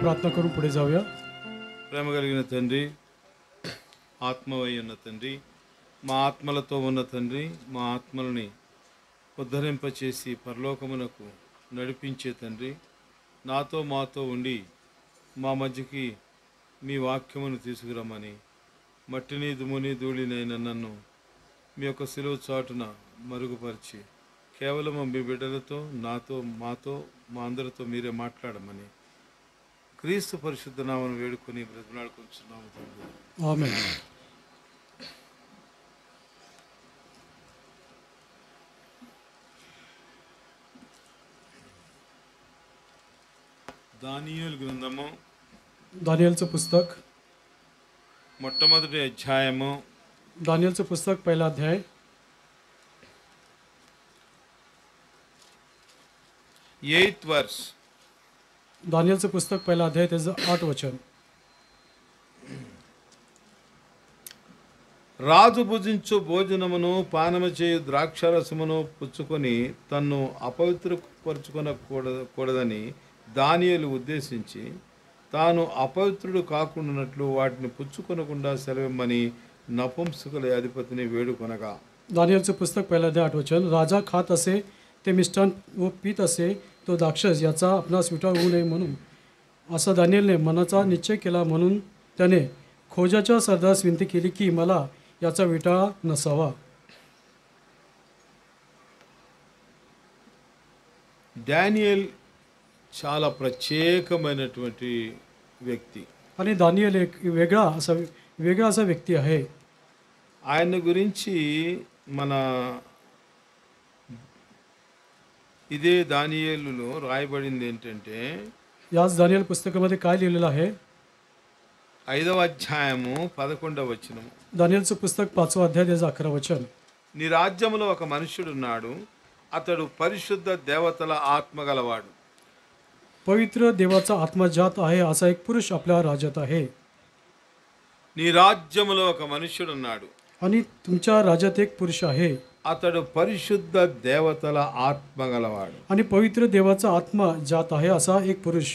प्रार्थना करून पुढे जाऊया. ప్రేమ కలిగిన తండ్రి, ఆత్మవై ఉన్న తండ్రి, మా ఆత్మలతో ఉన్న తండ్రి, మా ఆత్మలని ఉద్ధరింపచేసి పరలోకమునకు నడిపించే తండ్రి, నాతో మాతో ఉండి మా మధ్యకి మీ వాక్యమును తీసుకురమ్మని, మట్టిని దుమ్ముని ధూళినైన నన్ను మీ యొక్క సిలువ చాటున మరుగుపరిచి కేవలం మీ బిడ్డలతో నాతో మాతో మా అందరితో మీరే మాట్లాడమని క్రీస్తు పరిశుద్ధ నామమును వేడుకొని బ్రతిమాలుకొంచున్నాము తండ్రి. ఆమేన్. దానియేలు గ్రంథము दानियलचं पुस्तक, మొట్టమొదటి అధ్యాయము दानियलचं पुस्तक पहिला अध्याय 8th verse. दानियलचं पुस्तक पहिला अध्याय त्याचं 8 वचन. రాజు భుజించు భోజనమును పానము చేయు ద్రాక్షరసమును పుచ్చుకొని తన్ను అపవిత్రపరచుకొనకూడదని దానియేలు ఉద్దేశించి తాను అపవిత్రుడు కాకుండానట్లు వాటిని పుచ్చుకొనకుండా సెలవిమ్మని నపుంసకుల అధిపతిని వేడుకొనగా. दानियलचं पुस्तक पहिला अध्याय 8 वचन. राजा खात असे ते मिष्टान व पीत असे तो द्राक्षस याचा आपणास विटाळ होऊ नये म्हणून असा दानियलने मनाचा निश्चय केला. म्हणून त्याने खोजाच्या सरदारास विनंती केली की मला याचा विटाळा नसावा. డానియేల్ చాలా ప్రత్యేకమైనటువంటి వ్యక్తి. आणि दानियल एक वेगळा असा व्यक्ती आहे. ఆయన గురించి మన ఇదే దానియేలులో రాయబడింది ఏంటంటే, याच दानियल पुस्तकामध्ये काय लिहिलेलं आहे? 5వ అధ్యాయము 11వ వచనం. दानियलचं पुस्तक 5वा अध्याय त्याचं 11 वचन. నీ రాజ్యములో ఒక మనుష్యుడున్నాడు, అతడు పరిశుద్ధ దేవతల ఆత్మ గలవాడు. पवित्र देवाचा आत्मा जात आहे असा एक पुरुष आपल्या राज्यात आहे. నీ రాజ్యములో ఒక మనుష్యుడున్నాడు, आणि तुमच्या राज्यात एक पुरुष आहे అతడు పరిశుద్ధ దేవతల ఆత్మ గలవాడు. आणि पवित्र देवाचा आत्मा जात आहे असा एक पुरुष.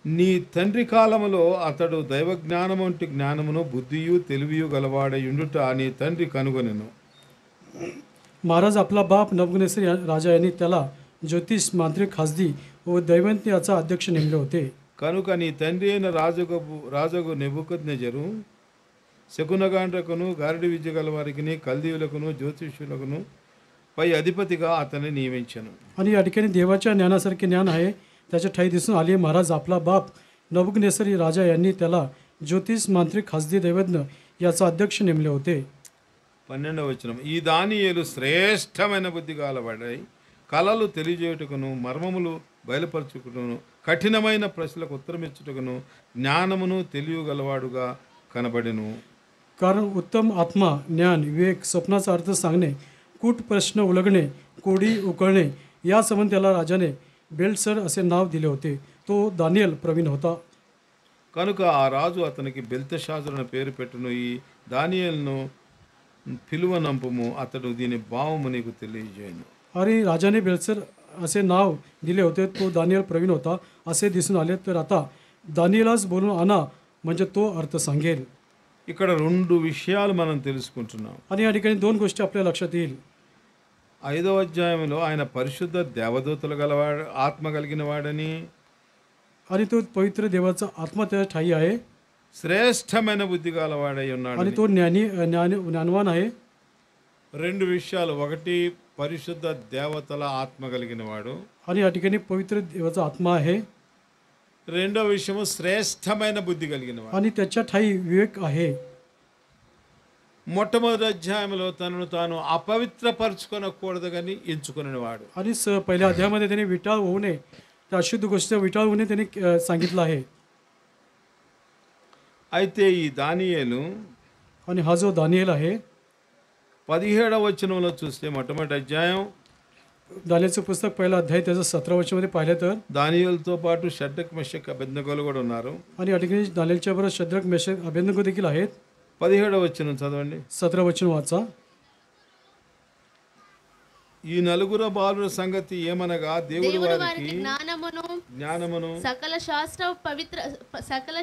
నీ తండ్రి కాలములో అతడు దైవ జ్ఞానము వంటి జ్ఞానమును బుద్ధియు తెలివియు గలవాడై ఉండుట నీ తండ్రి కనుగొనెను. महाराज आपला बाप नबुकदनेस्सर राजा यांनी त्याला ज्योतिष, मांत्रिक, खासदी व दैवज्ञ याचा अध्यक्ष नेमले होते. కనుక నీ తండ్రి అయిన రాజుగు నెబుకద్నెజరు శకునగాండ్రకును గారడి విద్య గల వారికి కల్దీయులకును జ్యోతిష్యులకును పై అధిపతిగా అతన్ని నియమించను. आणि या ठिकाणी देवाच्या ज्ञानासारखे ज्ञान आहे त्याच्या ठाई दिसून आली. महाराज आपला बाप नबुकदनेस्सर राजा यांनी त्याला ज्योतिष, मांत्रिक, खासदी, दैवज्ञ याचा अध्यक्ष नेमले होते. 12వ వచనం. ఈ దానియేలు శ్రేష్టమైన బుద్ధి గలవాడై కలలు తెలియజేయుటకును మర్మములు బయలుపరచుటకును కఠినమైన ప్రశ్నలకు ఉత్తరమిచ్చుటకును జ్ఞానమును తెలియగలవాడుగా కనబడెను. कारण उत्तम आत्मा, ज्ञान, विवेक, स्वप्नाचा अर्थ सांगणे, कूट प्रश्न उलगणे, कोडी उकळणे या संबंधी त्याला राजाने बेल्टसर असे नाव दिले होते. तो दानियल प्रवीण होता. కనుక ఆ రాజు అతనికి బెల్తెషాజరు అనే పేరు పెట్టును. ఈ దానియేలును పిలువనంపము, అతడు దీని భావము నీకు తెలియజేయను. आणि राजाने बेल्टसर असे नाव दिले होते. तो दानियल प्रवीण होता असे दिसून आले. तर आता दानियलास बोलून आणा म्हणजे तो अर्थ सांगेल. ఇక్కడ 2 విషయాలు మనం తెలుసుకుంటున్నాం. आणि या ठिकाणी 2 गोष्टी आपल्या लक्षात येईल. 5వ అధ్యాయంలో ఆయన పరిశుద్ధ దేవదూతలు గలవాడు, ఆత్మ కలిగిన వాడని, आणि तो पवित्र देवाचा आत्मा त्या ठाई आहे శ్రేష్టమైన బుద్ధి గలవాడై ఉన్నాడు. आणि तो ज्ञानवान आहे. 2 విషయాలు. ఒకటి, పరిశుద్ధ దేవతల ఆత్మ కలిగిన వాడు. आणि या ठिकाणी पवित्र देवाचा आत्मा आहे. రెండో విషయము శ్రేష్టమైన బుద్ధి కలిగిన వాడు. आणि त्याच्या ठाई विवेक आहे. మొట్టమొదటి అధ్యాయంలో తనను తాను అపవిత్రపరచుకొనకూడదు కానీ ఎంచుకునేవాడు. आणि पहिल्या अध्यायामध्ये त्याने विटाळ होऊ नये, त्या अशुद्ध गोष्टी विटाळ होऊ नये त्याने सांगितलं आहे. అయితే ఈ దానియేలు आणि हा जो दानियल आहे 17వ వచనంలో చూస్తే, మొట్టమొదటి అధ్యాయం दानियलचं पुस्तक पहिला अध्याय त्याचं 17 वचनामध्ये पाहिलं तर దానియేలుతో పాటు షడ్రక్ మెషక్ అబేద్నెగోలు కూడా ఉన్నారు. आणि या ठिकाणी दानियलच्या बरोबर शद्रक, मेशक, अबेद्nego देखील आहेत. 17వ వచనం చదవండి. 17 वचन वाचा. ఈ నలుగురు బాలుల సంగతి ఏమనగా దేవుడు దేవుడు వారికి వారికి జ్ఞానమును సకల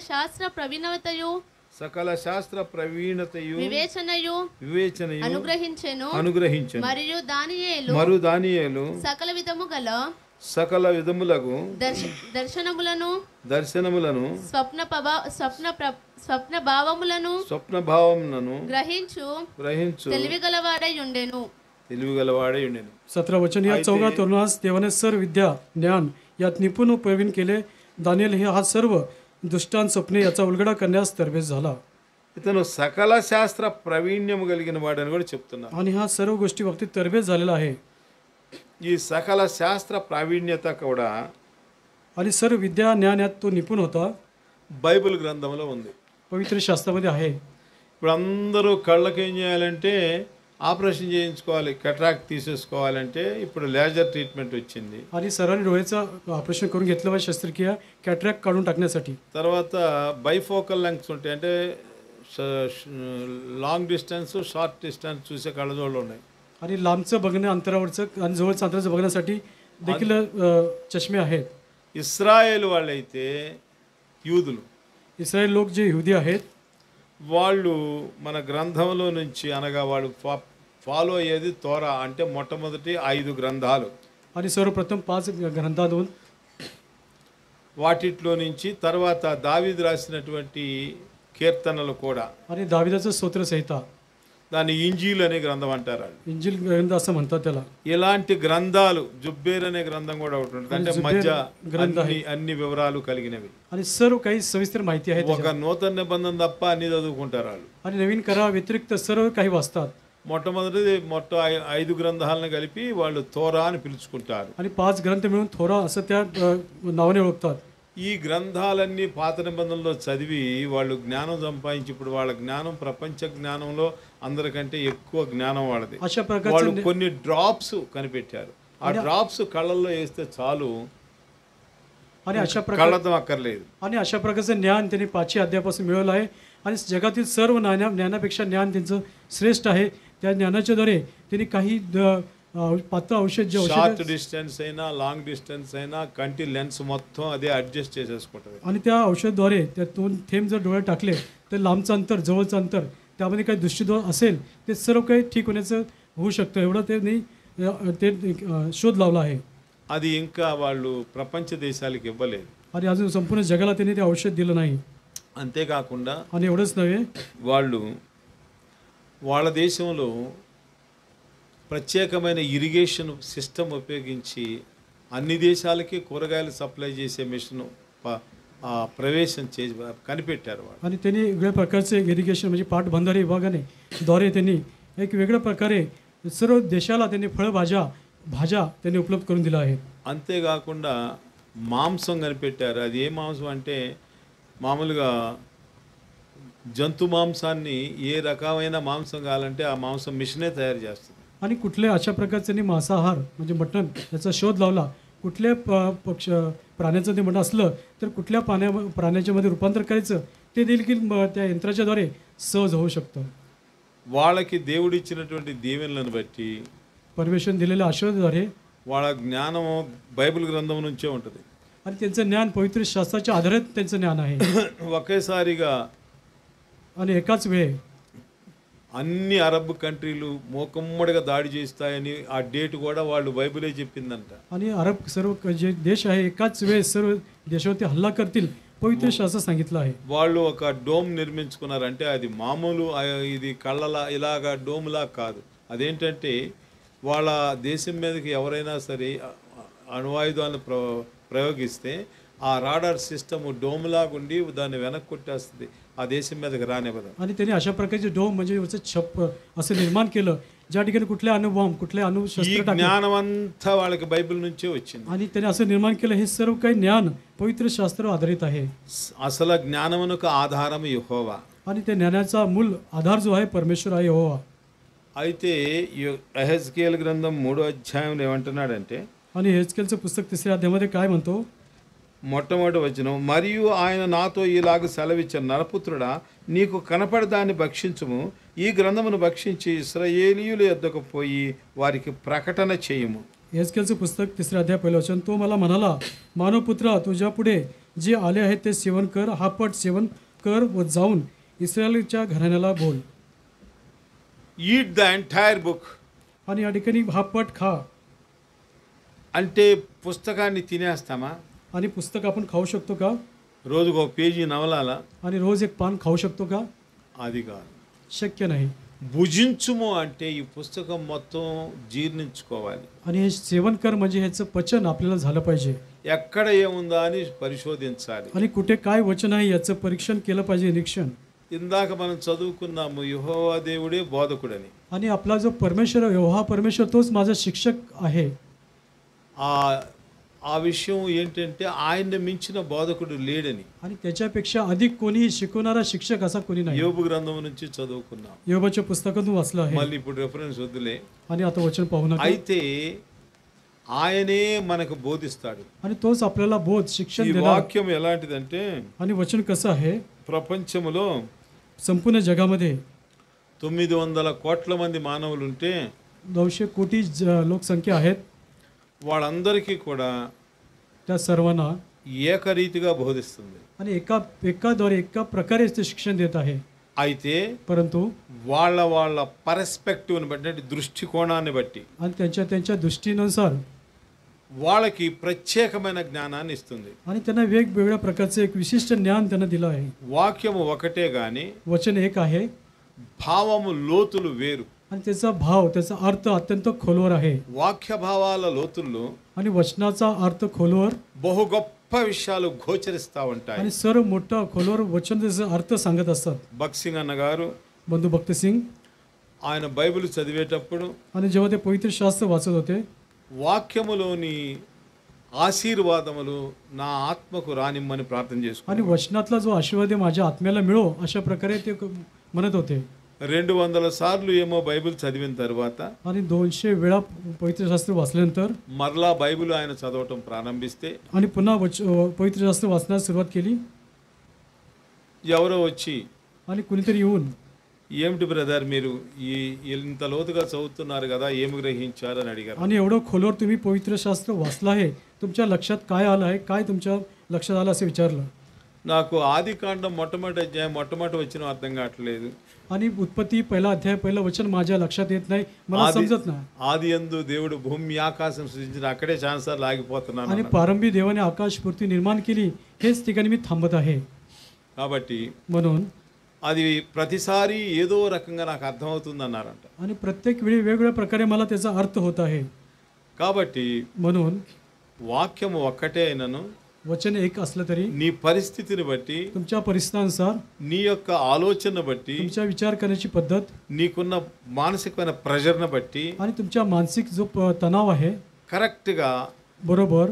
శాస్త్ర ప్రవీణతయు సకల శాస్త్ర ప్రవీణతయు వివేచనయు అనుగ్రహించెను. మరియు దానియేలు సకల విధము గల సకల విధములకు దర్శనములను స్వప్న భావములను గ్రహించు తెలివిగలవాడై ఉండెను. 17 वचन. या चौघा तरुणास देवाने सर्व विद्या ज्ञान यात निपुण प्रवीण केले. दानिएल हा सर्व दुष्टांत स्वप्ने याचा उलगडा करण्यास तरबेज झाला. ఇతను సకల శాస్త్ర ప్రావీణ్యము కలిగిన వాడని కూడా చెప్తున్నారు. आणि हा सर्व गोष्टी बाबतीत तरबेज झालेला आहे. ఈ సకల శాస్త్ర ప్రావీణ్యత కూడా आणि सर्व विद्या ज्ञान यात तो निपुण होता. బైబిల్ గ్రంథంలో ఉంది. पवित्र शास्त्रामध्ये आहे. ఇప్పుడు అందరూ కళ్ళకి ఏం చేయాలంటే ఆపరేషన్ చేయించుకోవాలి, కట్రాక్ట్ తీసేసుకోవాలంటే ఇప్పుడు లేజర్ ట్రీట్మెంట్ వచ్చింది. आणि सर्वांनी डोळ्याचं ऑपरेशन करून घेतलं पाहिजे, शस्त्रक्रिया कॅटरॅक्ट काढून टाकण्यासाठी. తర్వాత బైఫోకల్ లెంగ్స్ ఉంటాయి, అంటే లాంగ్ డిస్టెన్స్ షార్ట్ డిస్టెన్స్ చూసే కళ్ళజోళ్ళు ఉన్నాయి. आणि लांबचं बघणं, अंतरावरचं आणि जवळचं अंतराचं बघण्यासाठी देखील चष्मे आहेत. ఇస్రాయేల్ వాళ్ళైతే యూదులు, इस्रायल लोक जे यहुदी आहेत వాళ్ళు మన గ్రంథంలో నుంచి అనగా వాళ్ళు ఫాలో అయ్యేది తోరా, అంటే మొట్టమొదటి 5 గ్రంథాలు. आणि सर्वप्रथम 5 ग्रंथातून వాటిట్లో నుంచి తర్వాత దావీదు రాసినటువంటి కీర్తనలు కూడా, आणि दाविदाचं स्तोत्र संहिता, దాన్ని ఇంజీల్ అనే గ్రంథం అంటారు. इंजिल ग्रंथ असं म्हणतात त्याला. ఇలాంటి గ్రంథాలు, జుబ్బేర్ అనే గ్రంథం కూడా ఒకటి ఉంటుంది, అంటే మధ్య అన్ని వివరాలు కలిగినవి. आणि सर्व काही सविस्तर माहिती आहे. ఒక నూతన నిబంధన తప్ప అన్ని చదువుకుంటారు వాళ్ళు. आणि नवीन करा व्यतिरिक्त सर्व काही वाचतात. మొట్టమొదటి 5 గ్రంథాలను కలిపి వాళ్ళు తోరా అని పిలుచుకుంటారు. आणि 5 ग्रंथ मिळून थोरा असं त्या नावाने ओळखतात. ఈ గ్రంథాలన్నీ పాత నిబంధనలో చదివి వాళ్ళు జ్ఞానం సంపాదించి ఇప్పుడు వాళ్ళ జ్ఞానం ప్రపంచ జ్ఞానంలో అందరికంటే ఎక్కువ జ్ఞానం వాళ్ళది. अशा వాళ్ళు प्रकारचं కొన్ని డ్రాప్స్ కనిపెట్టారు. ఆ డ్రాప్స్ కళ్ళల్లో వేస్తే చాలు, आणि अशा కళ్ళతో అక్కర్లేదు. आणि अशा प्रकारचं ज्ञान त्यांनी 5 अध्यायापासून मिळवलं आहे. आणि जगातील सर्व ज्ञानापेक्षा ज्ञान त्यांचं श्रेष्ठ आहे. त्या ज्ञानाच्याद्वारे त्यांनी काही पातळ औषध जे షార్ట్ డిస్టెన్స్ అయినా లాంగ్ డిస్టెన్స్ అయినా కంటి లెన్స్ మొత్తం అదే అడ్జస్ట్ చేసేసుకుంటుంది. आणि त्या औषधाद्वारे त्यातून थेंब जर डोळ्यात टाकले तर लांबचं अंतर, जवळचं अंतर, त्यामध्ये काही दृष्टीदोष असेल ते सर्व काही ठीक होण्याचं होऊ शकतं. एवढं त्यांनी ते शोध लावला आहे. అది ఇంకా వాళ్ళు ప్రపంచ దేశాలకు ఇవ్వలేదు. आणि अजून संपूर्ण जगाला त्यांनी ते औषध दिलं नाही. అంతేకాకుండా आणि एवढंच नव्हे, వాళ్ళు వాళ్ళ దేశంలో ప్రత్యేకమైన ఇరిగేషన్ సిస్టమ్ ఉపయోగించి అన్ని దేశాలకి కూరగాయలు సప్లై చేసే మిషన్ ప్రవేశం చేసి కనిపెట్టారు వాళ్ళు. आणि त्यांनी वेगळ्या प्रकारचे इरिगेशन म्हणजे पाटबंधारे विभागाने द्वारे त्यांनी एक वेगळ्या प्रकारे सर्व देशाला त्यांनी फळभाज्या भाज्या त्यांनी उपलब्ध करून दिल्या आहेत. అంతేకాకుండా మాంసం కనిపెట్టారు. అది ఏ మాంసం అంటే మామూలుగా జంతు మాంసాన్ని ఏ రకమైన మాంసం కావాలంటే ఆ మాంసం మిషనే తయారు చేస్తుంది. आणि कुठल्या अशा प्रकारचं त्यांनी मांसाहार म्हणजे मटण याचा शोध लावला. कुठल्या प्राण्याचं ते मटण असलं तर कुठल्या प्राण्याच्या मध्ये रूपांतर करायचं ते देखील त्या यंत्राच्याद्वारे सहज होऊ शकतं. వాళ్ళకి దేవుడిచ్చినటువంటి దీవెనలను బట్టి परमेश्वर दिलेल्या आशीर्वादाद्वारे వాళ్ళ జ్ఞానము బైబిల్ గ్రంథం నుంచే ఉంటుంది. आणि त्यांचं ज्ञान पवित्र शास्त्राच्या आधारित त्यांचं ज्ञान आहे. ఒకేసారిగా आणि एकाच वेळे అన్ని అరబ్ కంట్రీలు మూకమ్మడిగా దాడి చేస్తాయని ఆ డేట్ కూడా వాళ్ళు బైబిలే చెప్పిందంట. आणि अरब सर्व जे देश आहे एकाच वेळेस सर्व देशावरती हल्ला करतील पवित्र शास्त्र सांगितलं आहे. వాళ్ళు ఒక డోమ్ నిర్మించుకున్నారు. అంటే అది మామూలు ఇది కళ్ళలా ఇలాగా డోమ్లా కాదు. అదేంటంటే వాళ్ళ దేశం మీదకి ఎవరైనా సరే అణువాయుధాలను ప్రయోగిస్తే ఆ రాడార్ సిస్టమ్ డోమ్లాగుండి దాన్ని వెనక్కి కొట్టేస్తుంది, ఆ దేశం మీదకి రానివ్వదు. आणि त्यांनी अशा प्रकारचे डोम म्हणजे छप असं निर्माण केलं ज्या ठिकाणी कुठल्या अणुबॉम्ब कुठल्या ఈ अणुशस्त्र टाकले. జ్ఞానం అంతా వాళ్ళకి బైబిల్ నుంచే వచ్చింది. आणि त्यांनी असं निर्माण केलं. हे सर्व काही ज्ञान पवित्र शास्त्रावर आधारित आहे. అసలు జ్ఞానమునకు ఆధారం యెహోవా. आणि त्या ज्ञानाचा मूल आधार जो आहे परमेश्वर आहे, यहोवा. అయితే యెహెజ్కేలు గ్రంథం 3వ అధ్యాయంలో ఏమంటున్నాడంటే आणि हेजकेलचं पुस्तक 3ऱ्या अध्यायामध्ये काय म्हणतो? మొట్టమొదటి వచనం, మరియు ఆయన నాతో ఇలాగ సెలవిచ్చిన, నరపుత్రుడా, నీకు కనపడదాన్ని భక్షించుము, ఈ గ్రంథమును భక్షించి ఇశ్రాయేలీయుల యొద్దకు పోయి వారికి ప్రకటన చేయుము. एस्केलचं पुस्तक 3 अध्याय 1 वचन. तो मला म्हणाला, मानवपुत्रा, तुझ्या पुढे जे आले आहेत ते सेवन कर, हा पट सेवन कर व जाऊन इस्रायलच्या घराण्याला बोल. ఈట్ ద ఎంటైర్ బుక్ आणि या ठिकाणी हा पट खा. అంటే పుస్తకాన్ని తినేస్తామా? आणि पुस्तक आपण खाऊ शकतो का? రోజుకు ఒక పేజీ నవలాలా? आणि रोज एक पान खाऊ शकतो का? అది కాదు. शक्य नाही. భుజించుము అంటే ఈ పుస్తకం మొత్తం జీర్ణించుకోవాలి. आणि हे सेवन कर म्हणजे ह्याचं पचन आपल्याला झालं पाहिजे. ఎక్కడ ఏముందా అని పరిశోధించాలి. आणि कुठे काय वचन आहे याचं परीक्षण केलं पाहिजे, निरीक्षण. ఇందాక మనం చదువుకున్నాము యెహోవా దేవుడే బోధకుడని. आणि आपला जो परमेश्वर यहोवा परमेश्वर तोच माझा शिक्षक आहे. ఆ ఆ విషయం ఏంటంటే ఆయన్ని మించిన బోధకుడు లేడని. आणि त्याच्यापेक्षा अधिक कोणीही शिकवणारा शिक्षक असा कोणी नाही. యోబు గ్రంథం నుంచి చదువుకున్నాం. योबाच्या पुस्तकातून वाचलं आहे. మళ్ళీ ఇప్పుడు రెఫరెన్స్ వద్దులే. आणि आता वचन पाहू नका. అయితే ఆయనే మనకు బోధిస్తాడు. आणि तोच आपल्याला बोध शिक्षण ఈ देणार. వాక్యం ఎలాంటిదంటే, आणि वचन कसं आहे, ప్రపంచంలో संपूर्ण जगामध्ये 900 కోట్ల మంది మానవులు ఉంటే 900 कोटी लोकसंख्या आहेत. వాళ్ళందరికీ కూడా त्या सर्वांना ఏకరీతిగా బోధిస్తుంది. आणि एकाद्वारे एका प्रकारे ते शिक्षण देत आहे. అయితే परंतु వాళ్ళ పర్స్పెక్టివ్ని బట్టి, అంటే దృష్టికోణాన్ని బట్టి आणि त्यांच्या दृष्टीनुसार వాళ్ళకి ప్రత్యేకమైన జ్ఞానాన్ని ఇస్తుంది. आणि त्यांना वेगवेगळ्या प्रकारचे एक विशिष्ट ज्ञान त्यांना दिलं आहे. వాక్యము ఒకటే గాని वचन एक आहे భావము లోతులు వేరు. आणि त्याचा भाव, त्याचा अर्थ अत्यंत खोलवर आहे. వాక్య భావాల లోతుల్లో आणि वचनाचा अर्थ खोलवर బహు గొప్ప విషయాలు గోచరిస్తూ ఉంటాయి. आणि सर्व मोठा खोलवर वचन त्याचा अर्थ सांगत असतात. భక్సింగ్ అన్న గారు बंधू भक्त सिंग ఆయన బైబిల్ చదివేటప్పుడు आणि जेव्हा ते पवित्र शास्त्र वाचत होते, వాక్యములోని ఆశీర్వాదములు నా ఆత్మకు రానిమ్మని ప్రార్థన आणि చేసుకున్నాను. वचनातला जो आशीर्वाद आहे माझ्या आत्म्याला मिळो, अशा प्रकारे ते म्हणत होते. 200 సార్లు ఏమో బైబిల్ చదివిన తర్వాత आणि 200 वेळा पवित्र शास्त्र वाचल्यानंतर మరలా బైబిల్ ఆయన చదవటం ప్రారంభిస్తే आणि पुन्हा पवित्र शास्त्र वाचण्यास सुरुवात केली. ఎవరో వచ్చి, आणि कुणीतरी येऊन, ఏమిటి బ్రదర్ మీరు ఇంత లోతుగా చదువుతున్నారు కదా, ఏమి గ్రహించారు అని అడిగారు. आणि एवढं खोलवर तुम्ही पवित्र शास्त्र वाचलं आहे, तुमच्या लक्षात काय आलं आहे, काय तुमच्या लक्षात आलं असं विचारलं. నాకు ఆది కాండం మొట్టమొదటి అధ్యాయం మొట్టమొదటి వచ్చిన అర్థం కావట్లేదు. आणि उत्पत्ती 1 अध्याय 1 वचन माझ्या लक्षात येत नाही, मला समजत नाही. ఆది యందు దేవుడు భూమి ఆకాశం సృజించిన, అక్కడే ఛాన్సర్ లాగిపోతున్నాను. आणि प्रारंभी देवाने आकाश पृथ्वी निर्माण केली, हेच ठिकाणी मी थांबत आहे. కాబట్టి म्हणून అది ప్రతిసారి ఏదో రకంగా నాకు అర్థమవుతుంది అన్నారంట. आणि प्रत्येक वेळी वेगवेगळ्या प्रकारे मला त्याचा अर्थ होत आहे. కాబట్టి म्हणून వాక్యము ఒక్కటే అయినను वचन एक असलं तरी నీ పరిస్థితిని బట్టి, तुमच्या परिस्थितीनुसार, నీ యొక్క ఆలోచన బట్టి, तुमच्या विचार करण्याची पद्धत నీకున్న మానసికమైన ప్రెషర్ని బట్టి आणि तुमच्या मानसिक जो तणाव आहे, కరెక్ట్గా बरोबर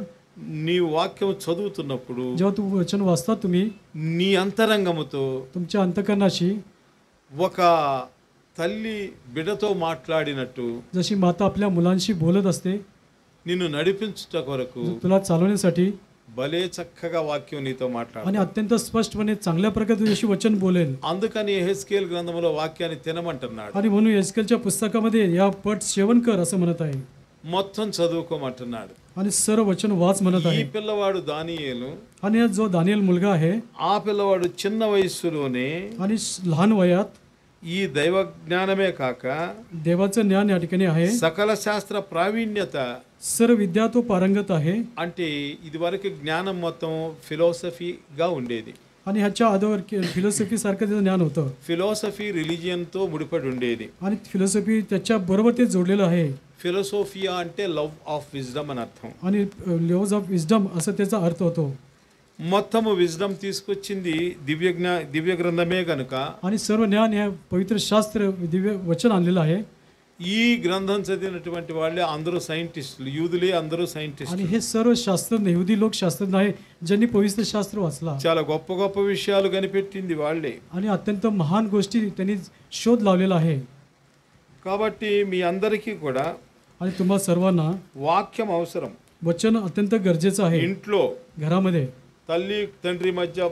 నీ వాక్యం చదువుతున్నప్పుడు जेव्हा तू वचन वाचता, तुम्ही నీ అంతరంగముతో तुमच्या अंतकरणाशी ఒక తల్లి బిడ్డతో మాట్లాడినట్టు जशी माता आपल्या मुलांशी बोलत असते, నిన్ను నడిపించుట కొరకు तुला चालवण्यासाठी, భలే చక్కగా వాక్యం నీతో మాట్లాడు. आणि अत्यंत स्पष्टपणे चांगल्या प्रकारे तुझ्याशी वचन बोलेल. అందుకని యెహెజ్కేలు గ్రంథంలో వాక్యాన్ని తినమంటున్నాడు. आणि म्हणून एस्केलच्या पुस्तकामध्ये या पट सेवन कर असं म्हणत आहे, మొత్తం చదువుకోమంటున్నాడు. आणि सर्व वचन वाच म्हणत ఈ आहे. పిల్లవాడు దానియేలు, आणि जो दानिएल मुलगा आहे, ఆ పిల్లవాడు చిన్న వయస్సులోనే आणि लहान वयात ఈ దైవ జ్ఞానమే కాక देवाचं ज्ञान या ठिकाणी आहे, సకల శాస్త్ర ప్రావీణ్యత, सर्व विद्या तो पारंगत आहे. అంటే ఇది వరకు జ్ఞానం మొత్తం ఫిలాసఫీగా ఉండేది. आणि ह्याच्या आधीवर फिलॉसॉफी सारखं त्याचं ज्ञान होतं. ఫిలాసఫీ రిలీజియన్తో ముడిపడి ఉండేది. आणि फिलॉसॉफी त्याच्या बरोबर ते जोडलेलं आहे. ఫిలోసోఫియా అంటే లవ్ ఆఫ్ విజ్డమ్ అని అర్థం. आणि लेव्स ऑफ विजडम असं त्याचा अर्थ होतो. మొత్తము విజ్డమ్ తీసుకొచ్చింది దివ్య గ్రంథమే కనుక आणि सर्व ज्ञान या पवित्र शास्त्र दिव्य वचन आणलेलं आहे. ఈ గ్రంథం చదివినటువంటి వాళ్ళే అందరూ సైంటిస్టులు, యూదులే అందరూ आणि సైంటిస్టులు. हे सर्व शास्त्रज्ञ, यहुदी लोक शास्त्रज्ञ आहे, ज्यांनी पवित्र शास्त्र वाचला చాలా గొప్ప గొప్ప విషయాలు కనిపెట్టింది వాళ్ళే. आणि अत्यंत महान गोष्टी त्यांनी शोध लावलेला आहे. కాబట్టి మీ అందరికీ కూడా आणि तुम्हा सर्वांना వాక్యం అవసరం. वचन अत्यंत गरजेचं आहे. ఇంట్లో घरामध्ये తల్లి తండ్రి మధ్య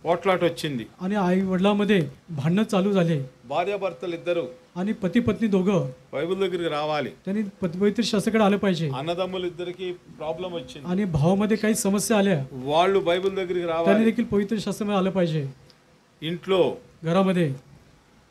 పోట్లాట వచ్చింది. आणि आई वडिलांमध्ये भांडणं चालू झाले భార్యాభర్తలు ఇద్దరు आणि पती पत्नी दोघं బైబిల్ దగ్గరికి రావాలి. त्यांनी पवित्र शास्त्राकडे आलं पाहिजे. అన్నదమ్ములు ఇద్దరికి ప్రాబ్లం వచ్చింది. आणि भावामध्ये काही समस्या आल्या వాళ్ళు బైబిల్ దగ్గరికి त्यांनी రావాలి. देखील पवित्र शास्त्रामध्ये आलं पाहिजे. ఇంట్లో घरामध्ये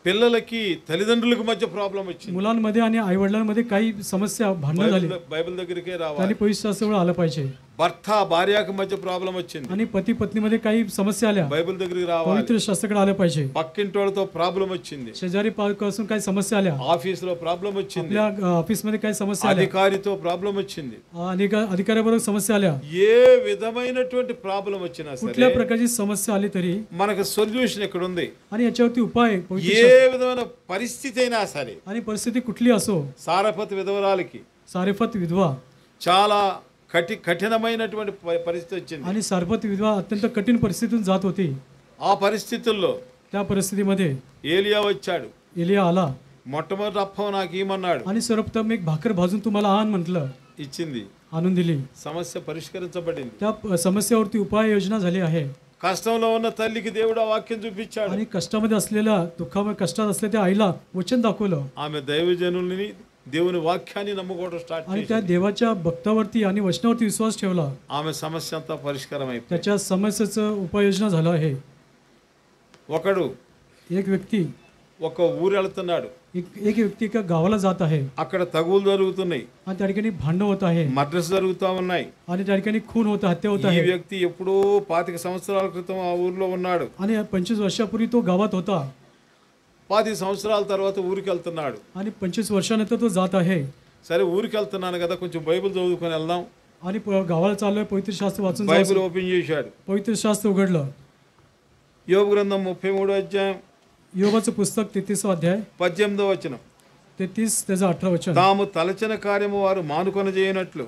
పిల్లలకి తల్లిదండ్రులకు మధ్య ప్రాబ్లం వచ్చింది. मुलांमध्ये आणि आई वडिलांमध्ये काही समस्या भांडणं झाली బైబిల్ దగ్గరికే त्यांनी రావాలి. पवित्र शास्त्राकडे आलं पाहिजे. భర్త భార్యకు మధ్య ప్రాబ్లం వచ్చింది. आणि पती पत्नीमध्ये काही समस्या आल्या బైబిల్ దగ్గరికి రావాలి. पवित्र शास्त्राकडे आलं पाहिजे. పక్కింటోళ్ళతో ప్రాబ్లం వచ్చింది. शेजारी पासून काही समस्या आल्या ఆఫీసులో ప్రాబ్లం వచ్చింది. आपल्या ऑफिसमध्ये काही समस्या आल्या అధికారితో ప్రాబ్లం వచ్చింది. अधिकाऱ्याबरोबर समस्या आल्या. ఏ విధమైనటువంటి ప్రాబ్లం వచ్చినా कुठल्या సరే प्रकारची समस्या आली तरी మనకు సొల్యూషన్ ఇక్కడ ఉంది. आणि याच्यावरती उपाय पवित्र ఏ విధమైన పరిస్థితి అయినా సరే आणि परिस्थिती कुठली असो. సారపత్ విధవరాలకి सारेफत विधवा చాలా కఠినమైనటువంటి పరిస్థితి వచ్చింది. आणि सारफत विधवा अत्यंत कठीण परिस्थितीतून जात होती. ఆ పరిస్థితుల్లో त्या परिस्थितीमध्ये ఏలియా వచ్చాడు. एलिया आला మొట్టమొదటి అప్పం నాకు ఇమ్మన్నాడు. आणि सर्वप्रथम एक भाकर भाजून तुम्हाला आण म्हटलं, ఇచ్చింది. आणून दिली. సమస్య పరిష్కరించబడింది. त्या समस्यावरती उपाययोजना झाली आहे. కష్టంలో ఉన్న తల్లికి దేవుడు ఆ వాక్యం చూపించాడు. आणि कष्टामध्ये असलेल्या दुःखामध्ये कष्टात असलेल्या त्या आईला वचन दाखवलं ఆమె దైవజనుల్ని దేవుని వాక్యాన్ని నమ్ముకోవడం స్టార్ట్ आणि చేసింది. त्या देवाच्या भक्तावरती आणि वचनावरती विश्वास ठेवला. ఆమె సమస్య అంతా పరిష్కారం అయిపోయింది. त्याच्या समस्येचं उपाययोजना झालं आहे. ఒకడు एक व्यक्ती ఒక ఊరు వెళ్తున్నాడు. एक व्यक्ती एका गावाला जात आहे అక్కడ తగులు జరుగుతున్నాయి. आणि त्या ठिकाणी भांडण होत आहे మర్డర్స్ జరుగుతా ఉన్నాయి. आणि त्या ठिकाणी खून होत हत्या होत ఈ आहे. వ్యక్తి ఎప్పుడో 25 సంవత్సరాల క్రితం ఆ ఊర్లో ఉన్నాడు. आणि 25 वर्षापूर्वी तो गावात होता 25 సంవత్సరాల తర్వాత ఊరికి వెళ్తున్నాడు. आणि 25 वर्षानंतर तो जात आहे. సరే ఊరికి వెళ్తున్నాను కదా కొంచెం బైబిల్ చదువుకొని వెళ్దాం. आणि गावाला चाललोय पवित्र शास्त्र वाचून బైబిల్ जाऊ. ఓపెన్ చేశాడు. पवित्र शास्त्र उघडलं. యోబు గ్రంథం 33వ అధ్యాయం योबाचं पुस्तक 33वा अध्याय 18వ వచనం. 33 त्याचं 18 वचन. తాము తలచిన కార్యము వారు మానుకొని చేయనట్లు,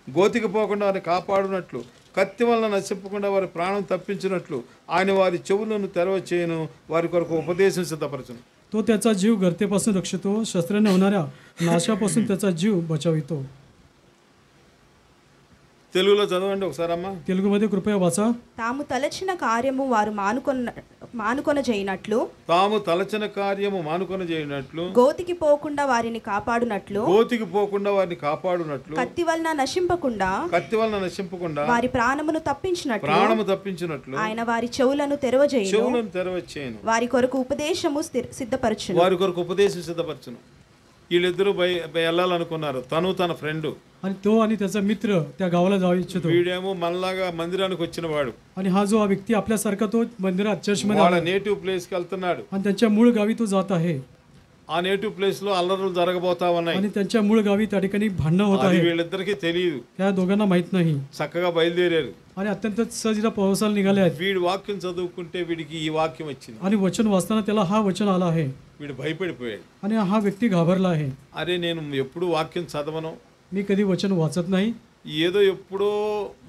గోతికి పోకుండా వారిని కాపాడునట్లు, కత్తి వలన నశింపకుండా వారి ప్రాణం తప్పించినట్లు ఆయన వారి చెవులను తెరవచేయను, వారి కొరకు ఉపదేశం సిద్ధపరచును. तो त्याचा जीव गर्तेपासून रक्षितो, शस्त्राने होणाऱ्या नाशापासून त्याचा जीव बचावितो. తెలుగులో చదవండి ఒకసారి అమ్మా. तेलुगुमध्ये कृपया वाचा. తాము తలచిన కార్యము వారు మానుకొన చేయనట్లు, తాము తలచిన కార్యము మానుకొని చేయనట్లు, గోతికి పోకుండా వారిని కాపాడునట్లు, గోతికి పోకుండా వారిని కాపాడునట్లు, కత్తి వలన నశింపకుండా కత్తి వలన నశింపకుండా వారి ప్రాణమును తప్పించినట్లు ప్రాణము తప్పించినట్లు ఆయన వారి చెవులను తెరవజేయును, చెవులను తెరవచ్చేయను, వారి కొరకు ఉపదేశము సిద్ధపరచును. వారి కొరకు ఉపదేశం సిద్ధపరచును. వీళ్ళిద్దరూ వెళ్ళాలనుకున్నారు. తను తన ఫ్రెండ్. आणि तो आणि त्याचा मित्र त्या गावाला जाऊ इच्छितो. వీడేమో మనలాగా మందిరానికి వచ్చిన వాడు. आणि हा जो व्यक्ती आपल्यासारखा तो मंदिरात चर्चमध्ये వాళ్ళ आला నేటివ్ ప్లేస్కి వెళ్తున్నాడు. आणि त्यांच्या मूळ गावी तो जात आहे. ఆ నేటివ్ ప్లేస్ లో అల్లర్లు జరగబోతా ఉన్నాయి. आणि त्यांच्या मूळ गावी त्या ठिकाणी भांडणं होत అది आहे. వీళ్ళిద్దరికీ తెలియదు. त्या दोघांना माहित नाही చక్కగా బయలుదేరారు. आणि अत्यंत सहजरीत्या प्रवासाला निघाले आहेत. వీడు వాక్యం చదువుకుంటే వీడికి ఈ వాక్యం వచ్చింది. आणि वचन वाचताना त्याला हा वचन आला आहे. వీడు భయపడిపోయాడు. आणि हा व्यक्ती घाबरला आहे. అరే నేను ఎప్పుడు వాక్యం చదవను, मी कधी वचन वाचत नाही. ఏదో ఎప్పుడో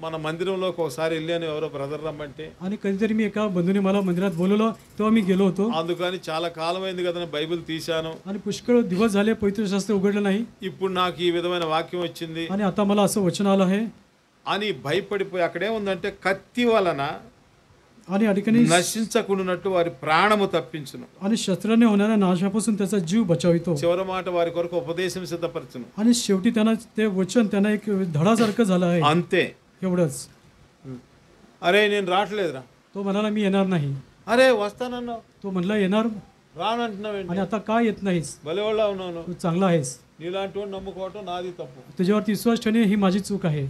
మన మందిరంలోకి ఒకసారి వెళ్ళాను, ఎవరో బ్రదర్ రమ్మంటే. आणि कधीतरी मी एका बंधूने मला मंदिरात बोलवलं तेव्हा मी गेलो होतो. అందుకని చాలా కాలం అయింది కదా బైబిల్ తీశాను. आणि पुष्कळ दिवस झाले पवित्र शास्त्र उघडलं नाही. ఇప్పుడు నాకు ఈ విధమైన వాక్యం వచ్చింది आणि आता मला असं वचन आलं आहे. అని భయపడిపోయి అక్కడేముందంటే కత్తి వలన आणि या ठिकाणी నశించకుండానట్టు వారి ప్రాణము తప్పించును. आणि शस्त्राने होणाऱ्या नाशापासून त्याचा जीव बचावितो. చివరి మాట వారి కొరకు ఉపదేశం సిద్ధపరచును. आणि शेवटी त्यांना ते वचन त्यांना एक धडासारखं झालं आहे. అంతే. एवढंच. అరే నేను రావట్లేదురా. तो म्हणाला मी येणार नाही. అరే వస్తానన్నావు, तो म्हणला येणार రానంటున్నావేంటి, आणि आता का येत नाहीस, భలేవాళ్ళ ఉన్నాను. तू चांगला आहेस, నీలాంటి వాడిని నమ్ముకోవటం నాది తప్పు. तुझ्यावरती विश्वास ठेवणे ही माझी चूक आहे.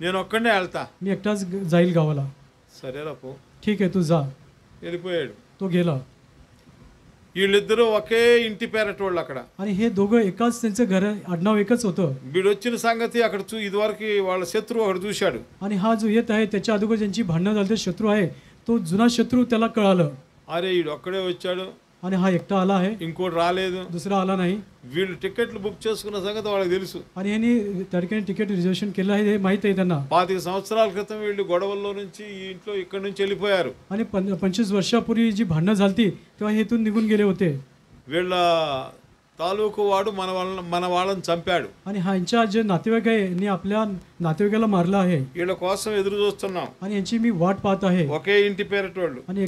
నేను ఒక్కడే వెళ్తా. मी एकटाच जाईल गावाला. సరేరా పో. ठीक आहे तू जा. వెళ్ళిపోయాడు. तो गेला. వీళ్ళిద్దరూ ఒకే ఇంటి పేరటోళ్ళు అక్కడ. आणि हे दोघं एकाच त्यांचं घर आडनाव एकच होतं. వీడు వచ్చిన సంగతి అక్కడ ఇదివరకు వాళ్ళ శత్రువు అక్కడ చూశాడు. आणि हा जो येत आहे त्याच्या अगोदर ज्यांची भांडणं झाली ते शत्रू आहे, तो जुना शत्रू त्याला कळालं. అరే వీడు ఒక్కడే వచ్చాడు, आणि हा एकटा आला आहे, ఇంకోటి రాలేదు. दुसरा आला नाही. వీళ్ళు టికెట్లు బుక్ చేసుకున్న సంగతి వాళ్ళకి తెలుసు. आणि यांनी त्या ठिकाणी तिकीट रिझर्वेशन केलं आहे हे माहित आहे त्यांना. 25 సంవత్సరాల క్రితం వీళ్ళు గొడవల్లో నుంచి ఈ ఇంట్లో ఇక్కడి నుంచి వెళ్ళిపోయారు. आणि 25 वर्षापूर्वी जी भांडणं झाली तेव्हा हे इथून निघून गेले होते. వీళ్ళ తాలూకు వాడు మన వాళ్ళని చంపాడు. आणि ह्यांच्या जे नातेवाईक आहे यांनी आपल्या नातेवाईकाला मारलं आहे వీళ్ళ కోసం ఎదురు చూస్తున్నాం. आणि यांची मी वाट पाहत आहे. ఒకే ఇంటి పేరటోళ్ళు. आणि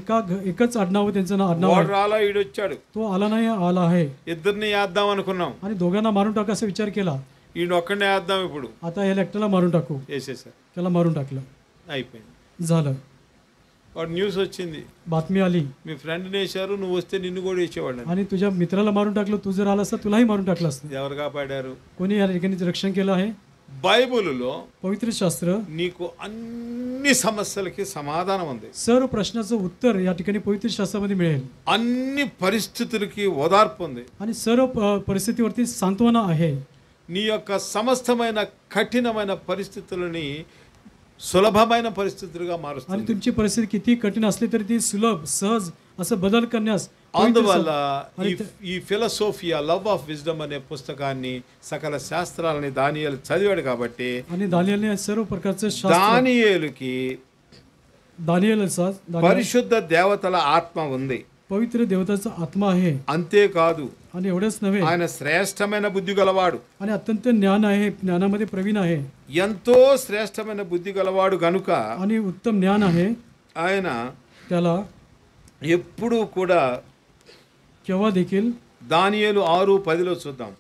एकच आडनाव त्यांचं आडनाव వాడు आहे. రాలా, ఈడొచ్చాడు. तो आला नाही, आला आहे. ఇద్దరిని వేద్దాం అనుకున్నాం. आणि दोघांना मारून टाकायचा विचार केला. ఈయన ఒక్కడినే వేద్దాం ఇప్పుడు. आता ह्याला एकट्याला मारून टाकू. వేసేసారు. त्याला मारून टाकलं. అయిపోయింది. झालं. వాడు న్యూస్ వచ్చింది, बातमी आली మీ ఫ్రెండ్ని వేశారు, నువ్వు వస్తే నిన్ను కూడా వేసేవాళ్ళని. आणि तुझ्या मित्राला मारून टाकलं, तू जर आला असता तुलाही मारून टाकलं असतं. ఎవరు కాపాడారు? कोणी या ठिकाणी रक्षण केलं आहे? బైబిలులో पवित्र शास्त्र నీకు అన్ని సమస్యలకి సమాధానం ఉంది. सर्व प्रश्नाचं उत्तर या ठिकाणी पवित्र शास्त्रामध्ये मिळेल. అన్ని పరిస్థితులకి ఓదార్పు ఉంది. आणि सर्व परिस्थितीवरती सांत्वना आहे. నీ యొక్క సమస్తమైన కఠినమైన పరిస్థితులని సులభమైన పరిస్థితులుగా आणि మారుస్తుంది. तुमची परिस्थिती किती कठीण असली तरी ती सुलभ सहज असं बदल करण्यास అందువల్ల ఈ ఫిలసోఫియా లవ్ ఆఫ్ విజ్డమ్ అనే పుస్తకాన్ని సకల శాస్త్రాలని దానియేలు చదివాడు కాబట్టి आणि दानिएलने सर्व प्रकारचं शास्त्र దానియేలుకి दानिएलचा పరిశుద్ధ దేవతల ఆత్మ ఉంది. पवित्र देवताचा आत्मा आहे. అంతేకాదు आणि एवढंच नव्हे, ఆయన శ్రేష్టమైన బుద్ధి గలవాడు. आणि अत्यंत ज्ञान आहे, ज्ञानामध्ये प्रवीण आहे. ఎంతో శ్రేష్టమైన బుద్ధి గలవాడు గనుక आणि उत्तम ज्ञान आहे. ఆయన त्याला ఎప్పుడూ కూడా केव्हा देखील దానియేలు 6:10 చూద్దాం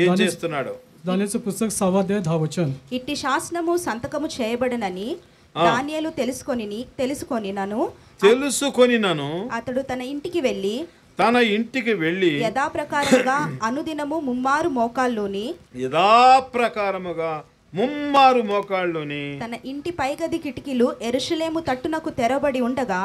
ఏం చేస్తున్నాడు. दानिएलचं पुस्तक 6वा अध्याय 10 वचन. ఇట్టి శాసనము సంతకము చేయబడనని దానియేలు తెలుసుకొని నన్ను అతడు తన ఇంటికి వెళ్ళి యథాప్రకారముగా అనుదినము ముమ్మారు మోకాళ్ళలోని తన ఇంటి పైగది కిటికీలు యెరూషలేము తట్టునకు తెరవబడి ఉండగా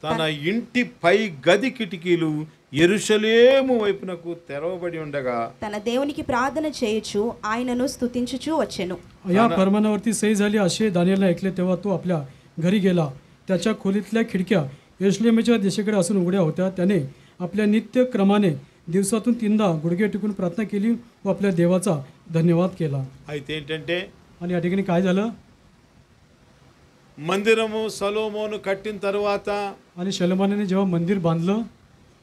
తన ఇంటి పై గది కిటికీలు యెరూషలేము వైపునకు తెరవబడి ఉండగా తన దేవునికి ప్రార్థన చేయుచు ఆయనను స్తుతించుచు వచ్చెను. या फरमानावरती सही झाली असे दानिएलने ऐकले तेव्हा तो आपल्या घरी गेला. त्याच्या खोलीतल्या खिडक्या यरूशलेमेच्या दिशेकडे असून उघड्या होत्या. त्याने आपल्या नित्यक्रमाने दिवसातून 3दा गुडघे टेकून प्रार्थना केली व आपल्या देवाचा धन्यवाद केला. అయితే ఏంటంటే आणि या ठिकाणी काय झालं? మందిరము సొలొమోను కట్టిన తర్వాత आणि शलोमोनाने जेव्हा मंदिर बांधलं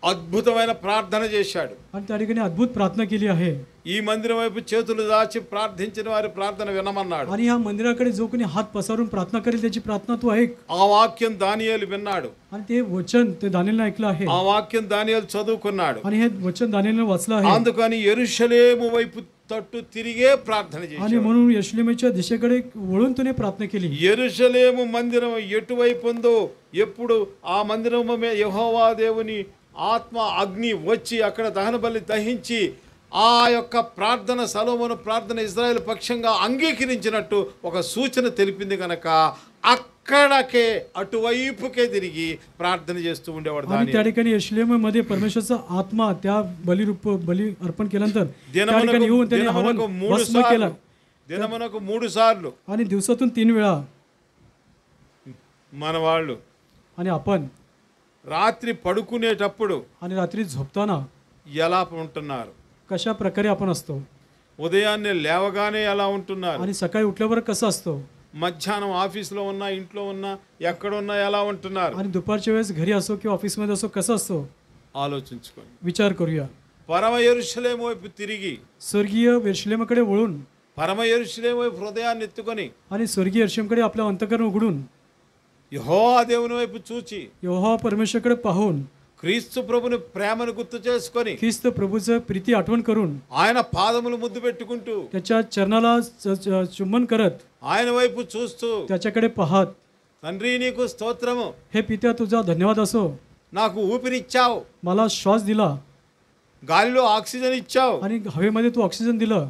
అద్భుతమైన ప్రార్థన చేశాడు. आणि त्या ठिकाणी अद्भुत प्रार्थना केली आहे. ఈ మందిరం వైపు చేతులు దాచి ప్రార్థించిన వారి ప్రార్థన వినమన్నాడు. आणि ह्या मंदिराकडे जो कोणी हात पसारून प्रार्थना करेल त्याची प्रार्थना तू ऐक. ఆ వాక్యం దానియేలు విన్నాడు. आणि ते वचन ते दानिएलने ऐकलं आहे. ఆ వాక్యం దానియేలు చదువుకున్నాడు. आणि हे वचन दानिएलने वाचलं आहे. అందుకని యెరూషలేము వైపు తట్టు తిరిగే ప్రార్థన आणि చేశాడు. म्हणून यरूशलेमेच्या दिशेकडे वळून त्याने प्रार्थना केली. యెరూషలేము మందిరం ఎటువైపు ఉందో ఎప్పుడు ఆ మందిరము మీద యెహోవా దేవుని ఆత్మ అగ్ని వచ్చి అక్కడ దహన బలి దహించి ఆ యొక్క ప్రార్థన సొలొమోను ప్రార్థన ఇజ్రాయెల్ పక్షంగా అంగీకరించినట్టు ఒక సూచన తెలిపింది కనుక అక్కడకే అటువైపుకే తిరిగి ప్రార్థన చేస్తూ ఉండేవాడు. आणि त्या ठिकाणी यरूशलेममध्ये परमेश्वराचा आत्मा त्या बली अर्पण केल्यानंतर त्या ठिकाणी येऊन त्याने हवन भस्म केला. దినమునకు 3 సార్లు आणि दिवसातून 3 वेळा మన వాళ్ళు आणि आपण రాత్రి పడుకునేటప్పుడు आणि रात्री झोपताना ఎలా ఉంటున్నారు, कशा प्रकारे आपण असतो, ఉదయాన్నే లేవగానే ఎలా ఉంటున్నారు, आणि सकाळी उठल्यावर कसं असतो, మధ్యాహ్నం ఆఫీస్లో ఉన్నా ఇంట్లో ఉన్నా ఎక్కడున్నా ఎలా ఉంటున్నారు आणि दुपारच्या वेळेस घरी असो किंवा ऑफिसमध्ये असो कसं असतो ఆలోచించుకోండి. विचार करूया. పరమ యెరూషలేము వైపు తిరిగి स्वर्गीय यरूशलेमाकडे वळून పరమ యెరూషలేము వైపు హృదయాన్ని ఎత్తుకొని आणि स्वर्गीय यरूशलेमकडे आपलं अंतःकरण उघडून యెహోవా దేవుని వైపు చూచి यहोवा परमेश्वराकडे पाहून క్రీస్తు ప్రభుని ప్రేమను గుర్తు చేసుకొని ख्रिस्त प्रभूचं प्रीती आठवण करून ఆయన పాదములు ముద్దు పెట్టుకుంటూ त्याच्या चरणाला चुंबन करत ఆయన వైపు చూస్తూ त्याच्याकडे पाहत, తండ్రి నీకు స్తోత్రము, हे पित्या तुझा धन्यवाद असो, నాకు ఊపిరిచ్చావు, मला श्वास दिला గాలిలో ఆక్సిజన్ ఇచ్చావు, आणि हवेमध्ये तू ऑक्सिजन दिलं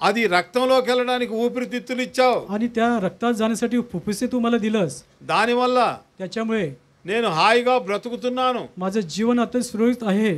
అది రక్తంలోకి వెళ్ళడానికి ఊపిరితిత్తులు ఇచ్చావు, आणि त्या रक्तात जाण्यासाठी फुफ्फुसे तू मला दिलंस. దానివల్ల त्याच्यामुळे నేను హాయిగా బ్రతుకుతున్నాను. माझं जीवन आता सुरळीत आहे.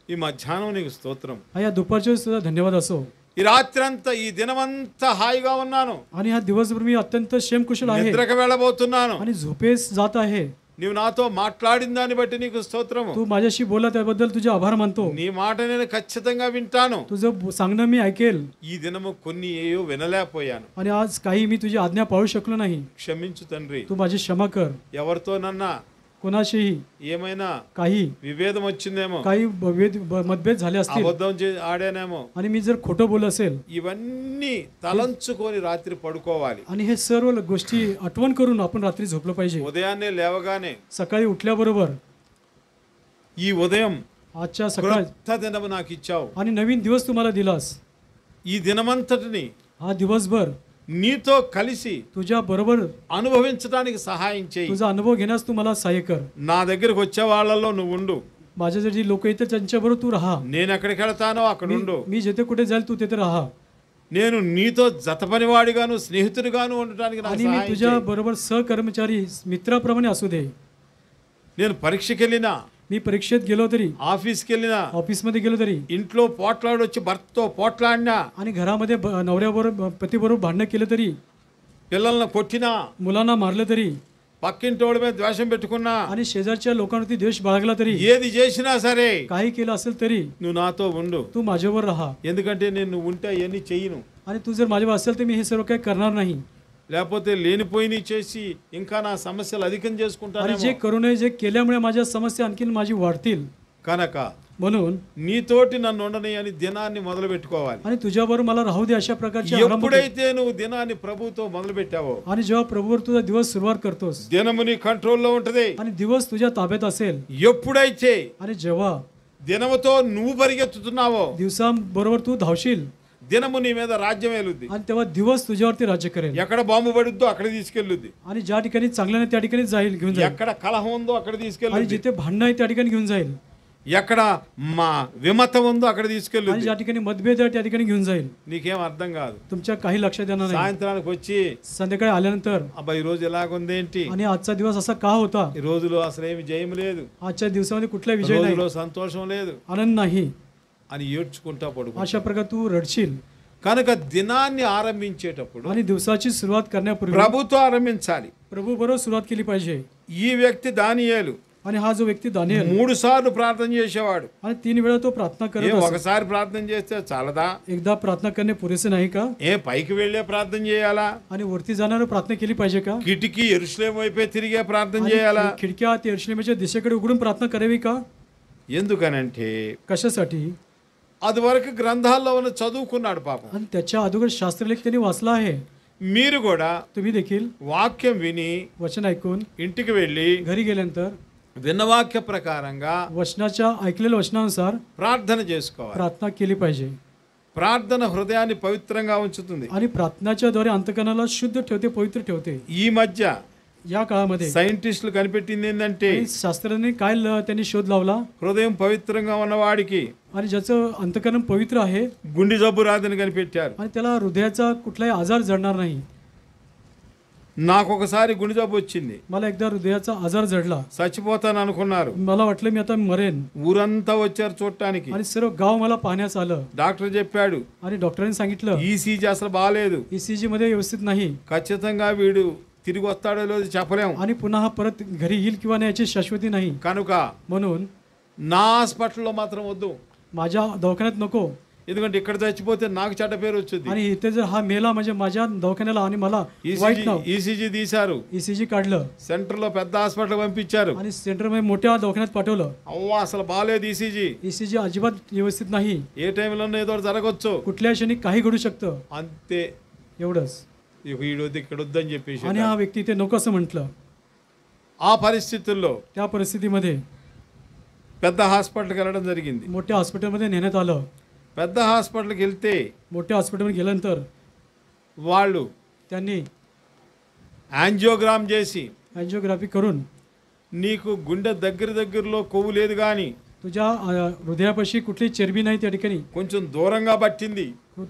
ఈ మధ్యాహ్నం నీకు స్తోత్రం, या दुपारच्या वेळेस तुझा धन्यवाद असो, ఈ రాత్రంతా ఈ దినమంతా హాయిగా ఉన్నాను, आणि हा दिवसभर मी अत्यंत क्षेमकुशल आहे నిద్రకు వెళ్ళబోతున్నాను, आणि झोपेस जात आहे. నీవు నాతో మాట్లాడిన దాన్ని బట్టి నీకు స్తోత్రము, तू माझ्याशी बोला त्याबद्दल तुझे आभार मानतो. నీ మాట నేను ఖచ్చితంగా వింటాను. तुझं सांगणं मी ऐकेल. ఈ దినము కొన్ని ఏయో వినలేకపోయాను, आणि आज काही मी तुझी आज्ञा पाळू शकलो नाही. క్షమించు తండ్రి. तू माझी क्षमा कर. ఎవరితోనన్నా कोणाशीही ఏమైనా काही విభేదం వచ్చిందేమో, काही मतभेद झाले असतील అబద్ధం ఆడానేమో, आणि मी जर खोटं बोलत असेल ఇవన్నీ తలంచుకొని రాత్రి పడుకోవాలి. आणि हे सर्व गोष्टी आठवण करून आपण रात्री झोपलं पाहिजे. ఉదయాన్నే లేవగానే सकाळी उठल्याबरोबर ఈ ఉదయం आजच्या सकाळ కొత్త దినము నాకు ఇచ్చావు, आणि नवीन दिवस तुम्हाला दिलास. ఈ దినమంతటిని हा दिवसभर నీతో కలిసి तुझ्या बरोबर అనుభవించడానికి సహాయం చేయి. तुझा अनुभव घेण्यास तू मला सहाय्य कर. నా దగ్గరకు వచ్చే వాళ్ళలో నువ్వు ఉండు, माझ्या जे लोक येतात त्यांच्याबरोबर तू राहा. నేను ఎక్కడికి వెళతానో అక్కడ ఉండు. मी जेथे कुठे जाईल तू तेथे राहा. నేను నీతో జతపనివాడిగాను స్నేహితుడిగాను ఉండటానికి నాకు आणि मी సహాయం तुझ्या చేయి. बरोबर सहकर्मचारी मित्राप्रमाणे असू दे. నేను పరీక్షకి వెళ్ళినా, मी परीक्षेत गेलो तरी, ఆఫీస్కి వెళ్ళినా, ऑफिसमध्ये गेलो तरी, ఇంట్లో పోట్లాడొచ్చి భర్తతో పోట్లాడినా, आणि घरामध्ये नवऱ्याबरोबर पतीबरोबर भांडणं केलं तरी, పిల్లల్ని కొట్టినా, मुलांना मारलं तरी, పక్కింటోడి మీద ద్వేషం పెట్టుకున్నా, आणि शेजारच्या लोकांवरती द्वेष बाळगला तरी, ఏది చేసినా సరే काही केलं असेल तरी నువ్వు నాతో ఉండు. तू माझ्यावर राहा. ఎందుకంటే నేను ఉంటే అవన్నీ చెయ్యను. आणि तू जर माझ्यावर असेल तर मी हे सर्व काही करणार नाही. లేకపోతే లేనిపోయిన చేసి ఇంకా నా సమస్యలు అధికం आणि చేసుకుంటాను. जे करू नये, जे केल्यामुळे माझ्या समस्या आणखीन माझी वाढतील. కనుక म्हणून నీతోటి నన్ను ఉండని అని దినాన్ని మొదలు పెట్టుకోవాలి. आणि तुझ्याबरोबर मला राहू दे अशा प्रकारची आरंभ कर. ఎప్పుడైతే నువ్వు దినాన్ని ప్రభువుతో మొదలు పెట్టావో, आणि जेव्हा प्रभूवर तुझा दिवस सुरुवात करतोस దినము నీ కంట్రోల్లో ఉంటది. आणि दिवस तुझ्या ताब्यात असेल, ఎప్పుడైతే आणि जेव्हा దినముతో నువ్వు పరిగెత్తుతున్నావో, दिवसाबरोबर तू धावशील, దినము నీ మీద రాజ్యం ఏలుద్ది. आणि तेव्हा दिवस तुझ्यावरती राज्य करेल. ఎక్కడ బాంబు పడుద్దో అక్కడ తీసుకెళ్ళుద్ది, आणि ज्या ठिकाणी चांगलं नाही त्या ठिकाणी जाईल, घेऊन जाईल. ఎక్కడ కలహం ఉందో అక్కడ आणि తీసుకెళ్ళుద్ది, जिथे भांडणं आहे त्या ठिकाणी घेऊन जाईल. ఎక్కడ మా విమతం ఉందో అక్కడ आणि తీసుకెళ్ళుద్ది. ज्या ठिकाणी मतभेद आहे त्या ठिकाणी घेऊन जाईल. నీకేం అర్థం కాదు. तुमच्या काही लक्षात येणार नाही. సాయంత్రానికి వచ్చి संध्याकाळी आल्यानंतर అబ్బా ఈ రోజు ఎలాగుందేంటి, आणि आजचा दिवस असा का होता, ఈ రోజులో అసలు ఏమి జయం లేదు, आजच्या दिवसामध्ये कुठला विजय नाही, రోజులో సంతోషం లేదు आनंद नाही, అని ఏడ్చుకుంటా పడుకో. अशा प्रकारे तू रडशील. కనుక దినాన్ని ఆరంభించేటప్పుడు आणि दिवसाची सुरुवात करण्यापूर्वी ప్రభుతో ఆరంభించాలి. प्रभू बरोबर सुरुवात केली पाहिजे. ఈ వ్యక్తి దానియేలు आणि हा जो व्यक्ती दानिएल 3 సార్లు ప్రార్థన చేసేవాడు. आणि 3 वेळा तो प्रार्थना करत ఏం असे. ఒకసారి ప్రార్థన చేస్తే చాలదా? एकदा प्रार्थना करणे पुरेसे नाही का? పైకి వెళ్ళే ప్రార్థన చేయాలా? आणि वरती जाणारं प्रार्थना केली पाहिजे का? కిటికీ యెరూషలేము వైపే తిరిగే ప్రార్థన आणि చేయాలా? खिडक्या ते यरूशलेमाच्या दिशेकडे उघडून प्रार्थना करावी का? ఎందుకనంటే कशासाठी? అది వరకు గ్రంథాల్లో ఉన్న చదువుకున్నాడు పాపం. आणि त्याच्या अगोदर शास्त्रलेख त्यांनी वाचला आहे. మీరు కూడా तुम्ही देखील వాక్యం విని वचन ऐकून ఇంటికి వెళ్ళి घरी गेल्यानंतर విన్న వాక్య ప్రకారంగా वचनाच्या ऐकलेल्या वचनानुसार ప్రార్థన చేసుకోవాలి. प्रार्थना केली पाहिजे. ప్రార్థన హృదయాన్ని పవిత్రంగా ఉంచుతుంది. आणि प्रार्थनाच्या द्वारे अंतकरणाला शुद्ध ठेवते, पवित्र ठेवते. ఈ మధ్య या काळामध्ये సైంటిస్టులు కనిపెట్టింది ఏంటంటే आणि शास्त्रांनी काय त्यांनी शोध लावला, హృదయం పవిత్రంగా ఉన్నవాడికి आणि ज्याचं अंतकरण पवित्र आहे గుండె జబ్బు రాదని కనిపెట్టారు. आणि त्याला हृदयाचा कुठलाही आजार जडणार नाही. నాకు ఒకసారి గుండె జబ్బు వచ్చింది, मला एकदा हृदयाचा आजार जडला. చచ్చిపోతాను అనుకున్నారు. मला वाटलं मी आता मरेन, ఊరంతా వచ్చారు చూడటానికి. आणि सर्व गाव मला पाहण्यास आलं. డాక్టర్ చెప్పాడు आणि डॉक्टरांनी सांगितलं ఈసీజీ అసలు బాగాలేదు, ECG मध्ये व्यवस्थित नाही, ఖచ్చితంగా వీడు తిరిగి వస్తాడో లేదో చెప్పలేము. आणि पुन्हा हा परत घरी येईल किंवा नाही याची शाश्वती नाही. కనుక म्हणून నా హాస్పిటల్లో మాత్రం వద్దు, माझ्या दवाखान्यात नको, ఎందుకంటే ఇక్కడ చచ్చిపోతే నాకు చెడ్డ పేరు వచ్చింది. आणि इथे जर हा मेला म्हणजे माझ्या दवाखान्याला आणि मला वाईट नाव. ఈసీజీ తీశారు, ECG काढलं సెంటర్ లో పెద్ద హాస్పిటల్ పంపించారు. आणि सेंटरमध्ये मोठ्या दवाखान्यात पाठवलं. అవ్వ అసలు బాగాలేదు ఈసీజీ. ECG अजिबात व्यवस्थित नाही, ఏ టైంలోనో ఏదో ఒకటి జరగచ్చు. कुठल्या क्षणी काही घडू शकतं. అంతే, एवढंच. ఇక ఈడొద్దు ఇక్కడ వద్దని చెప్పేసి आणि हा व्यक्ती ते नको असं म्हटलं. ఆ పరిస్థితుల్లో त्या परिस्थितीमध्ये పెద్ద హాస్పిటల్కి వెళ్ళడం జరిగింది. मोठ्या हॉस्पिटलमध्ये नेण्यात आलं. పెద్ద హాస్పిటల్కి వెళ్తే मोठ्या हॉस्पिटलमध्ये गेल्यानंतर వాళ్ళు त्यांनी యాంజియోగ్రామ్ చేసి अँजिओग्राफी करून నీకు గుండె దగ్గరలో కొవ్వు లేదు కానీ तुझ्या हृदयापाशी कुठली चरबी नाही त्या ठिकाणी, కొంచెం దూరంగా పట్టింది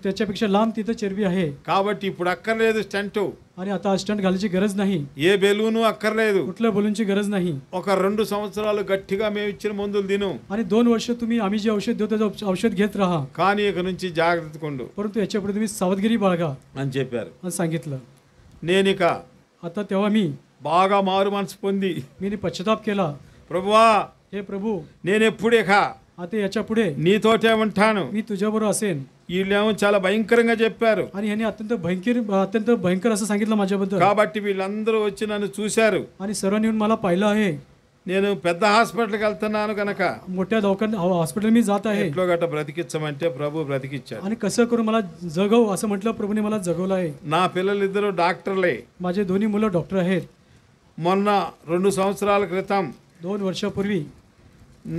त्याच्यापेक्षा लांब तिथं चरबी आहे, కాబట్టి ఇప్పుడు అక్కర్లేదు స్టంట్, आणि आता स्टंट घालायची गरज नाही, ఏ బెలూను అక్కర్లేదు. कुठल्या बलूनची गरज नाही. ఒక 2 సంవత్సరాలు గట్టిగా మేము ఇచ్చిన మందులు తిను, आणि 2 वर्ष तुम्ही आम्ही जे औषध देतो त्याचं औषध घेत राहा, కానీ ఇక నుంచి జాగ్రత్త కొండు परंतु याच्यापुढे तुम्ही सावधगिरी बाळगा అని చెప్పారు. అని सांगितलं. నేనిక आता तेव्हा मी బాగా మారు మనసు పొంది, पश्चाताप केला. ప్రభువా हे प्रभू, నేను ఎప్పుడేక आता याच्या पुढे నీతోటే ఉంటాను. मी तुझ्याबरोबर असेन. వీళ్ళేమో చాలా భయంకరంగా చెప్పారు. आणि ह्याने अत्यंत भयंकर असं सांगितलं माझ्याबद्दल. కాబట్టి వీళ్ళందరూ వచ్చి నన్ను చూశారు. आणि सर्वांनी येऊन मला पाहिलं आहे. నేను పెద్ద హాస్పిటల్కి వెళ్తున్నాను కనుక मोठ्या दवाखान्यात हॉस्पिटल मी जात आहे ఎట్లో గట్ట బ్రతికించమంటే ప్రభు బ్రతికిచ్చాడు. आणि कसं करून मला जगव असं म्हटलं प्रभूने मला जगवलं आहे. నా పిల్లలిద్దరూ డాక్టర్లే. माझे दोन्ही मुलं डॉक्टर आहेत. మొన్న 2 సంవత్సరాల క్రితం 2 वर्षापूर्वी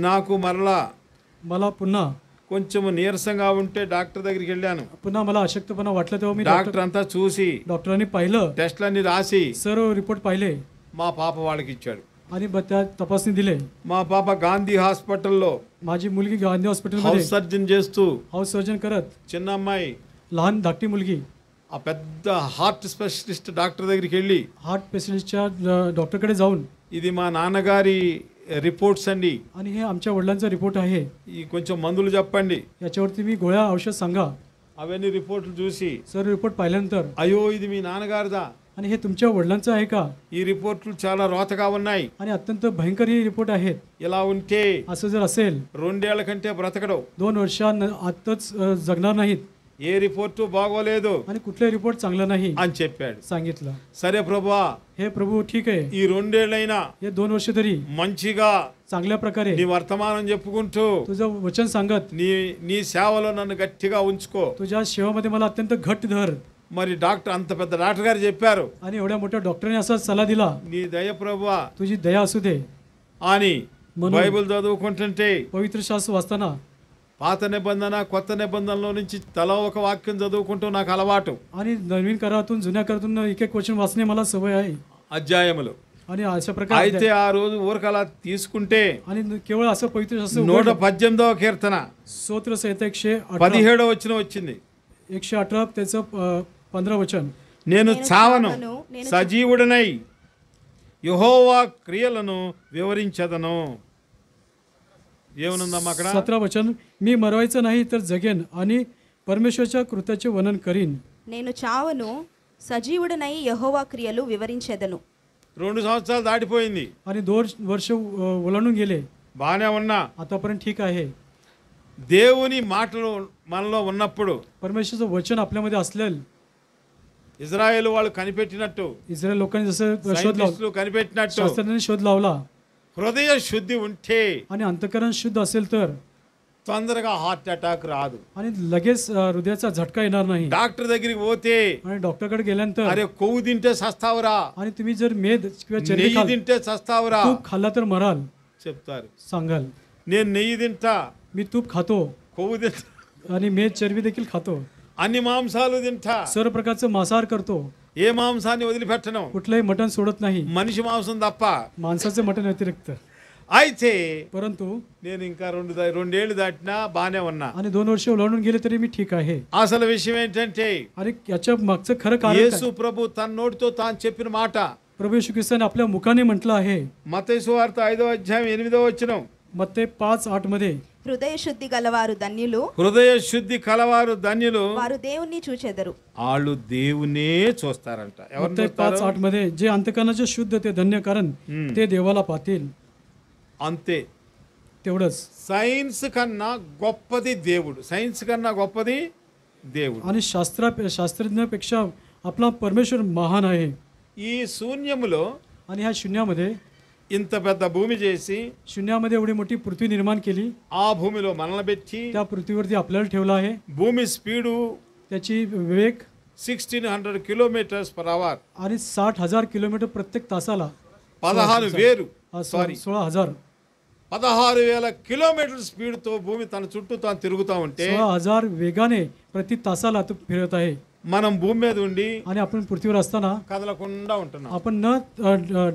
నాకు మరలా मला पुन्हा కొంచెం నీరసంగా ఉంటే డాక్టర్ దగ్గరికి వెళ్ళాను. मला अशक्तपणा वाटलं तेव्हा मी డాక్టర్ అంతా చూసి डॉक्टरांनी पाहिलं, టెస్ట్లన్నీ రాసి सर्व रिपोर्ट पाहिले మా పాప వాళ్ళకి ఇచ్చాడు. आणि त्या तपासणी दिले. మా పాప గాంధీ హాస్పిటల్లో माझी मुलगी गांधी हॉस्पिटलमध्ये హౌస్ సర్జన్ చేస్తూ हाऊस सर्जन करत, చిన్న అమ్మాయి लहान धाकटी मुलगी ఆ పెద్ద హార్ట్ స్పెషలిస్ట్ డాక్టర్ దగ్గరికి వెళ్ళి हार्ट स्पेशलिस्टच्या डॉक्टरकडे जाऊन, ఇది మా నాన్నగారి రిపోర్ట్స్ అండి, आणि हे आमच्या वडिलांचा रिपोर्ट आहे, ఈ కొంచెం మందులు చెప్పండి. याच्यावरती मी गोळ्या औषध सांगा. అవన్నీ రిపోర్ట్లు చూసి सर्व रिपोर्ट पाहिल्यानंतर, అయ్యో ఇది మీ నాన్నగారిదా, आणि हे तुमच्या वडिलांचं आहे का, ఈ రిపోర్ట్లు చాలా రోతగా ఉన్నాయి, आणि अत्यंत भयंकर ही रिपोर्ट आहेत, ఇలా ఉంటే असं जर असेल 2 ఏళ్ల కంటే బ్రతకడు, 2 वर्षांतच जगणार नाहीत, ఏ రిపోర్టు బాగోలేదు आणि कुठले रिपोर्ट चांगलं नाही అని చెప్పాడు. सांगितलं. సరే ప్రభువా, हे प्रभू ठीक आहे, ఈ 2 ఏళ్ళైనా हे 2 वर्ष तरी మంచిగా चांगल्या प्रकारे నీ వర్తమానం చెప్పుకుంటూ तुझं वचन सांगत, నీ నీ సేవలో నన్ను గట్టిగా ఉంచుకో. तुझ्या सेवेमध्ये मला अत्यंत घट्ट धर. మరి డాక్టర్ అంత పెద్ద డాక్టర్ గారు చెప్పారు, आणि एवढ्या मोठ्या डॉक्टरने असा सल्ला दिला, నీ దయ ప్రభువా तुझी दया असू दे. అని म्हणून బైబిల్ చదువుకుంటుంటే पवित्र शास्त्र वाचताना పాత నిబంధన కొత్త నిబంధనలో నుంచి తలా ఒక వాక్యం చదువుకుంటూ నాకు అలవాటు. आणि नवीन करारातून जुन्या करारातून एक एक वचन वाचणे मला सवय आहे. అధ్యాయములు आणि अशा प्रकारे అయితే ఆ రోజు ఊరకలా తీసుకుంటే आणि केवळ असं पवित्र शास्त्र 118వ కీర్తన स्तोत्र संहिता 118 17వ వచనం వచ్చింది. 118 त्याचं 15 वचन. నేను చావను, నేను సజీవుడనై యెహోవా క్రియలను వివరించదను. ఏమనుందమ్మా అక్కడ? 17 वचन, मी मरवायचं नाही तर जगेन आणि परमेश्वरच्या कृत्याचे वर्णन करीन. నేను చావను, సజీవుడనై యెహోవా క్రియలు వివరించెదను. 2 సంవత్సరాలు దాటిపోయింది, आणि 2 वर्ष ओलांडून गेले, బాగానే ఉన్నా. आतापर्यंत ठीक आहे. దేవుని మాటలు మనలో ఉన్నప్పుడు परमेश्वरचं वचन आपल्यामध्ये असलेलं, ఇజ్రాయేల్ వాళ్ళు కనిపెట్టినట్టు, इस्रायल लोकांनी जसं शोध लावला, సైంటిస్టులు కనిపెట్టినట్టు शास्त्रज्ञांनी शोध लावला, హృదయ శుద్ధి ఉంటే आणि अंतःकरण शुद्ध असेल तर, తొందరగా హార్ట్ అటాక్ రాదు. आणि लगेच हृदयाचा झटका येणार नाही. డాక్టర్ దగ్గరికి పోతే आणि डॉक्टरकडे गेल्यानंतर, అరే కొవ్వు తింటే సస్తావురా, आणि तुम्ही जर मेद किंवा चरबी నెయ్యి తింటే సస్తావురా तूप खाल्ला तर मराल చెప్తారు. सांगाल. నేను నెయ్యి తింటా, मी तूप खातो కొవ్వు తింటా, आणि मेद चरबी देखील खातो, అన్ని మాంసాలు తింటా, सर्व प्रकारचं मांसाहार करतो, ఏ మాంసాన్ని వదిలిపెట్టను, कुठलंही मटण सोडत नाही, మనిషి మాంసం తప్ప. माणसाचे मटण व्यतिरिक्त. అయితే परंतु నేను ఇంకా 2 ఏళ్ళు దాటినా బానే ఉన్నా. आणि 2 वर्ष ओलांडून गेले तरी मी ठीक आहे. అసలు విషయం ఏంటంటే आणि याच्या मागचं खरं कारण యేసు काय? ప్రభు తన నోటితో తాను చెప్పిన మాట प्रभू येशू ख्रिस्ताने आपल्या मुखाने म्हटलं आहे. మత్తయి సువార్త 5వ అధ్యాయం 8వ వచనం, मत्ते 5:8 मध्ये, హృదయ శుద్ధి గలవారు ధన్యులు, హృదయ శుద్ధి కలవారు ధన్యులు, వారు దేవుణ్ణి చూచెదరు. వాళ్ళు దేవునే చూస్తారంట. ఎవరిని मत्ते చూస్తారు? 5:8 मध्ये, जे अंतकरणाचे शुद्ध ते धन्य, कारण ते देवाला पाहतील. అంతే. तेवढंच. సైన్స్ కన్నా గొప్పది దేవుడు, సైన్స్ కన్నా గొప్పది దేవుడు. आणि शास्त्रज्ञापेक्षा आपला परमेश्वर महान आहे. ఈ శూన్యములో आणि ह्या शून्यामध्ये ఇంత పెద్ద భూమి చేసి शून्यामध्ये एवढी मोठी पृथ्वी निर्माण केली, ఆ భూమిలో మనల్ని పెట్టి त्या पृथ्वीवरती आपल्याला ठेवलं आहे. భూమి స్పీడు त्याची वेग 1600 కిలోమీటర్స్ పర్ అవర్, आणि 60,000 किलोमीटर प्रत्येक तासाला, 16,000 16,000 16,000 కిలోమీటర్ స్పీడ్ తో భూమి తన చుట్టూ తాను తిరుగుతా ఉంటే 16,000 वेगाने प्रति तासाला तो फिरत आहे. మనం భూమి మీద ఉండి आणि आपण पृथ्वीवर असताना కదలకుండా ఉంటున్నాం. आपण न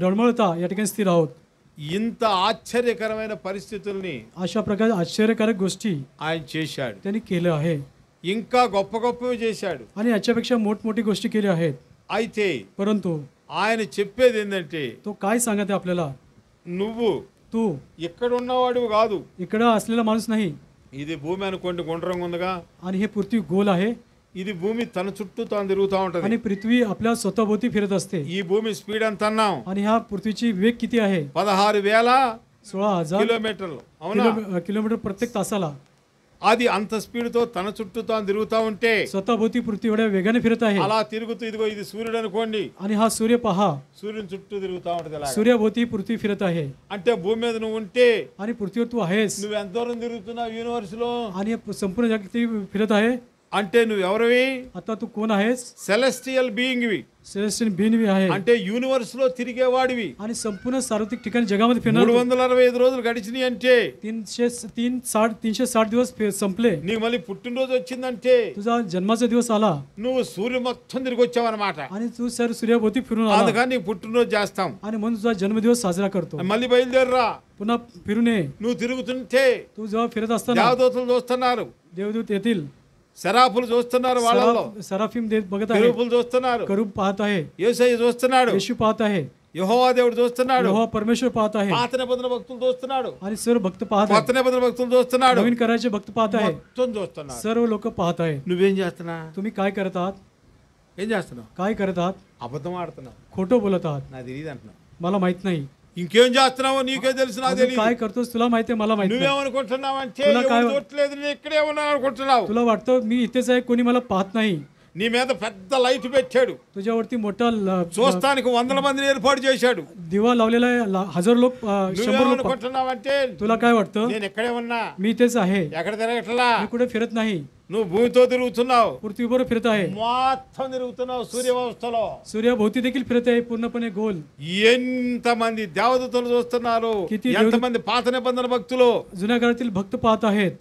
डळमळता या ठिकाणी स्थिर आहोत. ఇంత ఆశ్చర్యకరమైన పరిస్థితుల్ని अशा प्रकारे आश्चर्यकारक गोष्टी ఆయన చేశాడు. त्यांनी केलं आहे, ఇంకా గొప్ప గొప్పవి చేశాడు. आणि याच्यापेक्षा मोठमोठी गोष्टी केल्या आहेत. అయితే परंतु ఆయన చెప్పేది ఏంటంటే, तो काय सांगत आहे आपल्याला, నువ్వు तू ఇక్కడ ఉన్నవాడు కాదు. इकडं असलेला माणूस नाही, ఇది భూమి అనుకోండి, గుండ్రంగా ఉందిగా. आणि हे पृथ्वी गोल आहे, ఇది భూమి తన చుట్టూ తాను తిరుగుతూ ఉంటది. आणि पृथ्वी आपल्या स्वतःभोवती फिरत असते. ఈ భూమి స్పీడ్ ఎంత అన్నాం? आणि ह्या पृथ्वीची वेग किती आहे? 16,000 16,000 కిలోమీటర్లు. అవునా? किलोमीटर प्रत्येक तासाला. అది అంత స్పీడ్తో తన చుట్టూ తాను తిరుగుతా ఉంటే स्वतःभोवती पृथ्वी एवढ्या वेगाने फिरत आहे అలా తిరుగుతూ ఇదిగో ఇది సూర్యుడు అనుకోండి, आणि हा सूर्य पहा, సూర్యుని చుట్టూ తిరుగుతా ఉంటది అలాగా. सूर्याभोवती पृथ्वी फिरत आहे అంటే భూమి మీద నువ్వు ఉంటే आणि पृथ्वीवर तू आहेस నువ్వు ఎంత దూరం తిరుగుతున్నావు యూనివర్స్ లో आणि संपूर्ण जगात फिरत आहे. అంటే నువ్వు ఎవరివి? आता तू कोण आहेस? సెలెస్టియల్ బీయింగ్వి, सेलेस्टियल बीइंग आहे అంటే యూనివర్స్ లో తిరిగేవాడివి. आणि संपूर्ण सार्वत्रिक ठिकाणी जगामध्ये फिरणार 365 రోజులు గడిచినాయి అంటే 360 दिवस संपले. నీకు మళ్ళీ పుట్టినరోజు వచ్చిందంటే तुझा जन्माचा दिवस आला నువ్వు సూర్యుడు మొత్తం తిరిగి వచ్చావన్నమాట. आणि तू सर सूर्याभोवती फिरून आला అందుకని నీకు పుట్టినరోజు చేస్తాం. आणि म्हणून तुझा जन्मदिवस साजरा करतो. మళ్ళీ బయలుదేరరా. पुन्हा फिरून ये. నువ్వు తిరుగుతుంటే तू जेव्हा फिरत असताना దేవదూతలు చూస్తున్నారు, देवदूत येतील, శరాఫులు చూస్తున్నారు, వాళ్ళలో सराफिम बघत आहे, కెరూబులు చూస్తున్నారు, करूब पाहत आहे, యేసయ్య చూస్తున్నాడు, येशू पाहत आहे, యెహోవా దేవుడు చూస్తున్నాడు, यहोवा परमेश्वर पाहत आहे పాత నిబంధన భక్తులు చూస్తున్నాడు, आणि सर्व भक्त पाहत కొత్త आहेत. నిబంధన భక్తులు చూస్తున్నాడు, नवीन करायचे भक्त पाहत आहे, మొత్తం చూస్తున్నాడు. सर्व लोक पाहत आहे. నువ్వేం చేస్తున్నా? तुम्ही काय करत आहात? ఏం చేస్తున్నావు? काय करत आहात? అబద్ధం ఆడుతున్నావు, खोटं बोलत आहात, నాకు తెలియదు అంటున్నావు. मला माहित नाही. ఇంకేం చేస్తున్నావో నీకే తెలుసు, నాకు अजून తెలియదు. काय करतोस तुला माहिती आहे, मला माहित नाही. నువ్వేమనుకుంటున్నావు అంటే तुला काय- ఎవరు చూడట్లేదు, నేను ఇక్కడే ఉన్నాను అనుకుంటున్నావు. तुला वाटतं मी इथेच आहे, कोणी मला पाहत नाही. నీ మీద పెద్ద లైట్ పెట్టాడు, तुझ्यावरती मोठा చూస్తానికి 100 మందిని ఏర్పాటు చేశాడు. दिवा लावलेला आहे, हजारो लोक 100 लोक. నువ్వేమనుకుంటున్నావంటే तुला काय वाटतं? నేను ఇక్కడే ఉన్నా, मी इथेच आहे, ఎక్కడ తిరగట్లా, मी कुठे फिरत नाही, నువ్వు భూమితో తిరుగుతున్నావు, पृथ्वीवर फिरत आहे, మొత్తం తిరుగుతున్నావు సూర్య వ్యవస్థలో. सूर्याभोवती देखील फिरत आहे पूर्णपणे गोल. ఎంతమంది దేవదూతలు చూస్తున్నారు, किती ఎంతమంది పాత నిబంధన భక్తులు. जुन्या काळातील भक्त पाहत आहेत.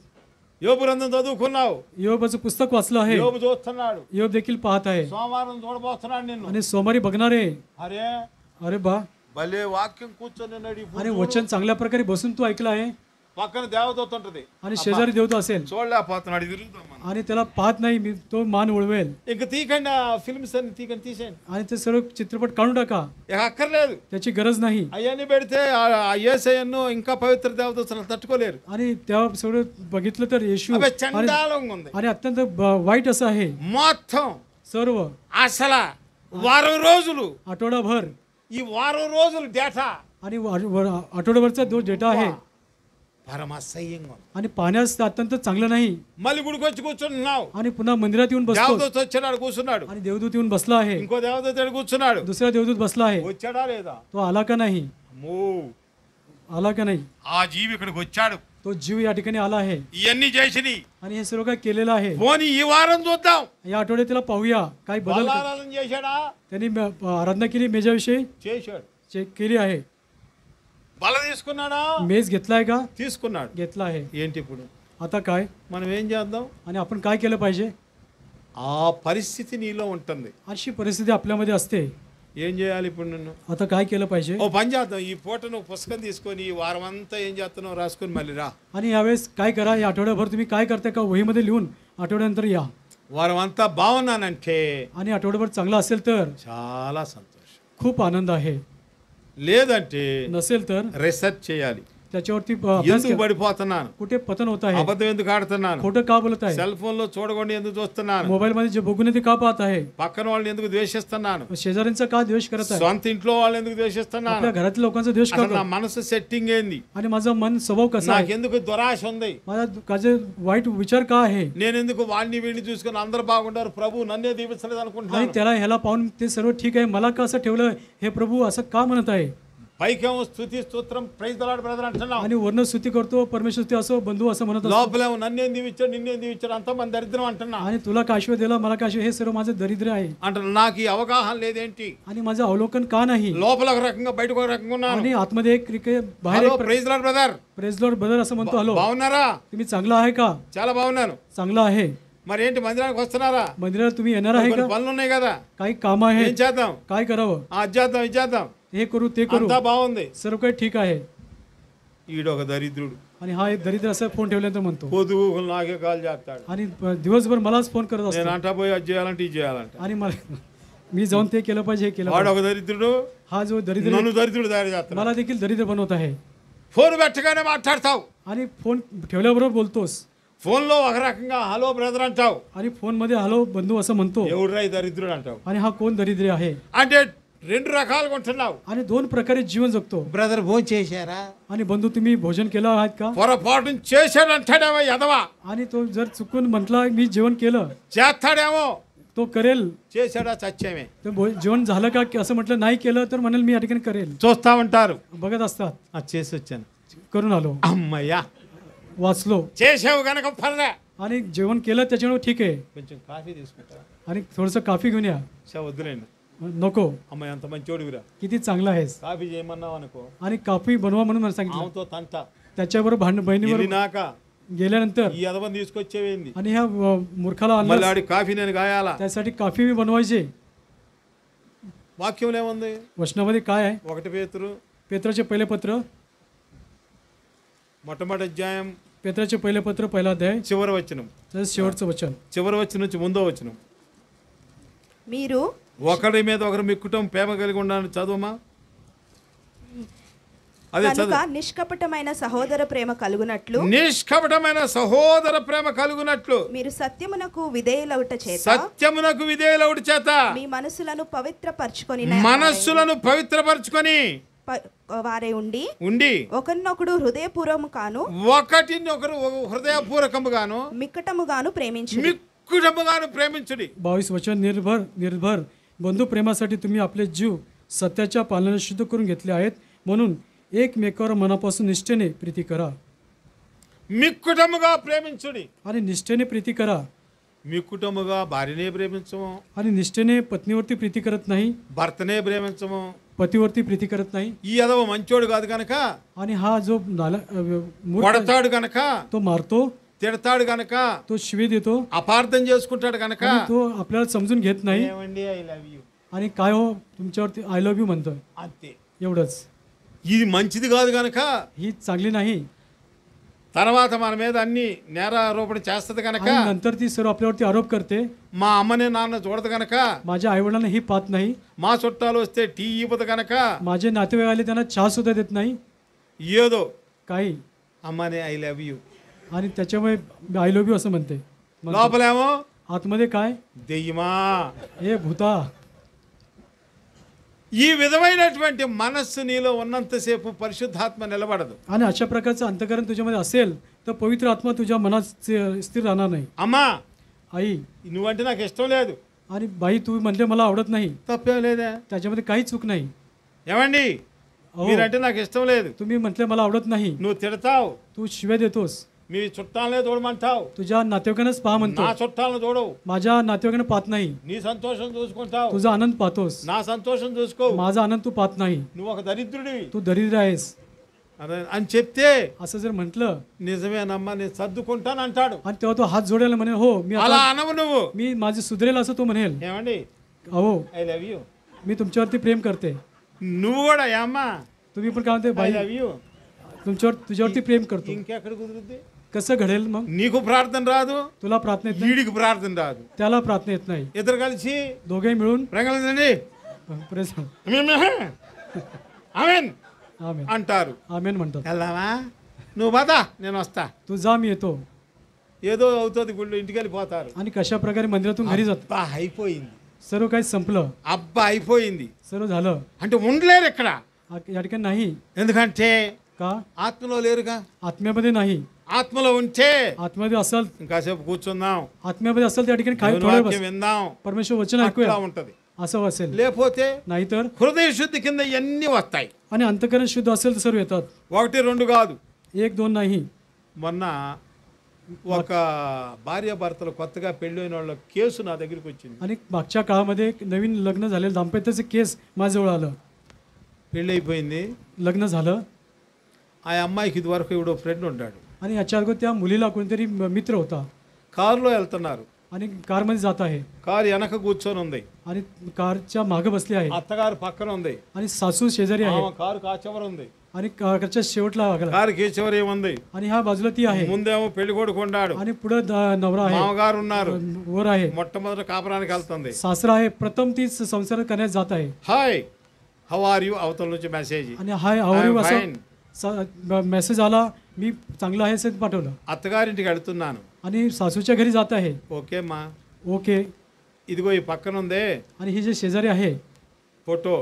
యోబు గ్రంథం చదువుకున్నావు, योबाचं पुस्तक वाचलं आहे, యోబు చూస్తున్నాడు, योब देखील पाहत आहे సోమవారం చూడబోతున్నాడు నిన్ను. आणि सोमवारी बघणार आहे. అరే अरे बा, భలే వాక్యం కూర్చొని ఉన్నాడు. ఈ आणि वचन चांगल्या प्रकारे बसून तू ऐकलं आहे పక్కన దేవదూత ఉంటది, आणि शेजारी देवता असेल చూడలేకపోతున్నాడు, తిరుగుతాం మనం. आणि त्याला पाहत नाही, मी तो मान वळवेल ఇంక తీకండి ఆ ఫిల్మ్స్ అన్ని తీకండి, తీసేయండి, आणि ते सर्व चित्रपट काढून टाका, ఇక అక్కర్లేదు. त्याची गरज नाही. అవన్నీ పెడితే ఆ యేసయ్యను ఇంకా పవిత్ర దేవదూతలు తట్టుకోలేరు. आणि त्या सगळं बघितलं तर येशू అవి చండాలంగా ఉంది आणि अत्यंत वाईट असं आहे మొత్తం. सर्व. అసలు వారం రోజులు, आठवडाभर ఈ వారం రోజులు డేటా आणि आठवड्याभरचा जो डेटा आहे పరమ అసహ్యంగా ఉంది. आणि पाहण्यास अत्यंत चांगलं नाही. మళ్ళీ గుడికి వచ్చి కూర్చుంటున్నావు, आणि पुन्हा मंदिरात येऊन बसतो దేవదూత వచ్చాడు కూర్చున్నాడు, आणि देवदूत येऊन बसला आहे, ఇంకో దేవదూత కూర్చున్నాడు. दुसरा देवदूत बसला आहे, వచ్చాడా లేదా? तो आला का नाही? అమ్మో, आला का नाही? ఆ జీవి ఇక్కడికి వచ్చాడు, तो जीव या ठिकाणी आला आहे ఇవన్నీ చేసిని. आणि हे सर्व काय केलेलं आहे. పోనీ ఈ వారం చూద్దాం. या आठवड्यात त्याला पाहूया काय बदल బలారాధన చేశాడా? त्यांनी आराधना केली, मेजाविषयी చేశాడు. केली आहे. బల తీసుకున్నాడా? मेज घेतलाय का? తీసుకున్నాడు. घेतला आहे. ఏంటి ఇప్పుడు आता काय? మనం ఏం చేద్దాం? आणि आपण काय केलं पाहिजे? ఆ పరిస్థితి నీలో ఉంటుంది. अशी परिस्थिती आपल्यामध्ये असते. ఏం చేయాలి ఇప్పుడు నన్ను? आता काय केलं पाहिजे? ఓ పని చేద్దాం, ఈ పూట నువ్వు పుస్తకం తీసుకొని ఈ వారం అంతా ఏం చేస్తున్నావు రాసుకొని మళ్ళీ రా. आणि यावेळेस काय करा, या आठवड्याभर तुम्ही काय करताय का वहीमध्ये लिहून आठवड्यानंतर या. వారం అంతా బాగున్నానంటే आणि आठवड्याभर चांगलं असेल तर చాలా సంతోషం, खूप आनंद आहे. లేదంటే नसेल तर రిసర్చ్ చేయాలి. त्याच्यावरती अभ्यास ఎందుకు करा. పడిపోతున్నాను, कुठे पतन होत आहे, అబద్ధం ఎందుకు ఆడుతున్నాను, खोटं का बोलत आहे, సెల్ ఫోన్ లో చూడకుండా ఎందుకు చూస్తున్నాను, मोबाईल मध्ये जे बघून ते का पाहत आहे, పక్కన వాళ్ళని ఎందుకు ద్వేషిస్తున్నాను, शेजाऱ्यांचा का द्वेष करत आहे, సొంత ఇంట్లో వాళ్ళని ఎందుకు ద్వేషిస్తున్నాను, आपल्या घरातील लोकांचा द्वेष का అసలు నా करतो, మనసు సెట్టింగ్ ఏంది, आणि माझं मन स्वभाव कसा आहे, నాకెందుకు దురాశ ఉంది, माझे वाईट विचार का आहे, నేను ఎందుకు వాడిని వీడిని చూసుకొని అందరు బాగుంటారు, ప్రభు నన్నే దీవించలేదు आणि అనుకుంటున్నాను. त्याला ह्याला पाहून ते सर्व ठीक आहे, मला का असं ठेवलं, हे प्रभू असं का म्हणत आहे, పైకేమో స్తుతి స్తోత్రం ప్రైజ్ ద లార్డ్ బ్రదర్ అంటున్నావు, आणि वर्ण स्तुती करतो, परमेश्वर स्तुती असो, बंधू असं म्हणत असतो, లోపలేమో నన్నేం దీవించాడు నిన్నేం దీవించాడు అంతా మన దరిద్రం అంటున్నా आणि तुला का आशीर्वाद दिला, मला का आशीर्वाद, हे सर्व माझं दरिद्र आहे, అంటున్నా. నాకు ఈ అవగాహన లేదేంటి, आणि माझं अवलोकन का नाही, లోపల ఒక రకంగా బయటకు ఒక రకంగా ఉన్నాను. आणि आतमध्ये एक बाहेर హలో एक praise the lord brother, praise lord brother असं म्हणतो, हॅलो బాగున్నారా? तुम्ही चांगला आहे का? చాలా బాగున్నాను. चांगला आहे. మరి ఏంటి మందిరానికి వస్తున్నారా? मंदिरात तुम्ही येणार आहे కొన్ని का? పనులు ఉన్నాయి కదా, काही काम आहे, ఏం చేద్దాం, काय करावं, అది చేద్దాం ఇది చేద్దాం, हे करू ते करू, అంతా బాగుంది. सर्व काही ठीक आहे. ఈడొక దరిద్రుడు आणि हा एक दरिद्र असं फोन ठेवल्यानंतर म्हणतो, పొదుగు నాకే కాల్ చేస్తాడు, आणि दिवसभर मलाच फोन करत నేను असतो, అంటా పోయి అది చేయాలంటే ఇది చేయాలంట. आणि मला मी जाऊन ते केलं पाहिजे, हे केलं వాడు पाहिजे. ఒక దరిద్రుడు हा जो दरिद्र నన్ను దరిద్రుడు తయారు చేస్తాడు. मला देखील दरिद्र बनवत आहे. ఫోన్ పెట్టగానే మాట్లాడతావు, आणि फोन ठेवल्याबरोबर बोलतोस, ఫోన్ లో ఒక రకంగా హలో బ్రదర్ అంటావు, आणि फोन मध्ये हॅलो बंधू असं म्हणतो, ఎవడురా ఈ దరిద్రుడు అంటావు. आणि हा कोण दरिद्र आहे. అంటే రెండు రకాలుగా ఉంటున్నావు. आणि दोन प्रकारे जीवन जगतो. బ్రదర్ భోజనం చేశారా? आणि बंधू तुम्ही भोजन केलं आहात का? పొరపాటు చేశాడంటాడేమో ఎదవా. आणि तो जर चुकून म्हटला मी जेवण केलं చేస్తాడేమో. तो करेल. చేశాడా చచ్చేమే. तर जेवण झालं का की असं म्हटलं नाही केलं तर म्हणेल मी या ठिकाणी करेल. చూస్తా ఉంటారు. बघत असतात. చేసి వచ్చాను. करून आलो, అమ్మయ్యా वाचलो చేసావు గనక పర్లే. आणि जेवण केलं त्याच्यामुळे ठीक आहे. కొంచెం కాఫీ తీసుకుంటా. आणि थोडंसं काफी घेऊन या. వద్దులేండి. नको, అమ్మాయి అంత మంచోడివిరా. किती चांगला आहेस. కాఫీ చేయమన్నావు అనుకో, आणि काफी बनवा म्हणून मला सांगितलं. ఆమెతో తంట. त्याच्याबरोबर बहिणीवर వెళ్ళినాక गेल्यानंतर ఈ అదవని తీసుకొచ్చేవేంది. आणि ह्या मूर्खाला మళ్ళీ आणलं, ఆడి కాఫీ నేను గాయాలా. त्यासाठी काफी मी बनवायचे. వాక్యంలో ఏముంది? वचनामध्ये काय आहे? 1 పేతురు पेत्राचे पहिले पत्र, మొట్టమొదటి అధ్యాయం पेत्राचे पहिले पत्र पहिला अध्याय చివరి వచనం. त्याचं शेवटचं वचन. చివరి వచనం నుంచి ముందో వచనం. మీరు ఒకరి మీద ఒకరు మిక్కుటం ప్రేమ కలిగి ఉండాలని చదువుమా. అదే కనుక చదువు. నిష్కపటమైన సహోదర ప్రేమ కలుగునట్లు నిష్కపటమైన సహోదర ప్రేమ కలుగునట్లు మీరు సత్యమునకు విధేయులవుట చేత సత్యమునకు విధేయులవుడి చేత మీ మనసులను పవిత్రపరచుకొని మనస్సులను పవిత్రపరచుకొని వారే ఉండి ఉండి ఒకరినొకడు హృదయపూర్వముగాను ఒకటినొకరు హృదయపూర్వకముగాను మిక్కటముగాను ప్రేమించు మిక్కుటముగాను ప్రేమించుడి. 22 वचन. निर्भर बंधू प्रेमासाठी तुम्ही आपले जीव सत्याच्या पालनाने शुद्ध करून घेतले आहेत, म्हणून एकमेकावर मनापासून निष्ठेने प्रीती करा. మిక్కుటముగా ప్రేమించుడి. आणि निष्ठेने प्रीती करा. మిక్కుటముగా భార్యనే ప్రేమించము, आणि निष्ठेने पत्नीवरती प्रीती करत नाही, భర్తనే ప్రేమించము. पतीवरती प्रीती करत नाही. ఈ అదవ మంచోడు కాదు గనక, आणि हा जो मूर्ख కొడతాడు గనక, तो मारतो, తిడతాడు గనక, तो शिवी देतो, అపార్థం చేసుకుంటాడు గనక आणि तो आपल्याला समजून घेत नाही. ఏమండి ఐ లవ్ యూ आणि काय हो तुमच्यावरती आय लव्ह यू म्हणतोय, అంతే. एवढंच. ఇది మంచిది కాదు గనక ही चांगली नाही. తర్వాత మన మీద అన్ని నేరారోపణ చేస్తది గనక, आणि नंतर ती सर्व आपल्यावरती आरोप करते. మా అమ్మనే నాన్న చూడదు గనక, माझ्या आईवडिलांना ही पाहत नाही, మా చుట్టాలు వస్తే టీ ఇవ్వదు గనక, माझे नातेवाईक आले त्यांना चहा सुद्धा देत नाही, ఏదో काही. అమ్మనే ఐ లవ్ యూ. आणि त्याच्यामुळे आय लव्ह यू असं म्हणते. मग లోపలేమో आतमध्ये काय? దెయ్యమా. ए भूता. ఈ విధమైనటువంటి మనస్సు నీలో ఉన్నంతసేపు పరిశుద్ధాత్మ నిలబడదు. आणि अशा प्रकारचं अंतःकरण तुझ्यामध्ये असेल तर पवित्र आत्मा तुझ्या मनात स्थिर राहणार नाही. అమ్మా आई నువ్వంటే నాకు ఇష్టం లేదు. आणि बाई तू म्हणले मला आवडत नाही, తప్పేం లేదా? त्याच्यामध्ये काही चूक नाही. ఏమండి अहो, మీరంటే నాకు ఇష్టం లేదు. तुम्ही म्हटले मला आवडत नाही, నువ్వు తిడతావు, तू शिव्या देतोस, మీ చుట్టాలనే చూడమంటావు, तुझ्या नातेवाईकांनाच पहा म्हणतो, నా చుట్టాలను చూడవు, माझ्या नातेवाईकांना पाहत नाही, నీ సంతోషం చూసుకుంటావు, तुझा आनंद पाहतोस, నా సంతోషం చూసుకో. माझा आनंद तू पाहत नाही, నువ్వు ఒక దరిద్రుడివి तू दरिद्र आहेस అని చెప్తే असं जर म्हटलं, నిజమేనమ్మా నేను సర్దుకుంటాను అంటాడు. आणि तेव्हा तो हात जोडायला म्हणेल हो मी అలా आता అనవు నువ్వు. मी माझे सुधरेल असं तो म्हणेल. ఏమండి अहो ఐ లవ్ యూ. मी तुमच्यावरती प्रेम करते. నువ్వు కూడా ఏమ్మా तुम्ही पण काय म्हणते ఐ बाई లవ్ యూ. तुझ्यावरती प्रेम करतो. ఇంకెక్కడ కుదురుద్ది? कसं घडेल मग? నీకు ప్రార్థన రాదు, तुला प्रार्थना येत नाही, వీడికి ప్రార్థన రాదు. त्याला प्रार्थना येत नाही. ఇద్దరు కలిసి दोघे मिळून ప్రగలండి प्रेस ఆమెన్ आमेन అంటారు. आमेन म्हणतात. వెళ్దామా? నువ్వు పదా నేను వస్తా. तू जा मी येतो. ఏదో అవుతుంది గుళ్ళు, ఇంటికి వెళ్ళిపోతారు. आणि कशा प्रकारे मंदिरातून घरी जात. అబ్బా అయిపోయింది, सर्व काही संपलं, అబ్బా అయిపోయింది सर्व झालं. అంటే ఉండలేరు ఇక్కడ. या ठिकाणी नाही ఎందుకంటే का? ఆత్మలో లేరుగా. आत्म्यामध्ये नाही. ఆత్మలో ఉంటే आत्म्यामध्ये असेल, ఇంకాసేపు కూర్చుందాం, आत्म्यामध्ये असेल त्या ठिकाणी काय దేవుని थोडं వాక్యం बस విందాం, परमेश्वर वचन అట్లా ऐकूया ఉంటది. असं असेल. లేకపోతే नाहीतर హృదయ శుద్ధి కింద ఇవన్నీ వస్తాయి. आणि अंतकरण शुद्ध असेल तर सर्व येतात. 1-2 కాదు. 1-2 नाही. మొన్న ఒక భార్య భర్తలు కొత్తగా పెళ్ళైన వాళ్ళ కేసు నా దగ్గరికి వచ్చింది. आणि मागच्या काळामध्ये एक नवीन लग्न झालेलं दाम्पत्याचे केस माझ्याजवळ आलं. పెళ్ళి అయిపోయింది. लग्न झालं ఆ అమ్మాయికి ఇది వరకు ఎవడో ఫ్రెండ్ ఉంటాడు. आणि याच्या अगोदर त्या मुलीला कोणतरी मित्र होता కారులో వెళ్తున్నారు. आणि कारमध्ये जात आहे కారు వెనక కూర్చొని ఉంది, आणि कारच्या मागे बसली आहे అత్తగారు పక్కన ఉంది, आणि सासू शेजारी आहे ఆమె కారు కాచెవర ఉంది, आणि कारच्या शेवटला लागला కారు కేచెవర ఏముంది, आणि ह्या बाजूला ती आहे ముందేమో పెళ్లి కొడుకు ఉన్నాడు, आणि पुढे नवरा आहे, మామగారు ఉన్నారు, वर आहे, మొట్టమొదటి కాపురానికి వెళ్తుంది. सासरा आहे, प्रथम ती संसार करण्यास जात आहे. హాయ్ హౌ ఆర్ యూ అవతల నుంచి మెసేజ్. आणि हाय आवरी I'm असा fine. मेसेज आला, मी चांगला आहे असं पाठवलं. అత్తగారింటికి వెళ్తున్నాను. आणि सासूच्या घरी जात आहे. ఓకే మా ओके. ఇదిగో ఈ పక్కన ఉందే आणि ही जे शेजारी आहे फोटो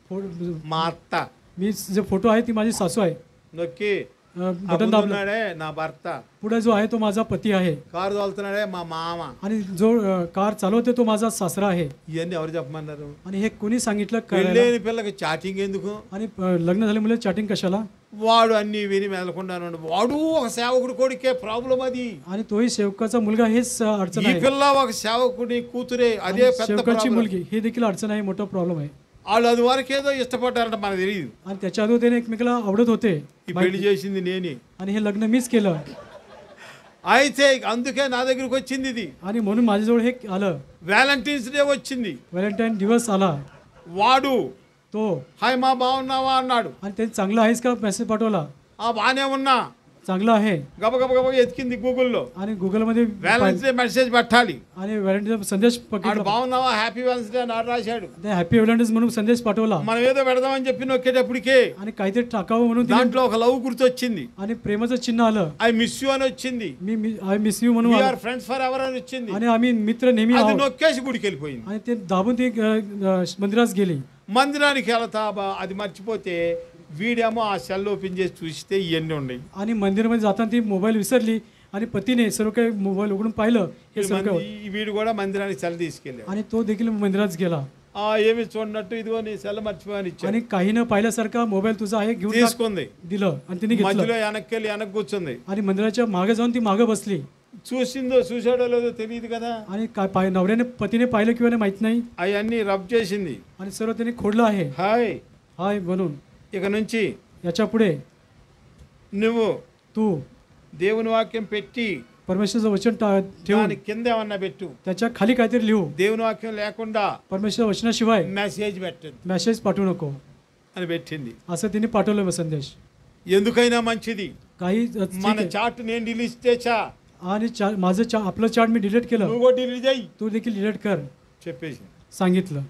फो- మా అత్త मी जे फोटो आहे ती माझी सासू आहे. నొక్కి बटन दाबलं ఉన్నాడే నా భర్త, पुढे जो आहे तो माझा पती आहे కారు తోలుతున్నాడే మా మామ. आणि जो कार चालवते तो माझा सासरा आहे. ఇవన్నీ ఎవరు చెప్పమన్నారు? आणि हे कोणी सांगितलं करायला? పెళ్ళైన పిల్లకి చాటింగ్ ఎందుకు? आणि लग्न झाले मुले चॅटिंग कशाला? వాడు అన్ని విని మెదలకుండా వాడు ఒక సేవకుడి కొడుకే ప్రాబ్లం అది. आणि तोही सेवकाचा मुलगा हेच अडचण ఈ आहे. పిల్ల ఒక సేవకుడి కూతురే, అదే आणि పెద్ద सेवकाची problem. मुलगी ही देखील अडचण आहे, मोठा प्रॉब्लेम आहे. వాళ్ళు అది వరకు ఏదో ఇష్టపడ్డారంట మనకు తెలియదు. आणि त्याच्या अगोदर त्याने एकमेकाला आवडत होते ఈ పెళ్లి చేసింది నేనే. आणि हे लग्न मीच केलं అయితే అందుకే నా దగ్గరికి వచ్చింది ఇది. आणि म्हणून माझ्याजवळ हे आलं. వ్యాలంటైన్స్ డే వచ్చింది. व्हॅलेंटाईन दिवस आला. వాడు तो హాయ్ మా బాగున్నావా అన్నాడు. आणि ते चांगलं आहेस का मेसेज पाठवला. బాగానే ఉన్నా. चांगलं आहे గబ గబ గబ ఎతికింది గూగుల్లో. आणि गुगलमध्ये వ్యాలెన్స్ డే మెసేజ్ పెట్టాలి. आणि व्हॅलेंटाईन संदेश ఆడు बघितला. బాగున్నావా హ్యాపీ వ్యాలెన్స్ డే అని ఆడు రాశాడు. हॅपी व्हॅलेंटाईन्स म्हणून संदेश पाठवला మనం ఏదో పెడదామని చెప్పి నొక్కేటప్పటికే आणि काहीतरी टाकावं म्हणून दिलं. దాంట్లో ఒక లవ్ గుర్తొచ్చింది. आणि प्रेमाचं चिन्ह आलं. ఐ మిస్ యూ అని వచ్చింది. आय मिस यू म्हणून వి आलं. ఆర్ ఫ్రెండ్స్ ఫర్ ఎవర్ అని వచ్చింది. आणि आम्ही मित्र नेहमी అది आहोत. నొక్కేసి గుడికి వెళ్ళిపోయింది. आणि ते दाबून ती मंदिरात गेली. మందిరానికి వెళ్తా అది మర్చిపోతే వీడేమో ఆ సెల్ ఓపెన్ చేసి చూస్తే ఇవన్నీ ఉన్నాయి. आणि मंदिरामध्ये जाताना ती मोबाईल विसरली आणि पतीने सर्व काही मोबाईल उघडून पाहिलं हे सर्व काही. వీడు కూడా మందిరానికి సెల్ తీసుకెళ్ళాడు. आणि तो देखील मंदिरात गेला ఏమి చూడనట్టు ఇదిగో నీ సెల్ మర్చిపోయాని ఇచ్చాడు. आणि काही न पाहिल्यासारखा मोबाईल तुझा आहे घेऊन टाक. తీసుకుంది. दिलं आणि तिने మధ్యలో घेतलं వెనక్కి వెళ్ళి వెనక్కి కూర్చుంది. आणि मंदिराच्या मागे जाऊन ती मागे बसली. చూసాడో లేదో తెలియదు కదా. आणि काय नवऱ्याने पतीने पाहिलं किंवा नाही माहित नाही. అవన్నీ రబ్ చేసింది. आणि सर्व त्याने खोडलं आहे హాయ్ हाय म्हणून. ఇక నుంచి याच्या पुढे నువ్వు तू దేవుని వాక్యం పెట్టి परमेश्वराचं वचन ठेवून దాని కింద ఏమన్నా పెట్టు. त्याच्या खाली काहीतरी लिहू. దేవుని వాక్యం లేకుండా परमेश्वर वचनाशिवाय మెసేజ్ పెట్టదు मेसेज पाठवू नको అని పెట్టింది. असं तिने पाठवलं संदेश. ఎందుకైనా మంచిది. काही మన చాట్ నేను డిలీట్ చేశా, आणि माझं आपलं चार्ट मी डिलीट केलं, నువ్వు కూడా డిలీట్ చేయి तू देखील डिलीट कर చెప్పేసి सांगितलं.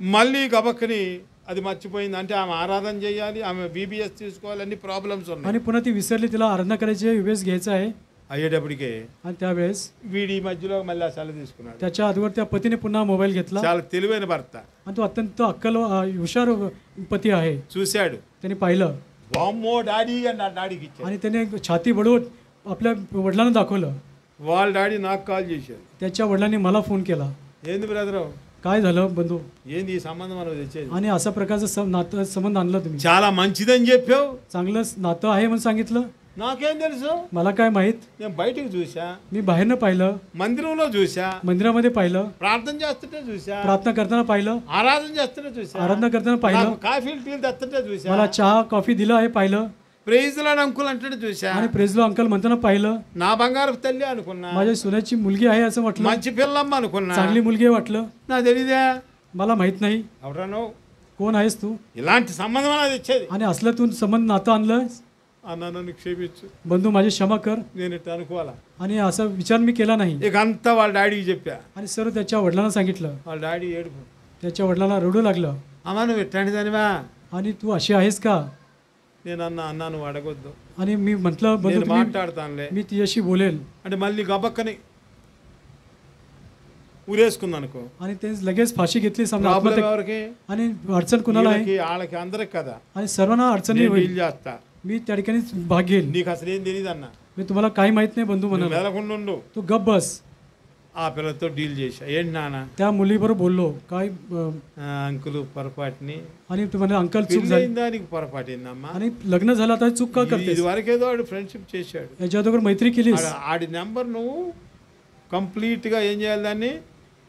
మళ్ళీ గబక్కని అది మర్చిపోయింది. అంటే ఆమె ఆరాధన చేయాలి, ఆమె బీబీఎస్ తీసుకోవాలి, అన్ని ప్రాబ్లమ్స్ ఉన్నాయి. आणि पुन्हा ती विसरली, तिला आराधना करायची आहे, युवेस घ्यायचा आहे. అయ్యేటప్పటికే आणि त्यावेळेस వీడి మధ్యలో మళ్ళీ ఆ సెల తీసుకున్నాడు. त्याच्या अगोदर त्या पतीने पुन्हा मोबाईल घेतला. చాలా తెలివైన భర్త. आणि तो अत्यंत अक्कल हुशार पती आहे. చూశాడు, त्याने पाहिलं వామ్మో డాడీ అన్నాడు. డాడీకి ఇచ్చాడు. आणि त्याने छाती बडवत आपल्या वडिलांना दाखवलं. వాళ్ళ డాడీ నాకు కాల్ చేశాడు. त्याच्या वडिलांनी मला फोन केला. ఏంది బ్రదర్, काय झालं बंधू? ఏంది ఈ సంబంధం మనకు తెచ్చేది? आणि अशा प्रकारचं नातं संबंध आणलं तुम्ही. చాలా మంచిదని చెప్పావు. चांगलं नातं आहे म्हणून सांगितलं. నాకేం తెలుసు, मला काय माहित. నేను బయటకు చూసా, मी बाहेरनं पाहिलं, మందిరంలో చూసా, मंदिरामध्ये पाहिलं, ప్రార్థన చేస్తుంటే చూసా, प्रार्थना करताना पाहिलं, ఆరాధన చేస్తుంటే చూసా, आराधना करताना पाहिलं, నాకు కాఫీలు టీలు తెస్తుంటే చూసా, मला चहा कॉफी दिलं आहे पाहिलं, ప్రైజ్ లాడ్ అంకుల్ అంటే చూసా, आणि प्रेजलो अंकल म्हणताना पाहिलं. నా బంగారు తల్లి అనుకున్నా, माझ्या सोन्याची मुलगी आहे असं म्हटलं, మంచి పిల్లమ్మ అనుకున్నా, चांगली मुलगी आहे वाटलं. నాకు తెలీదా? मला माहित नाही ఎవరను कोण आहेस तू. ఇలాంటి సంబంధం అనేది తెచ్చేది. आणि असलं तू संबंध नातं आणलं. అన్న నన్ను క్షమించు, बंधू माझी क्षमा कर. నేను ఇట్లా అనుకోవాలా. आणि असा विचार मी केला नाही. ఇక అంతా వాళ్ళ డాడీకి చెప్పా. आणि सर्व त्याच्या वडिलांना सांगितलं. వాళ్ళ డాడీ ఏడుపు, त्याच्या वडिलांना रडू लागलं. అమ్మ నువ్వు ఎట్లాంటి దానివా? आणि तू अशी आहेस का? నేను అన్నా నువ్వు అడగొద్దు, आणि मी म्हटलं बंधू నేను మాట్లాడతానులే. मी तिच्याशी बोलेल. అంటే మళ్ళీ గబక్కని ఉరేసుకుంది అనుకో. आणि ते लगेच फाशी घेतली समजा ప్రాబ్లం आत्महत्या. ఎవరికి? आणि अडचण कुणाला आहे? వీళ్ళకి, వాళ్ళకి అందరికి కదా. आणि सर्वांना अडचणी నేను होईल. డీల్ చేస్తా. मी त्या ठिकाणी भाग घेईल. నీకు అసలు ఏం తెలియదు అన్న, मी तुम्हाला काही माहित नाही बंधू म्हणाला. మెలకుండా ఉండు. तू गप बस. ఆ పిల్లతో డీల్ చేశా. ఏంటి నాన్న? त्या मुलीबरोबर बोललो काय అంకులు పొరపాటుని, आणि तुम्हाला अंकल चूक झाली పెళ్ళైన దానికి పొరపాటేందమ్మా. आणि लग्न झालं आता चूक का करते. ఇది వరకేదో ఆడు ఫ్రెండ్షిప్ చేశాడు. याच्या अगोदर मैत्री केलीस. ఆడి నెంబర్ నువ్వు కంప్లీట్ గా ఏం చేయాలి, దాన్ని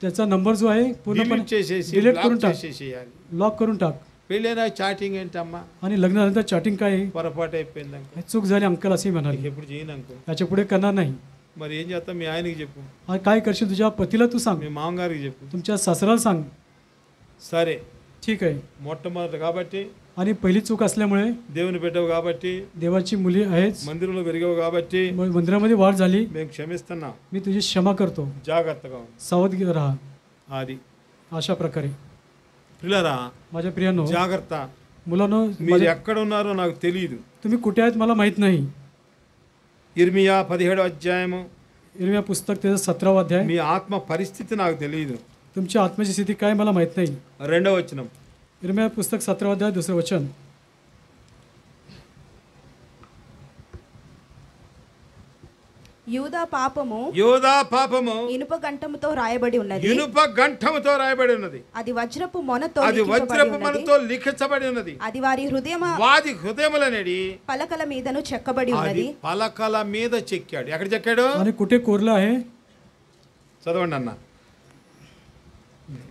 त्याचा नंबर जो आहे पूर्णपणे డిలీట్ చేసేసి डिलीट బ్లాక్ करून टाक, చేసేసేయాలి. लॉक करून टाक. పెళ్ళైనా చాటింగ్ ఏంటమ్మా, आणि लग्न झाल्यानंतर चॅटिंग काय आहे? పొరపాటు అయిపోయింది అంకుల్, हे चूक झाली अंकल असे म्हणाले. ఎప్పుడు చేయను అంకుల్. याच्या पुढे करणार नाही. మరి ఏం చేస్తాం? మీ ఆయనకి చెప్పు, आणि काय करशील तुझ्या पतीला तू सांग, మీ మామగారికి చెప్పు. तुमच्या सासऱ्याला सांग. సరే, ठीक आहे. మొట్టమొదటి కాబట్టి, आणि पहिली चूक असल्यामुळे, దేవుని బిడ్డవు కాబట్టి, देवाची मुली आहेच, మందిరంలో పెరిగావు కాబట్టి मंदिरामध्ये वाढ झाली, మేము క్షమిస్తున్నాం. मी तुझी क्षमा करतो. జాగ్రత్తగా ఉంది. सावध राहा. అది अशा प्रकारे పిల్లరా, माझ्या प्रियांनो, జాగ్రత్త. मुलांनो, మీరు ఎక్కడ ఉన్నారో నాకు తెలియదు. तुम्ही कुठे आहेत मला माहित नाही. ఇర్మియా 17వ అధ్యాయము, इर्मिया पुस्तक त्याचा 17वा अध्याय. మీ ఆత్మ పరిస్థితి నాకు తెలియదు. तुमची आत्म्याची स्थिती काय मला माहीत नाही. 2వ వచనం. इर्मिया पुस्तक 17 अध्याय 2 वचन. యూదా పాపము యోధా పాపము ఇనుప గంటముతో రాయబడి ఉన్నది. ఇనుప గంటముతో రాయబడి ఉన్నది. అది వజ్రపు మొనతో అది లిఖించబడి వజ్రపు ఉన్నది. మొనతో లిఖించబడి ఉన్నది. అది వారి వారి హృదయములనేది పలకల మీదను చెక్కబడి అది ఉన్నది. పలకల మీద చెక్కాడు. ఎక్కడ చెక్కాడు? आणि कुठे कोरला आहे? చదవండి అన్న.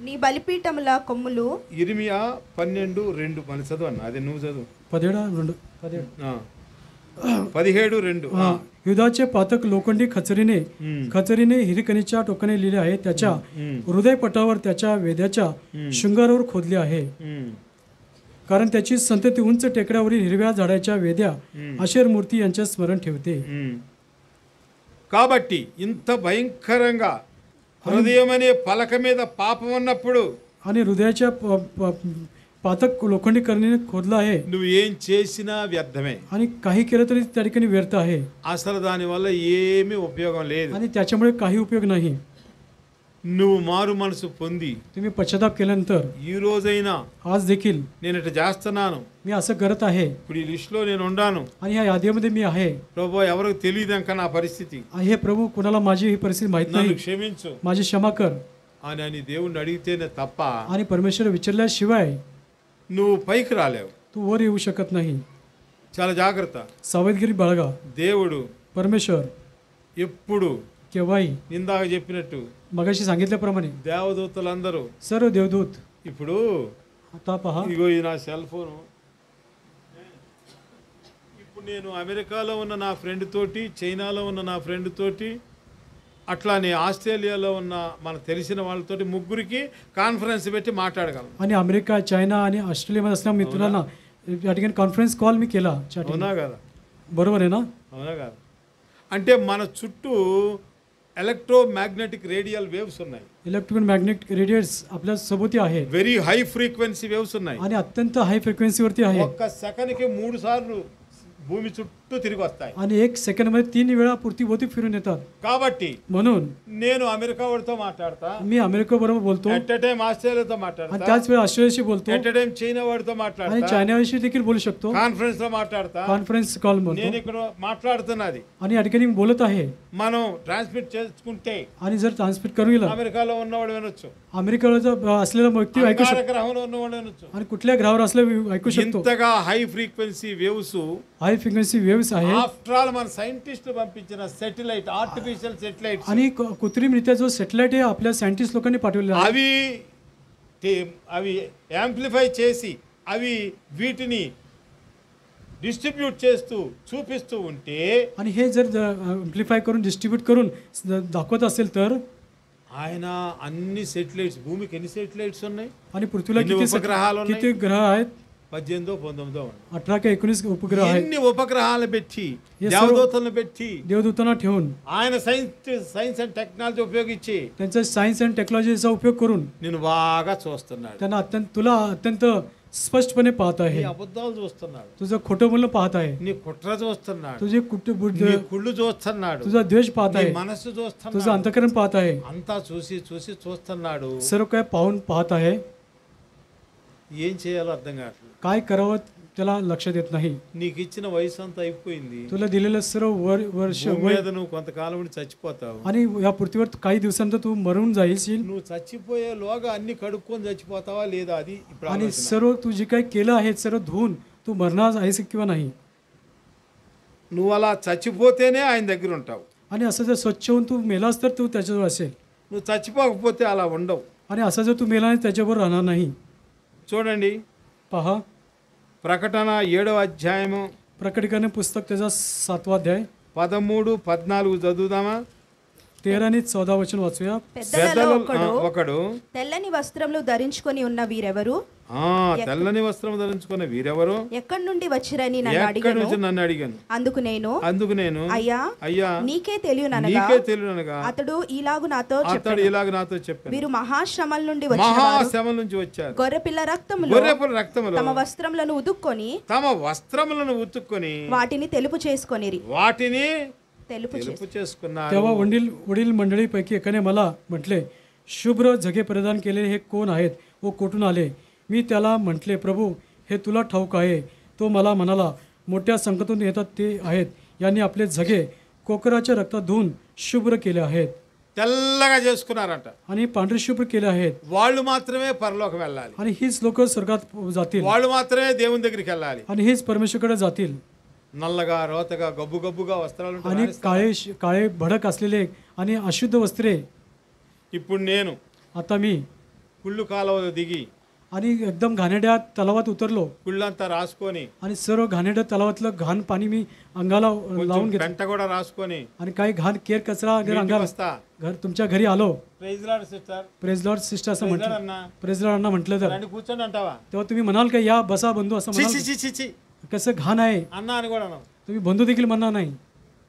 నీ బలిపీఠముల కొమ్ములు ఇర్మియా 12:2 మన చదవన్న. అది నువ్వు చదువు. 17:2. युधाचे पातक लोखंडी खचरीने हिरकणीच्या टोकाने लिहिले आहे. त्याच्या हृदयपटावर त्याच्या वेद्याच्या शृंगारावर खोदले आहे. कारण त्याची संतती उंच टेकड्यावरील हिरव्या झाडाच्या वेद्या आशेर मूर्ती यांचे स्मरण ठेवते. కాబట్టి ఇంత భయంకరంగా హృదయం అనే పలక మీద పాపం ఉన్నప్పుడు आणि हृदयाच्या पातक लोखंडी करणीने खोदला आहे. నువ్వు ఏం చేసినా వ్యర్థమే. आणि काही केलं तरी त्या ठिकाणी व्यर्थ आहे. అసలు దాని వల్ల ఏమీ ఉపయోగం లేదు. आणि त्याच्यामुळे काही उपयोग नाही. నువ్వు మారు మనసు పొంది तुम्ही पश्चाताप केल्यानंतर ఈ రోజైనా आज देखील నేను ఇట్లా చేస్తున్నాను, मी असं करत आहे ఇప్పుడు ఈ లిస్ట్ లో నేను ఉండాను, आणि या यादीमध्ये मी आहे. ప్రభు ఎవరికి తెలియదు ఇంకా నా పరిస్థితి, हे प्रभू कुणाला माझी ही परिस्थिती माहित నన్ను नाही, క్షమించు माझी क्षमा कर అని దేవుణ్ణి అడిగితేనే తప్ప आणि परमेश्वर विचारल्याशिवाय నువ్వు పైకి రాలేవు. तू वर येऊ शकत नाही. చాలా జాగ్రత్త. सावधगिरी बाळगा. దేవుడు परमेश्वर ఎప్పుడు केव्हाही ఇందాక చెప్పినట్టు मगाशी सांगितल्याप्रमाणे దేవదూతలందరూ सर्व देवदूत ఇప్పుడు आता पहा. ఇగో ఈ నా సెల్ ఫోను, ఇప్పుడు నేను అమెరికాలో ఉన్న నా ఫ్రెండ్ తోటి, చైనాలో ఉన్న నా ఫ్రెండ్ తోటి, అట్లానే ఆస్ట్రేలియాలో ఉన్న మనకు తెలిసిన వాళ్ళతోటి ముగ్గురికి కాన్ఫరెన్స్ పెట్టి మాట్లాడగలను. आणि अमेरिका, चायना आणि ऑस्ट्रेलियामध्ये असणाऱ्या मित्रांना या ठिकाणी कॉन्फरन्स कॉल मी केला. అవునా కదా? बरोबर आहे ना? అవునా కదా? అంటే మన చుట్టూ ఎలక్ట్రోమాగ్నెటిక్ రేడియల్ వేవ్స్ ఉన్నాయి. इलेक्ट्रिकल मॅग्नेटिक रेडिएट्स आपल्या सोबती आहे వెరీ హై ఫ్రీక్వెన్సీ వేవ్స్ ఉన్నాయి. आणि अत्यंत हाय फ्रिक्वेन्सीवरती आहे. ఒక్క సెకండ్కి 3 సార్లు భూమి చుట్టూ తిరిగి వస్తాయి. आणि 1 सेकंडमध्ये 3 वेळा पुरती फिरून येतात. కాబట్టి म्हणून నేను అమెరికా వాడితో మాట్లాడతా, मी अमेरिका बरोबर बोलतो ఎట్ టైం ఆస్ట్రేలియాతో आणि మాట్లాడతా, त्याच वेळी ऑस्ट्रेलियाशी बोलतो ఎట్ టైం చైనా వాడితో आणि మాట్లాడతా, चायनाशी देखील बोलू शकतो. కాన్ఫరెన్స్ లో మాట్లాడతా. कॉन्फरन्स कॉल నేను बोलतो ఇక్కడ మాట్లాడుతున్నది आणि या ठिकाणी मी बोलत आहे. మనం ట్రాన్స్మిట్ చేసుకుంటే आणि जर ट्रान्समिट करू गेला అమెరికాలో ఉన్నవాడు వినొచ్చు, अमेरिकेला असलेला व्यक्ती ऐकू शकतो గ్రహంలో ఉన్నవాడు వినొచ్చు. आणि कुठल्या ग्रहावर असलेला ऐकू शकतो. ఇంతగా high frequency waves high frequency waves आहे. ఆఫ్టర్ ఆల్ మన సైంటిస్టులు పంపించిన సెటిలైట్, ఆర్టిఫిషియల్ సెటిలైట్స్, आणि कृत्रिमरित्या जो सॅटेलाइट आहे आपल्या सायंटिस्ट लोकांनी पाठवलेला आहे. అవి యాంప్లిఫై చేసి అవి వీటిని డిస్ట్రిబ్యూట్ చేస్తూ చూపిస్తూ ఉంటే, आणि हे जर अम्प्लिफाय करून डिस्ट्रीब्यूट करून दाखवत असेल तर ఆయన అన్ని సెటిలైట్స్, భూమికి ఎన్ని సెటిలైట్స్ ఉన్నాయి, आणि पृथ्वीला किती उपग्रहाలు ఉన్నాయి? किती ग्रह आहेत? 18 19 18 का 19 उपग्रह आहेत. ఎన్ని ఉపగ్రహాలు పెట్టి, हे सर्व దేవదూతలను పెట్టి, देवदूतांना ठेवून ఆయన సైన్స్ అండ్ టెక్నాలజీ ఉపయోగించి त्यांचा सायन्स अँड टेक्नॉलॉजीचा उपयोग करून నేను బాగా చూస్తున్నాడు. त्यांना तुला अत्यंत स्पष्टपणे पाहत నీ आहे. అబద్ధాలు చూస్తున్నాడు, तुझं खोटं बोलणं पाहत आहे. నీ కుట్ర చూస్తున్నాడు, तुझे నీ కుళ్ళు చూస్తున్నాడు, तुझा द्वेष पाहत నీ आहे. మనస్సు तुझं చూస్తున్నాడు. अंतःकरण पाहत आहे. అంతా చూసి చూసి చూస్తున్నాడు. सर्व काय पाहून पाहत आहे. ఏం చేయాలో అర్థం కావట్లేదు. काय करावं त्याला लक्षात येत नाही. నీకు ఇచ్చిన వయసు అంతా అయిపోయింది. तुला दिलेलं सर्व वर्ष భూమి మీద నువ్వు కొంతకాలం ఉండి చచ్చిపోతావు. आणि या पृथ्वीवर काही दिवसांत तू मरून जाशील. నువ్వు చచ్చిపోయేలోగా అన్ని కడుక్కొని చచ్చిపోతావా లేదా, అది ఇప్పుడు आणि ఆలోచన. सर्व तू जे काही केलं आहे सर्व धुवून तू मरणार आहेस किंवा नाही. నువ్వు అలా చచ్చిపోతేనే ఆయన దగ్గర ఉంటావు. आणि असं जर स्वच्छ होऊन तू मेलास तर तू त्याच्याजवळ असेल. నువ్వు చచ్చిపోకపోతే అలా ఉండవు. आणि असं जर तू मेला नाही त्याच्याबरोबर राहणार नाही. చూడండి, पहा ప్రకటన 7వ అధ్యాయము प्रकटीकरण पुस्तक त्याचा 7वा अध्याय 13 14 చదువుదామా? 13 आणि 14 वचन वाचूया. పెద్దలలో ఒకడు తెల్లని వస్త్రములు ధరించుకొని ఉన్న వీరెవరు? తెల్లని వస్త్రం ధరించుకున్న వీరెవరు? ఎక్కడి నుండి వచ్చిరని నన్ను ఎక్కడి అడిగాను. నుంచి నన్ను అడిగాను. అందుకు నేను అయ్యా నీకే తెలియననగా అతడు ఇలాగు నాతో చెప్పాడు, వీరు మహాశ్రమల నుండి వచ్చారు. గొర్రెపిల్ల రక్తములో తమ వస్త్రములను ఉతుక్కొని వాటిని తెలుపు చేసుకొనిరి. తెలుపు చేసుకున్నారు. तेव्हा वडील मंडळीपैकी एकाने मला म्हटले, शुभ्र झगे परिधान केलेले हे कोण आहेत व कुठून आले? मी त्याला म्हटले, प्रभू, हे तुला ठाऊक आहे. तो मला म्हणाला, मोठ्या संकटातून येतात ते आहेत. यांनी आपले झगे कोकराच्या रक्तात धुवून शुभ्र केले आहेत తెల్లగా చేసుకున్నారంట. आणि पांढरे शुभ्र केले आहेत. వాళ్ళు మాత్రమే పరలోకం వెళ్ళాలి. आणि हीच लोक स्वर्गात जातील వాళ్ళు మాత్రమే దేవుని దగ్గరికి వెళ్ళాలి. आणि हीच परमेश्वरकडे जातील. నల్లగా రోతగా గబ్బు గబ్బుగా వస్త్రాలు आणि ఉంటాయి. काळे भडक असलेले आणि अशुद्ध वस्त्रे. ఇప్పుడు నేను आता मी కుళ్ళు కాలువలో దిగి आणि एकदम घाणेरड्या तलावात उतरलो కుళ్ళంతా రాసుకొని आणि सर्व घाणेरड्या तलावातलं घाण पाणी मी अंगाला लावून घेतलं పెంట కూడా రాసుకొని आणि काही घाण केर कचरा ఇంటికి अंगाला వస్తా. तुमच्या घरी आलो. Praise lord sister, praise lord sister असं ప్రైజ్ లార్డ్ म्हटलं, అన్నా, प्रेज लॉर्ड अण्णा म्हटलं तर రండి కూర్చోండి అంటావా? तेव्हा तुम्ही म्हणाल का या बसा बंधू असं చి म्हणाल చి చి చి कसं घाण आहे. అన్నా అని కూడా అన్నావు. तुम्ही बंधू देखील म्हणणार नाही.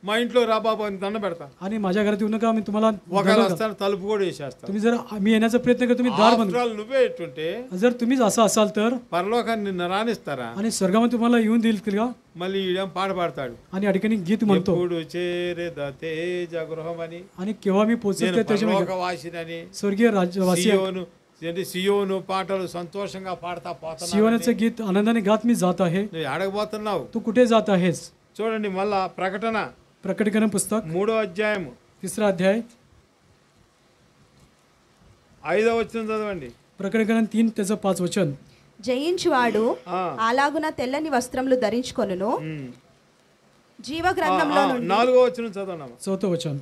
మా ఇంట్లో రా బాబు అని దండ పెడతా. आणि माझ्या घरात येऊ नका, मी तुम्हाला ఒకవేళ दंड- వస్తాను తలుపు కూడా వేసేస్తా. तुम्ही जर मी येण्याचा प्रयत्न करतो तुम्ही दार बंद. After all నువ్వే ఎట్టుంటే जर तुम्हीच असं असाल तर పరలోకాన్ని నిన్ను రాణిస్తారా? आणि स्वर्गामध्ये तुम्हाला येऊन देईल का? మళ్ళీ ఈడేం పాట పాడతాడు, आणि या ठिकाणी गीत म्हणतो ఎప్పుడు చేరేద తేజ గృహమని, आणि केव्हा मी నేను पोहोचते त्याच्या పరలోకవాసినని, स्वर्गीय राज्यवासी సియోను ఏంటి సియోను పాటలు సంతోషంగా పాడతా పోతున్నావు. शिवनाचं गीत आनंदाने गात मी जात आहे. నువ్వు అడగబోతున్నావు. तू कुठे जात आहेस? చూడండి మళ్ళా ప్రకటన प्रकटीकरण पुस्तक 3వ అధ్యాయము 3रा अध्याय 5వ వచనం చదవండి. प्रकटीकरण 3 त्याचं 5 वचन. జయించువాడు ఆ. అలాగున తెల్లని వస్త్రములు ధరించుకొనును. జీవ గ్రంథంలో నుండి 4వ వచనం చదవండి. 4th वचन.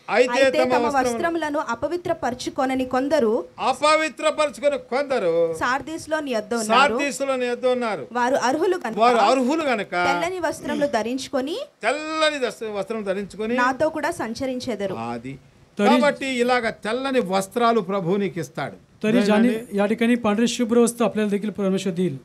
అయితే అయితే తమ తమ వస్త్రములను వస్త్రములను అపవిత్రపరచుకొనని కొందరు అపవిత్రపరచుకొని కొందరు సార్దీస్లోని యొద్ద ఉన్నారు. సార్దీసులో ఎద్దు ఉన్నారు. వారు అర్హులు వారు కనుక అర్హులు గనక తెల్లని వస్త్రములు ధరించుకొని తెల్లని వస్త్రం ధరించుకొని నాతో కూడా సంచరించెదరు. అది కాబట్టి ఇలాగ తెల్లని వస్త్రాలు ప్రభువు నీకు ఇస్తాడు. तरी ज्याने या ठिकाणी पांढरे शुभ्र वस्त्र आपल्याला देखील परमेश्वर देईल.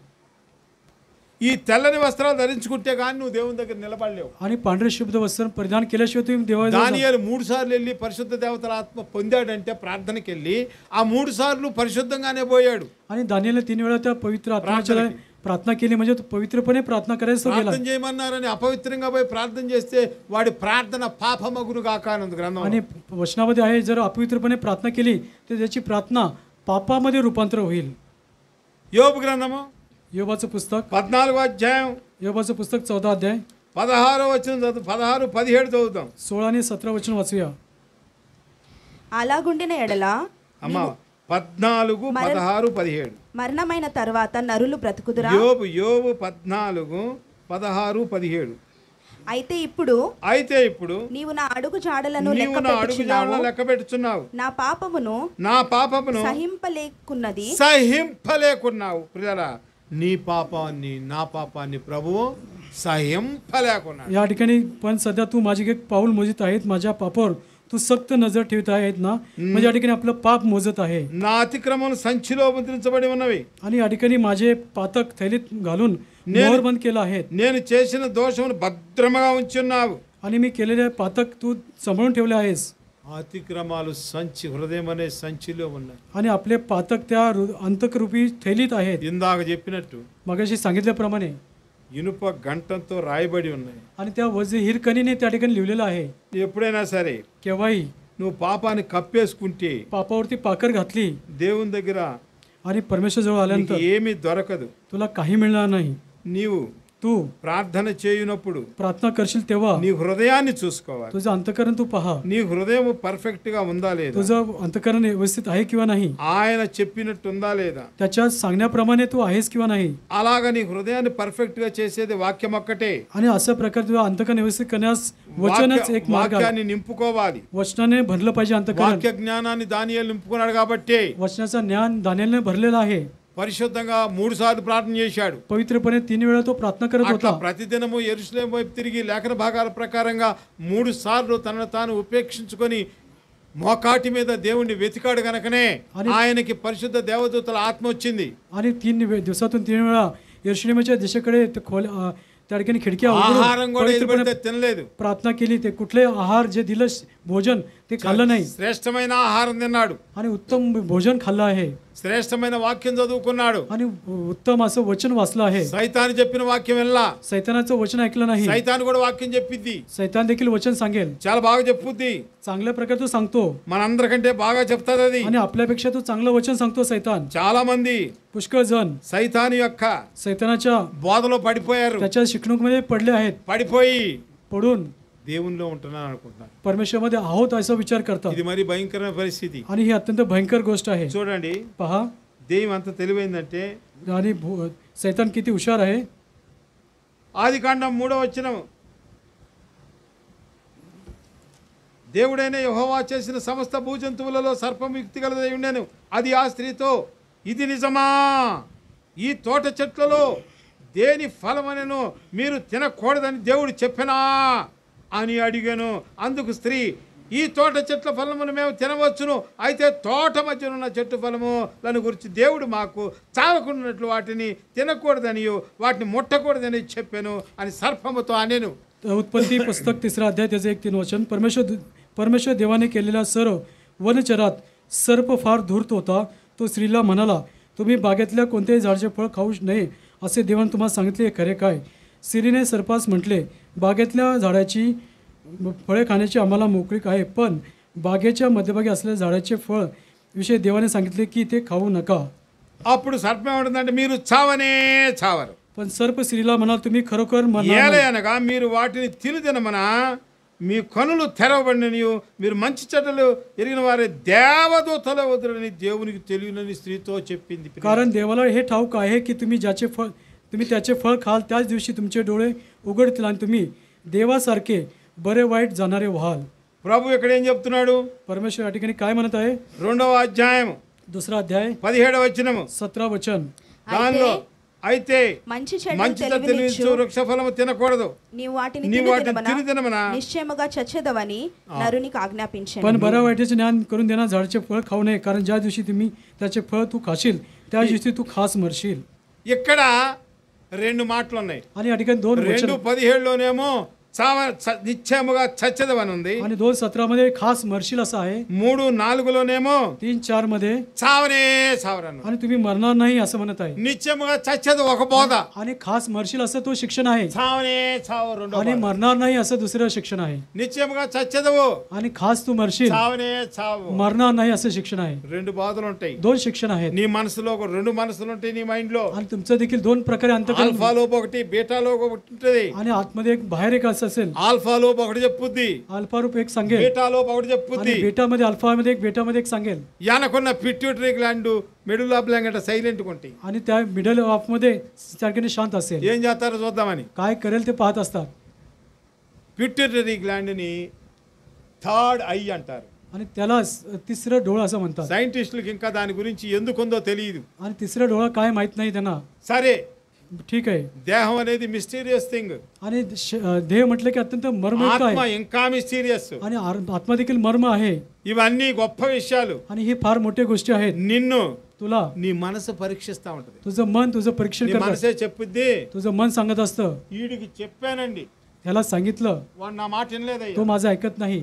ఈ తెల్లని వస్త్రాలు ధరించుకుంటే కానీ నువ్వు దేవుని దగ్గర నిలబడలేవు. आणि पांढरे शुभ्र वस्त्र परिधान केल्याशिवाय तुम्ही देवाजवळ దానియేలు 3 సార్లు వెళ్ళి పరిశుద్ధ దేవతల ఆత్మ పొందాడంటే ప్రార్థనకి వెళ్ళి ఆ 3 సార్లు పరిశుద్ధంగానే పోయాడు. आणि दानिएलने 3 वेळा त्या पवित्र आत्म्याच्या प्रार्थना केली म्हणजे तो पवित्रपणे प्रार्थना करायला तो गेला. ప్రార్థన చేయమన్నారని అపవిత్రంగా పోయి ప్రార్థన చేస్తే వాడి ప్రార్థన పాపమగును గాక అని గ్రంథం. आणि वचनामध्ये आहे जर अपवित्रपणे प्रार्थना केली तर त्याची प्रार्थना पापामध्ये रूपांतर होईल. యోబు గ్రంథము योबाचं पुस्तक 14వ అధ్యాయం योबाचं पुस्तक 14 अध्याय 16వ వచనం చదువు, 16, 17 చదువుతాం. 16 आणि 17 वचन वाचूया. అలాగుండిన ఎడల అమ్మ 14, 16, 17. మరణమైన తర్వాత నరులు బ్రతుకుదురా? యోబు 14, 16, 17. అయితే ఇప్పుడు నీవు నా అడుగు జాడలను నా అడుగు జాడలను లెక్క పెట్టుచున్నావు. నా పాపమును సహింపలేకున్నది. ప్రియరా, నీ పాపాన్ని నా పాపాన్ని ప్రభువు సహింపలేకున్నాడు. या ठिकाणी पण सध्या तू माझी एक पाऊल मोजित आहेत, माझ्या पापावर तू सक्त नजर ठेवत आहेत ना, म्हणजे या ठिकाणी आपलं पाप मोजत आहे. నా అతిక్రమం సంచిలో ముద్రించబడి ఉన్నవి. आणि या ठिकाणी माझे पातक थैलीत घालून मोहरबंद केलं आहे. నేను చేసిన దోషమును భద్రముగా ఉంచున్నావు. आणि मी केलेले पातक तू सांभाळून ठेवले आहेस. అతిక్రమాలు సంచి హృదయం అనే సంచిలో ఉన్నాయి. आणि आपले पातक त्या अंतकरूपी थैलीत आहेत. ఇందాక చెప్పినట్టు मगाशी सांगितल्याप्रमाणे ఇనుప గంటంతో రాయబడి ఉన్నాయి. आणि त्या वजे हिरकणीने त्या ठिकाणी लिहिलेलं आहे. ఎప్పుడైనా సరే केव्हाही నువ్వు పాపాన్ని కప్పేసుకుంటే पापावरती पाकर घातली దేవుని దగ్గర आणि परमेश्वरजवळ నీకు आल्यानंतर ఏమీ దొరకదు. तुला काही मिळणार नाही. నీవు तू ప్రార్థన చేయునప్పుడు प्रार्थना करशील तेव्हा నీ హృదయాన్ని చూసుకోవాలి. तुझं अंतकरण तू पहा. నీ హృదయం పర్ఫెక్ట్ గా ఉందా లేదా, तुझं अंतकरण व्यवस्थित आहे किंवा नाही, ఆయన చెప్పినట్టు ఉందా లేదా, त्याच्या सांगण्याप्रमाणे तू आहेस किंवा नाही. అలాగ నీ హృదయాన్ని పర్ఫెక్ట్ గా చేసేది వాక్యం ఒక్కటే. आणि अशा प्रकारे तुझं अंतकरण व्यवस्थित करण्यास वचनच एक मार्ग आहे. వాక్యాన్ని నింపుకోవాలి. वचनाने भरलं पाहिजे अंतकरण. వాక్య జ్ఞానాన్ని దానియేలు నింపుకున్నాడు కాబట్టి वचनाचं ज्ञान दानिएलने भरलेलं आहे. పరిశుద్ధంగా 3 సార్లు ప్రార్థన చేశాడు. पवित्रपणे 3 वेळा तो प्रार्थना करत అట్లా होता. ప్రతిదినము యెరూషలేము వైపు తిరిగి లేఖన భాగాల ప్రకారంగా 3 సార్లు తనను తాను ఉపేక్షించుకొని మోకాటి మీద దేవుణ్ణి వెతికాడు గనకనే ఆయనకి పరిశుద్ధ దేవదూతల ఆత్మ వచ్చింది. आणि 3 दिवसातून 3 वेळा यरूशलेमच्या दिशेकडे त्या ठिकाणी खिडक्या उघडून ఆహారం కూడా ఏది पवित्रपणे పడితే తినలేదు. प्रार्थना केली. ते कुठले आहार जे दिलं भोजन ते खाल्लं नाही శ్రేష్టమైన ఆహారం తిన్నాడు, आणि उत्तम भोजन खाल्लं आहे శ్రేష్టమైన వాక్యం చదువుకున్నాడు, आणि उत्तम असं वचन वाचलं आहे. సైతాను చెప్పిన వాక్యం వినలా. सैतानाचं वचन ऐकलं नाही. సైతాను కూడా వాక్యం చెప్పిద్ది, सैतान देखील वचन सांगेल, చాలా బాగా చెప్పుద్ది, चांगल्या प्रकारे तो सांगतो మనందరికంటే బాగా చెప్తాది అది. आणि आपल्यापेक्षा तो चांगलं वचन सांगतो. सैतान చాలా మంది पुष्कळ जण సైతాను యొక్క सैतानाच्या బోధలో పడిపోయారు. त्याच्या शिकणुकीमध्ये पडले आहेत. పడిపోయి पडून దేవునిలో ఉంటున్నాను అనుకుంటున్నారు. परमेश्वरमध्ये आहोत असा विचार करतात ఇది మరి భయంకరమైన పరిస్థితి. आणि ही अत्यंत भयंकर गोष्ट आहे. చూడండి, पहा, దెయ్యం అంత తెలివైందంటే आणि सैतान किती हुशार आहे. ఆదికాండం 3వ వచనం, దేవుడైన యెహోవా చేసిన సమస్త భూజంతువులలో సర్పం యుక్తి గలదై ఉండెను. అది ఆ స్త్రీతో, ఇది నిజమా? ఈ తోట చెట్లలో దేని ఫలమనెను మీరు తినకూడదని దేవుడు చెప్పెనా అని అడిగాను. అందుకు స్త్రీ, ఈ తోట చెట్ల ఫలమును మేము తినవచ్చును, అయితే తోట మధ్యన ఉన్న చెట్టు ఫలములను గురించి దేవుడు మాకు చావకుండానట్లు వాటిని తినకూడదని, వాటిని ముట్టకూడదని చెప్పాను అని సర్పముతో అనెను. उत्पत्ती पुस्तक 3 अध्याय त्याचे 1-3 वचन. परमेश्वर देवाने केलेल्या सर्व वनचरात सर्प फार धूर्त होता. तो स्त्रीला म्हणाला, तुम्ही बागेतल्या कोणत्याही झाडाचे फळ खाऊ नये असे देवाने तुम्हाला सांगितले, हे खरे काय? स्त्रीने सर्पास म्हटले, बागेतल्या झाडाची फळे खाण्याची आम्हाला मोकळीक आहे, पण बागेच्या मध्यभागी असलेल्या झाडाचे फळ विषयी देवाने सांगितले की ते खाऊ नका. అప్పుడు సర్పం ఏమంటుందంటే, మీరు చావనే చావరు. पण सर्प स्त्रीला म्हणाला, तुम्ही खरोखर मरणार ఏలే नाही. అనగా మీరు వాటిని తినమన మీ కనులు తెరవబడిననియు మీరు మంచి చెడ్డలు ఎరిగిన వారే దేవదూతల వదులని దేవునికి తెలియనని స్త్రీతో చెప్పింది. कारण देवाला हे ठाऊक आहे की तुम्ही त्याचे फळ खाल त्याच दिवशी तुमचे डोळे उघडतील आणि तुम्ही देवासारखे बरे वाईट जाणारे व्हाल. ప్రభు ఇక్కడ ఏం చెప్తున్నాడు? परमेश्वर या ठिकाणी काय म्हणत आहे? 2వ అధ్యాయం 2 अध्याय 17వ వచనము. 17 वचन. దానిలో అయితే మంచి చెడ్డలు మంచి తెలివినిచ్చు తెలివించు వృక్ష ఫలము తినకూడదు, నీవు వాటిని నీవు వాటిని తిని తినమనా నిశ్చయముగా చచ్చెదవని నరునికి ఆజ్ఞాపించెను. पण बऱ्या वाईटाचे ज्ञान करून देणार झाडाचे फळ खाऊ नये, कारण ज्या दिवशी तुम्ही त्याचे फळ तू खाशील त्या दिवशी तू खास मरशील. ఇక్కడ రెండు మాటలు ఉన్నాయి. आणि या ठिकाणी 2 वचन 2:17లోనేమో నిశ్చయముగా చచ్చదవని ఉంది, आणि 2:17 मध्ये खास मरशील असं आहे. 3:4లోనేమో 3:4 मध्ये చావనే చావరను. आणि तुम्ही मरणार नाही असं म्हणत आहे. నిత్యముగా చచ్చేది ఒక బోధ, आणि खास मरशील असं तो शिक्षण आहे, చావనే చావు రెండో आणि బోధ. मरणार नाही असं दुसरं शिक्षण आहे. నిత్యముగా చచ్చేదవు, आणि खास तू मरशील, చావనే చావు, मरणार नाही असं शिक्षण आहे. రెండు బాధలు ఉంటాయి. 2 शिक्षण आहेत. నీ మనసులో ఒక రెండు మనసులు ఉంటాయి. నీ మైండ్ లో आणि तुमचं देखील 2 प्रकारे अंतकरण ఆల్ఫా లోపు ఒకటి, బీటా లోపు ఒకటి ఉంటది. आणि आतमध्ये एक बाहेर एक असं असेल. ఆల్ఫా లోపు ఒకటి చెప్పుద్ది, अल्फा रूप एक सांगेल బీటా లోపు ఒకటి आणि చెప్పుద్ది. बेटामध्ये अल्फामध्ये एक बेटामध्ये एक सांगेल. యానకున్న పిట్యూటరీ గ్లాండ్ మెడులా బ్లాంగట సైలెంట్ కొంటి आणि त्या मिडल ऑफमध्ये त्याकडे शांत असेल. ఏం చేస్తారో చూద్దామని काय करेल ते पाहत असतात. పిట్యూటరీ గ్లాండ్ ని థర్డ్ ఐ అంటారు. आणि त्याला तिसरं डोळं असं म्हणतात. సైంటిస్టులకు ఇంకా దాని గురించి ఎందుకుందో తెలియదు. आणि तिसरं डोळं काय माहित नाही त्यांना. సరే, ठीक आहे. దేహం అనేది మిస్టీరియస్ థింగ్, आणि देह म्हटलं की अत्यंत मर्मयुक्त ఆత్మ आहे. ఇంకా మిస్టీరియస్. आणि आत्मा देखील मर्म आहे. ఇవన్నీ గొప్ప విషయాలు. आणि ही फार मोठ्या गोष्टी आहेत. నిన్ను तुला నీ మనసు పరీక్షిస్తా ఉంటది. तुझं मन तुझं परीक्षण నీ करत మనసే చెప్పుద్ది, तुझं मन सांगत असतं, వీడికి చెప్పానండి, ह्याला सांगितलं వాడు నా మాట तो వినలేదయ్యా. माझं ऐकत नाही,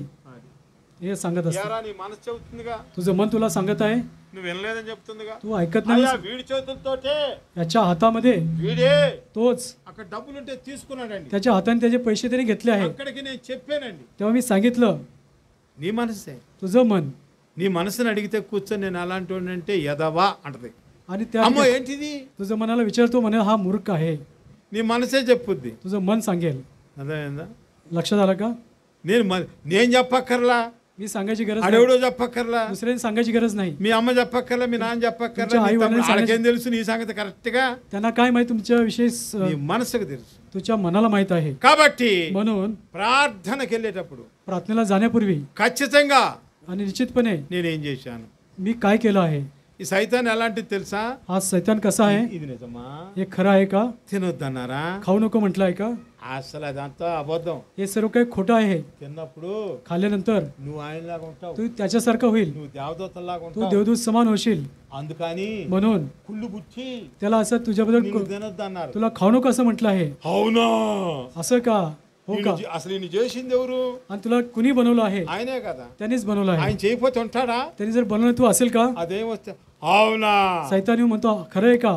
हे सांगत असतं. యారా నీ మనసు చెబుతుందిగా, तुझं मन तुला सांगत आहे, నువ్వు వినలేదని చెప్తుందిగా. तू ऐकत नाही. అయ్యా వీడి చేతులతోటే याच्या हातामध्ये వీడే तोच, అక్కడ డబ్బులుంటే తీసుకున్నాడండి, त्याच्या हाताने त्याचे पैसे त्याने घेतले आहे. అక్కడికి నేను చెప్పానండి. तेव्हा मी सांगितलं, నీ మనసే, तुझं मन. నీ మనసుని అడిగితే కూర్చొని నేను అలాంటి అంటే యదవా అంటది. आणि त्या అమ్మో ఏంటిది, तुझं मनाला विचारतो, म्हणे हा मूर्ख आहे. నీ మనసే చెప్పుద్ది. तुझं मन सांगेल. అర్థమైందా? लक्षात आलं का? నేను చెప్పక్కర్లా, मी सांगायची गरज नाही, అడెవడో చెప్పక్కర్లా, दुसऱ्याने सांगायची गरज नाही. మీ అమ్మ చెప్పక్కర్లా, మీ నాన్న చెప్పక్కర్లా, तुमच्या మీ आई తమ్ముడు, वडिलांनी వాళ్ళకేం తెలుసు నీ సంగతి కరెక్ట్ గా? त्यांना काय माहिती तुमच्याविषयी నీ మనసుకు తెలుసు. तुझ्या मनाला माहित आहे. కాబట్టి म्हणून ప్రార్థనకి వెళ్ళేటప్పుడు प्रार्थनेला जाण्यापूर्वी ఖచ్చితంగా आणि निश्चितपणे నేనేం చేశాను, मी काय केलं आहे. ఈ సైతాన్ ఎలాంటిది తెలుసా? हा सैतान कसा आहे, ఇది నిజమా? हे खरं आहे का? తినొద్దన్నారా? खाऊ नको म्हटलं आहे का? అసలు అదంతా అబద్ధం. हे सर्व काही खोटं आहे. తిన్నప్పుడు खाल्ल्यानंतर నువ్వు ఆయనలాగా ఉంటావు, तू त्याच्यासारखा होईल, నువ్వు దేవదూతలాగా तू ఉంటావు. देवदूत समान होशील. అందుకని म्हणून కుళ్ళు బుచ్చి त्याला असं तुझ्याबद्दल నిన్ను తినొద్దు అన్నారు. तुला खाऊ नको असं म्हटलं आहे. అవునా? असं का? हो का? అసలు ఈయన చేసింది ఎవరు? आणि तुला कुणी बनवलं आहे? ఆయనే కదా. त्यानेच बनवलं आहे. ఆయన చేయకపోతే ఉంటాడా? त्यांनी जर बनवलं तू असेल का? అదేం వస్తే అవునా? सैतान येऊन म्हणतो खरं आहे का?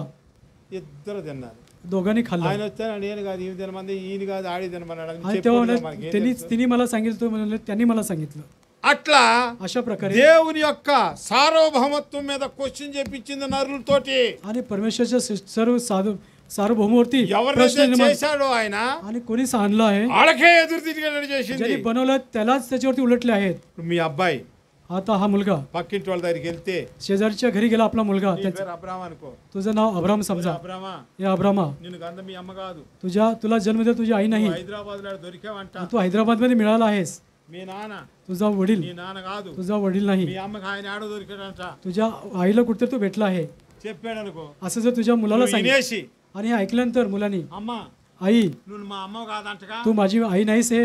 ఇద్దరు తిన్నారు. दोघांनी खाल्लं. ఆయన వచ్చాను నేను కాదు ఈయన తినమంది, ఈయన కాదు ఆడి తినమన్నాడు. आणि तेव्हा म्हणाले, त्यांनी मला सांगितलं, तो म्हणाले त्यांनी मला सांगितलं. అట్లా अशा प्रकारे దేవుని యొక్క సార్వభౌమత్వం మీద క్వశ్చన్ చేపించింది నరులతోటి. आणि परमेश्वरच्या सर्व सार्वभौमवरती प्रश्न ఎవరినైతే निर्माण- చేశాడో ఆయన आणि कोणी आणलं आहे, ఆడకే ఎదురు తిరిగేటట్టు చేసింది. ज्यांनी बनवलं त्यालाच त्याच्यावरती उलटले आहेत. మీ అబ్బాయి आता हा मुलगा పక్కింటి వాళ్ళ దగ్గరికి వెళ్తే शेजारच्या घरी गेला, आपला मुलगा, నీ పేరు అబ్రాహం అనుకో. तुझं नाव अब्राम समजा. అబ్రామా, हे अब्रामा, నిన్ను గంధ మీ అమ్మ కాదు, तुला जन्म दिला तुझी आई नाही, హైదరాబాద్ లో దొరికావంట. तू हैदराबाद मध्ये मिळाला आहेस. మీ నాన్న तुझा वडील, నీ నాన్న కాదు, तुझा वडील नाही, మీ అమ్మకి ఆయన ఆడ దొరికాడంట तुझ्या आईला कुठेतरी तो भेटला आहे చెప్పాడు అనుకో. असं जर तुझ्या मुलाला నువ్వు सांगितलं వినేసి आणि हे ऐकल्यानंतर मुलांनी, అమ్మ आई నువ్వు మా అమ్మ కాదంటగా, तू माझी आई नाहीस, हे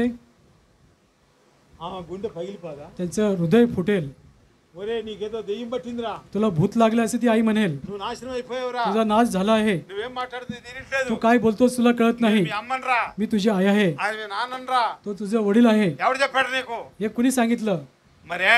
ఆమె గుండె పగిలిపోదా? त्यांचं हृदय फुटेल. ఒరే నీకేదో దెయ్యం పట్టిందిరా, तुला भूत लागलं असे ती आई म्हणेल, నువ్వు నాశనం అయిపోయావురా, तुझा नाश झाला आहे, నువ్వేం మాట్లాడుతుంది తినట్లేదు, तू काय बोलतोस तुला कळत नाही, మీ అమ్మనరా, मी तुझी आई आहे, ఆయన మీ నాన్ననరా, तो तुझा वडील आहे. ఎవడు చెప్పాడు నీకు? हे कुणी सांगितलं? మరే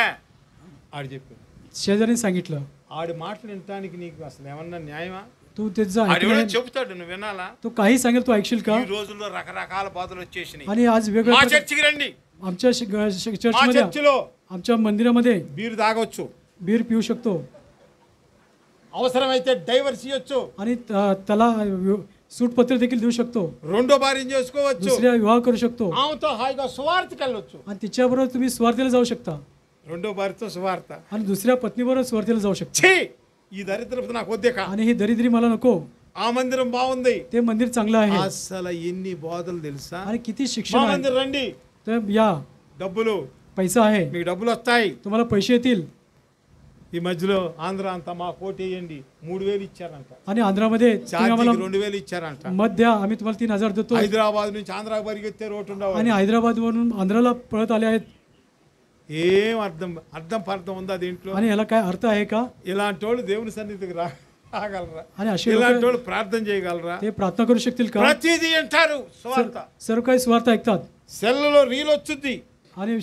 ఆడు చెప్పాడు. शेजारी सांगितलं. ఆడి మాటలు వినటానికి నీకు అసలు ఏమన్నా న్యాయమా? तू त्याचं ఆడు ऐकलं, ఎవడో చెబుతాడు నువ్వు వినాలా? तू काही सांगेल तू ऐकशील का? ఈ రోజుల్లో రకరకాల బాధలు వచ్చేసినాయి. आणि आज మా वेगवेगळ्या చర్చికి రండి, आमच्या మా चर्चमध्ये, చర్చిలో आमच्या मंदिरामध्ये బీరు తాగొచ్చు, बीर पिऊ शकतो అవసరమైతే డైవర్స్ ఇవ్వచ్చు, आणि त्याला सूटपत्र देखील देऊ शकतो, రెండో భార్యను చేసుకోవచ్చు, दुसऱ्या विवाह करू शकतो, ఆమెతో హాయిగా సువార్తకి వెళ్ళొచ్చు. आणि तिच्याबरोबर तुम्ही स्वार्थीला जाऊ शकता, రెండో భార్యతో సువార్త. आणि दुसऱ्या पत्नीबरोबर स्वार्थीला जाऊ शकता. ఛీ, ఈ దరిద్రపు నాకు వద్దే కా. आणि ही दरिद्री मला नको. ఆ మందిరం బాగుంది, ते मंदिर चांगलं आहे అసలు ఎన్ని బోధలు తెలుసా? आणि किती మా शिक्षण आहे. మందిరం రండి, तर या, డబ్బులు पैसा आहे, మీకు డబ్బులు వస్తాయి. तुम्हाला पैसे येतील. ఈ మధ్యలో ఆంధ్ర అంతా మా కోటి వేయండి 3000 ఇచ్చారంట, आणि आंध्रामध्ये तुम्ही आम्हाला ఛార్జీకి 2000 ఇచ్చారంట. मत द्या, आम्ही तुम्हाला 3000 देतो. హైదరాబాద్ నుంచి ఆంధ్రాకి పరిగెత్తే రోడ్డు ఉండవు. आणि हैदराबाद वरून आंध्राला पळत आले आहेत. ఏం అర్థం పర్థం ఉందా దీంట్లో? आणि याला काय अर्थ आहे का? ఇలాంటి వాళ్ళు దేవుని సన్నిధికి రాగలరా? आणि असे ఇలాంటి लोक వాళ్ళు ప్రార్థన చేయగలరా? ते प्रार्थना करू शकतील का? ప్రతిదీ అంటారు స్వార్థ. सर्व काही स्वार्थ ऐकतात. సెల్లులో రీల్ వచ్చింది, आणि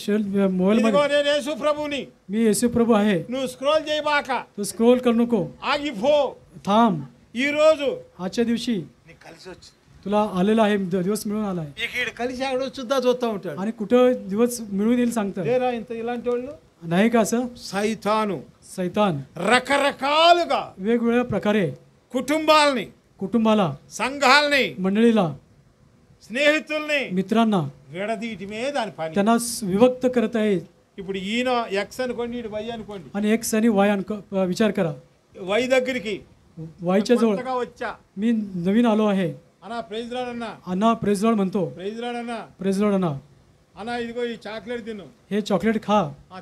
मोबाईल ఇదిగో मध्ये నేను యేసు ప్రభుని, मी येशू प्रभू आहे, నువ్వు స్క్రోల్ చేయబాక, तू स्क्रोल करू नको, ఆగిపో. थांब. ఈ రోజు आजच्या दिवशी నీకు కలిసి వచ్చి तुला आलेला आहे, दिवस मिळून आलाय. ఇక ఈడు కలిసి ఆడ వచ్చుద్దా చూస్తా ఉంటాడు. आणि कुठं दिवस मिळून येईल सांगतात, లేరా ఇంత ఇలాంటి వాళ్ళు? नाही का? असं సైతాను सैतान రకరకాలుగా वेगवेगळ्या प्रकारे కుటుంబాలని, कुटुंबाला, సంఘాలని, मंडळीला, స్నేహితుల్ని मित्रांना విడదీయటమే దాని పని. त्यांना विभक्त करत आहे. ఇప్పుడు ఈయన ఎక్స్ అనుకోండి, ఇటు వై అనుకోండి. आणि एक आणि वाय विचार करा. వై దగ్గరికి वायच्या जवळ కొత్తగా వచ్చా, मी नवीन आलो आहे. అన్నా ప్రైజ్ రాడ్ అన్నా, अण्णा प्रेज लॉर्ड म्हणतो, ప్రైజ్ రాడ్ అన్నా, प्रेज लॉर्ड अण्णा, అన్నా ఇదిగో ఈ చాక్లెట్ తిను, हे चॉकलेट खा.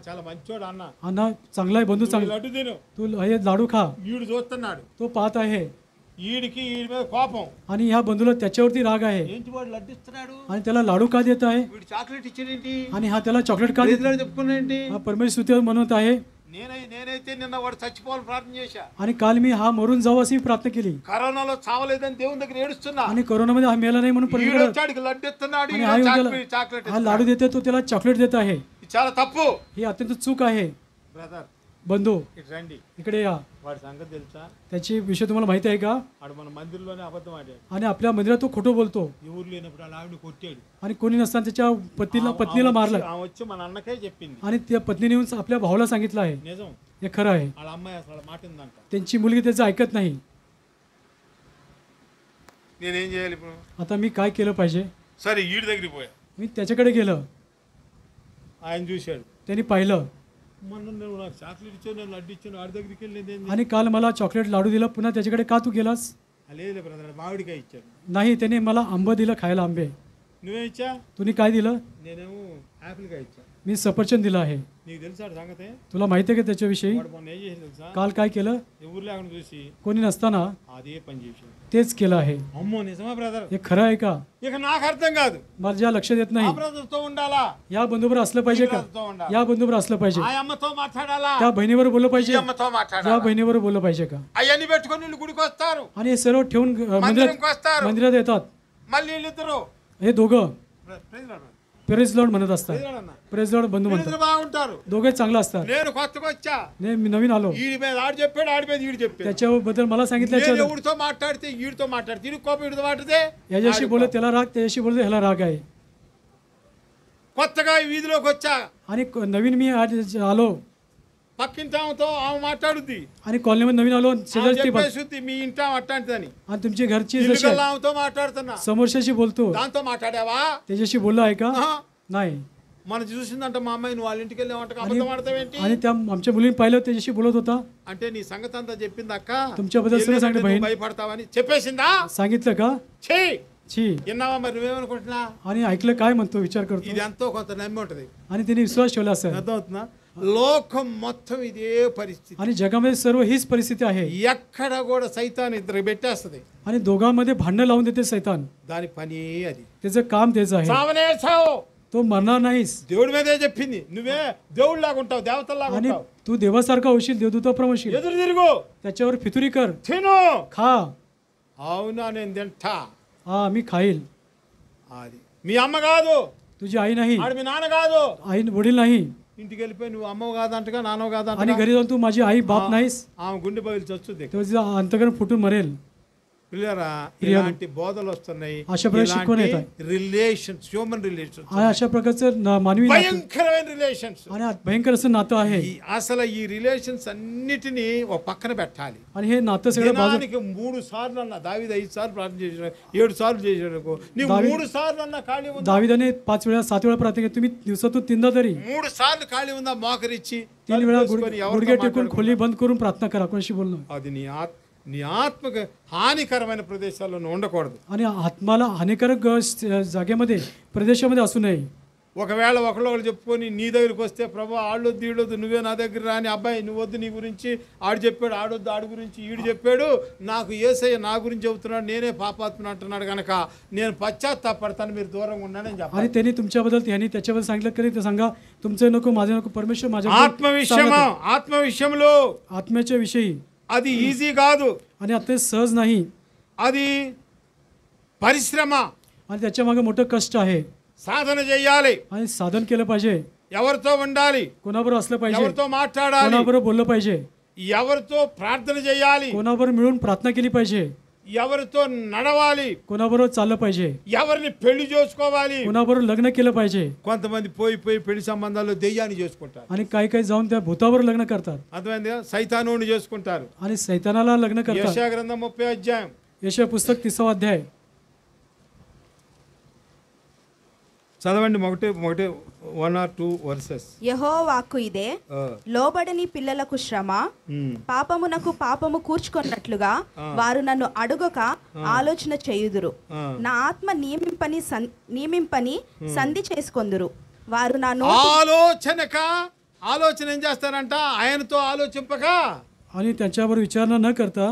చాలా మంచోడు అన్న, अण्णा चांगला आहे, बंधू ఈ चांगला, లడ్డు తిను. तू हे लाडू खा. ఈడు చూస్తున్నాడు, तो पाहत आहे ఈడికి ఈడి మీద కోపం. आणि ह्या बंधूला त्याच्यावरती राग आहे. ఏంటి వాడు లడ్డు ఇస్తున్నాడు, आणि त्याला लाडू का देत आहे, వీడు చాక్లెట్ ఇచ్చాడేంటి, आणि हा त्याला चॉकलेट का देत, చెప్పుకున్నాంటి. हा परमेश्वर म्हणत आहे. నేనైతే నిన్న వాడు చచ్చిపోవాలని ప్రార్థన చేశా. आणि काल मी हा मरून जाऊ अशी प्रार्थना केली. కరోనాలో చావలేదని దేవుని దగ్గర ఏడుస్తున్నా. आणि कोरोनामध्ये हा मेला नाही म्हणून ఈడు परमेश्वर, వచ్చాడికి లడ్డు ఇస్తున్నాడు, आणि ఈడు हा येऊन చాక్లెట్ त्याला हा लाडू देते, तो त्याला चॉकलेट देत आहे. ఇది చాలా తప్పు. ही अत्यंत चूक आहे. బ్రదర్ बंधू ఇటు రండి, इकडे या. వాడి సంగతి తెలుసా? त्याची विषय तुम्हाला माहिती आहे का? ఆడు మన మందిరంలోనే అబద్ధం ఆడాడు. आणि आपल्या मंदिरात तो खोटं बोलतो, ఎవరు లేనప్పుడు అలా ఆవిడ కొట్టాడు. आणि कोणी नसताना त्याच्या पत्नीला मारलं, ఆమె వచ్చి మన అన్నకే చెప్పింది. आणि त्या पत्नीने येऊन आपल्या भावाला सांगितलं आहे. నిజం, हे खरं आहे. వాళ్ళ అమ్మాయి అసలు మాట ఉందంట. त्यांची मुलगी त्याचं ऐकत नाही. నేనేం చేయాలి ఇప్పుడు? आता मी काय केलं पाहिजे? సరే ఈడి దగ్గరికి పోయా, मी त्याच्याकडे गेलं, ఆయన చూశాడు. त्यांनी पाहिलं, మొన్న నువ్వు నాకు చాక్లెట్ ఇచ్చావు, నేను లడ్డు ఇచ్చాను, ఆడి దగ్గరికి వెళ్ళింది ఏంది? आणि काल मला चॉकलेट लाडू दिला, पुन्हा त्याच्याकडे का तू गेलास? లేదు బ్రదర్, మామిడికాయ ఇచ్చాడు. नाही, त्याने मला आंबं दिलं खायला, आंबे. నువ్వేం ఇచ్చా? तुम्ही काय दिलं? నేనేమో యాపిల్ కాయ ఇచ్చా. मी सफरचंद दिलं आहे. నీకు తెలుసా ఆడ సంగతి? तुला माहिती आहे का त्याच्याविषयी? వాడు మొన్న ఏం చేసి తెలుసా? काल काय केलं? ఎవరు లేకుండా చూసి कोणी नसताना అదే పని చేశాడు. तेच केलं आहे. అమ్మో నిజమా బ్రదర్? हे खरं आहे का? ఇక నాకు అర్థం కాదు. माझ्या लक्षात येत ఆ नाही. బ్రదర్ తో ఉండాలా, या बंधूबर असलं पाहिजे का? తో ఉండాలా, या बंधूबर असलं पाहिजे. ఆ అమ్మతో మాట్లాడాలా, त्या बहिणीवर बोललं ఈ पाहिजे. అమ్మతో या మాట్లాడాలా. बहिणीवर बोललं पाहिजे का? అవన్నీ పెట్టుకొని వీళ్ళు గుడికి వస్తారు, आणि हे सर्व ठेवून మందిరంకి వస్తారు, मंदिरात येतात. మళ్ళీ వీళ్ళిద్దరు हे दोघं ప్రైజ్ లార్డ్, प्रेज लॉर्ड म्हणत असतात. ప్రైజ్ లార్డ్ అన్న. प्रेज लॉर्ड बंधू म्हणतात. వీళ్ళిద్దరు బాగుంటారు. दोघे चांगलं असतात. నేను కొత్తగా వచ్చా, मी नवीन आलो, ఈడి మీద ఆడు చెప్పాడు, ఆడి మీద ఈడు చెప్పాడు. त्याच्याबद्दल मला నేను सांगितलं ఎవరితో మాట్లాడితే ఈడితో మాట్లాడితే ఈడు కోపం ఈడితో మాట్లాడితే याच्याशी बोलत त्याला राग, त्याच्याशी बोलत ह्याला राग आहे. కొత్తగా ఈ వీధిలోకి వచ్చా, आणि नवीन मी आज आलो పక్కింటి ఆమెతో ఆమె మాట్లాడుద్ది, आणि कॉलनीमध्ये नवीन आलो, ఆమె शेजारची చెప్పేసి మీ ఇంటి ఆమె అట్లాంటిదని. आणि तुमची घरची ఇల్లు जशी గల్లా ఆమెతో మాట్లాడుతున్నా, समोरच्याशी बोलतो దాంతో మాట్లాడావా? त्याच्याशी बोलला आहे का? ఆహా. नाही. మనం చూసిందంట మా అమ్మాయి నువ్వు వాళ్ళ ఇంటికి వెళ్ళి వంటకు అబద్ధం ఆడతావేంటి आणि त्या आमच्या मुलीने पाहिलं त्याच्याशी बोलत होता. అంటే నీ సంగతి అంతా చెప్పింది అక్క, तुमच्याबद्दल सगळं వెళ్ళేటప్పుడు सांगितलं बहीण. నువ్వు భయపడతావని చెప్పేసిందా? सांगितलं का? ఛీ छी. విన్నావా? మరి నువ్వేమనుకుంటున్నా? आणि ऐकलं काय म्हणतो विचार करतो. ఇది ఎంతో కొంత నమ్మి ఉంటది. आणि तिने विश्वास ठेवला असेल. అర్థమవుతుందా? లోకం మొత్తం ఇదే పరిస్థితి. आणि जगामध्ये सर्व हीच परिस्थिती आहे. ఎక్కడ కూడా సైతాన్ ఇద్దరు పెట్టేస్తుంది. आणि दोघांमध्ये भांडणं लावून देते सैतान. దాని పని అది. त्याचं काम तेच आहे. సావనే సావు. तो मरणार नाहीस. దేవుడి మీదే చెప్పింది. నువ్వే దేవుడిలాగా ఉంటావు, దేవతల్లాగా आणि ఉంటావు. तू देवासारखा होशील, देवदूताप्रमाणे होशील. ఎదురు తిరుగు, त्याच्यावर फितुरी कर, తిను. खा. అవునా నేను తింటా. हा मी खाईल. అది మీ అమ్మ కాదు, तुझी आई नाही, ఆడు మీ నాన్న కాదు. आई वडील नाही. ఇంటికి వెళ్ళిపోయి నువ్వు అమ్మవు కాదంటగా నాన్నవు आणि కాదంటగా घरी जाऊन तू माझी आई बाप नाहीस, ఆమె గుండె పగిలి చచ్చుద్ది. तुझं अंतकरण फुटून मरेल. పిల్లరా ఇలాంటి బోధలు వస్తున్నాయి. అశా ప్రకారం शिकवण येत आहे. రిలేషన్స్, హ్యూమన్ రిలేషన్స్, आणि अशा प्रकारचं मानवी नातं భయంకరమైన రిలేషన్స్. आणि भयंकर असं नातं आहे. అసలు ఈ రిలేషన్స్ అన్నిటినీ ఒక పక్కన పెట్టాలి. आणि हे नातं सगळं बाजू. దినానికి 3 సార్లు అన్న దావీదు 5 సార్లు ప్రార్థన చేశాడు, 7 సార్లు చేశాడు. నీవు దావీదు- 3 సార్లు అన్న ఖాళీ ఉందా? दाविदाने 5 वेळा 7 वेळा प्रार्थना केली. तुम्ही दिवसातून 3दा तरी 3 సార్లు ఖాళీ ఉందా? మోకరిచ్చి 3 वेळा తలుపు వేసుకొని गुडघे ఎవరితో टेकून खोली बंद करून प्रार्थना करा, कोणाशी बोलणं. అది నీ ఆత్మకు హానికరమైన ప్రదేశాల్లో నువ్వు ఉండకూడదు. आणि आत्माला हानिकारक जागेमध्ये प्रदेशामध्ये असू नये. ఒకవేళ ఒకళ్ళు చెప్పుకొని నీ దగ్గరికి వస్తే ప్రభు ఆడొద్దు ఈడొద్దు నువ్వే నా దగ్గర రాని, అబ్బాయి నువ్వు వద్దు, నీ గురించి ఆడు చెప్పాడు, ఆడొద్దు ఆడి గురించి ఈడు చెప్పాడు, నాకు యేసయ్య నా గురించి చెబుతున్నాడు, నేనే పాపాత్మని అంటున్నాడు కనుక నేను పశ్చాత్తాపడతాను, మీరు దూరంగా ఉన్నానని చెప్పాలి. आणि त्यांनी तुमच्याबद्दल, त्यांनी त्याच्याबद्दल सांगितलं कधी ते सांगा, तुमचं नको माझं नको, परमेश्वर माझ्या ఆత్మవిషయంలో आत्म्याच्या विषयी. అది ఈజీ కాదు, आणि आता सहज नाही. అది పరిశ్రమ. आणि त्याच्या मागे मोठं कष्ट आहे. సాధన చేయాలి, आणि साधन केलं पाहिजे. ఎవరితో ఉండాలి, कोणाबरोबर असलं पाहिजे, ఎవరితో మాట్లాడాలి, कोणाबरोबर बोललं पाहिजे, ఎవరితో ప్రార్థన చేయాలి, कोणाबरोबर मिळून प्रार्थना केली पाहिजे, ఎవరితో నడవాలి, कोणाबरोबर चाललं पाहिजे, ఎవరిని పెళ్లి చేసుకోవాలి. कोणाबरोबर लग्न केलं पाहिजे. కొంతమంది పోయి పెళ్లి సంబంధాల్లో దెయ్యాన్ని చేసుకుంటారు. आणि काही काही जाऊन त्या भूतावर लग्न करतात అర్థమైందిగా? సైతానుని చేసుకుంటారు. आणि सैतानाला लग्न करतात. యెషయా గ్రంథం 30 అధ్యాయం. यशया पुस्तक 30वा अध्याय. చదవండి, ఒకటి 1 or 2 వర్సెస్. యెహోవా వాక్కు ఇదే, లోబడని పిల్లలకు శ్రమ, పాపమునకు పాపము కూర్చుకొన్నట్లుగా వారు నన్ను అడుగక ఆలోచన చేయుదురు. నా ఆత్మ నియమింపని సంధి చేసుకొందురు. వారు నా ఆలోచన ఏం చేస్తారంట? ఆయనతో ఆలోచింపక आणि त्याच्यावर विचारणा न करता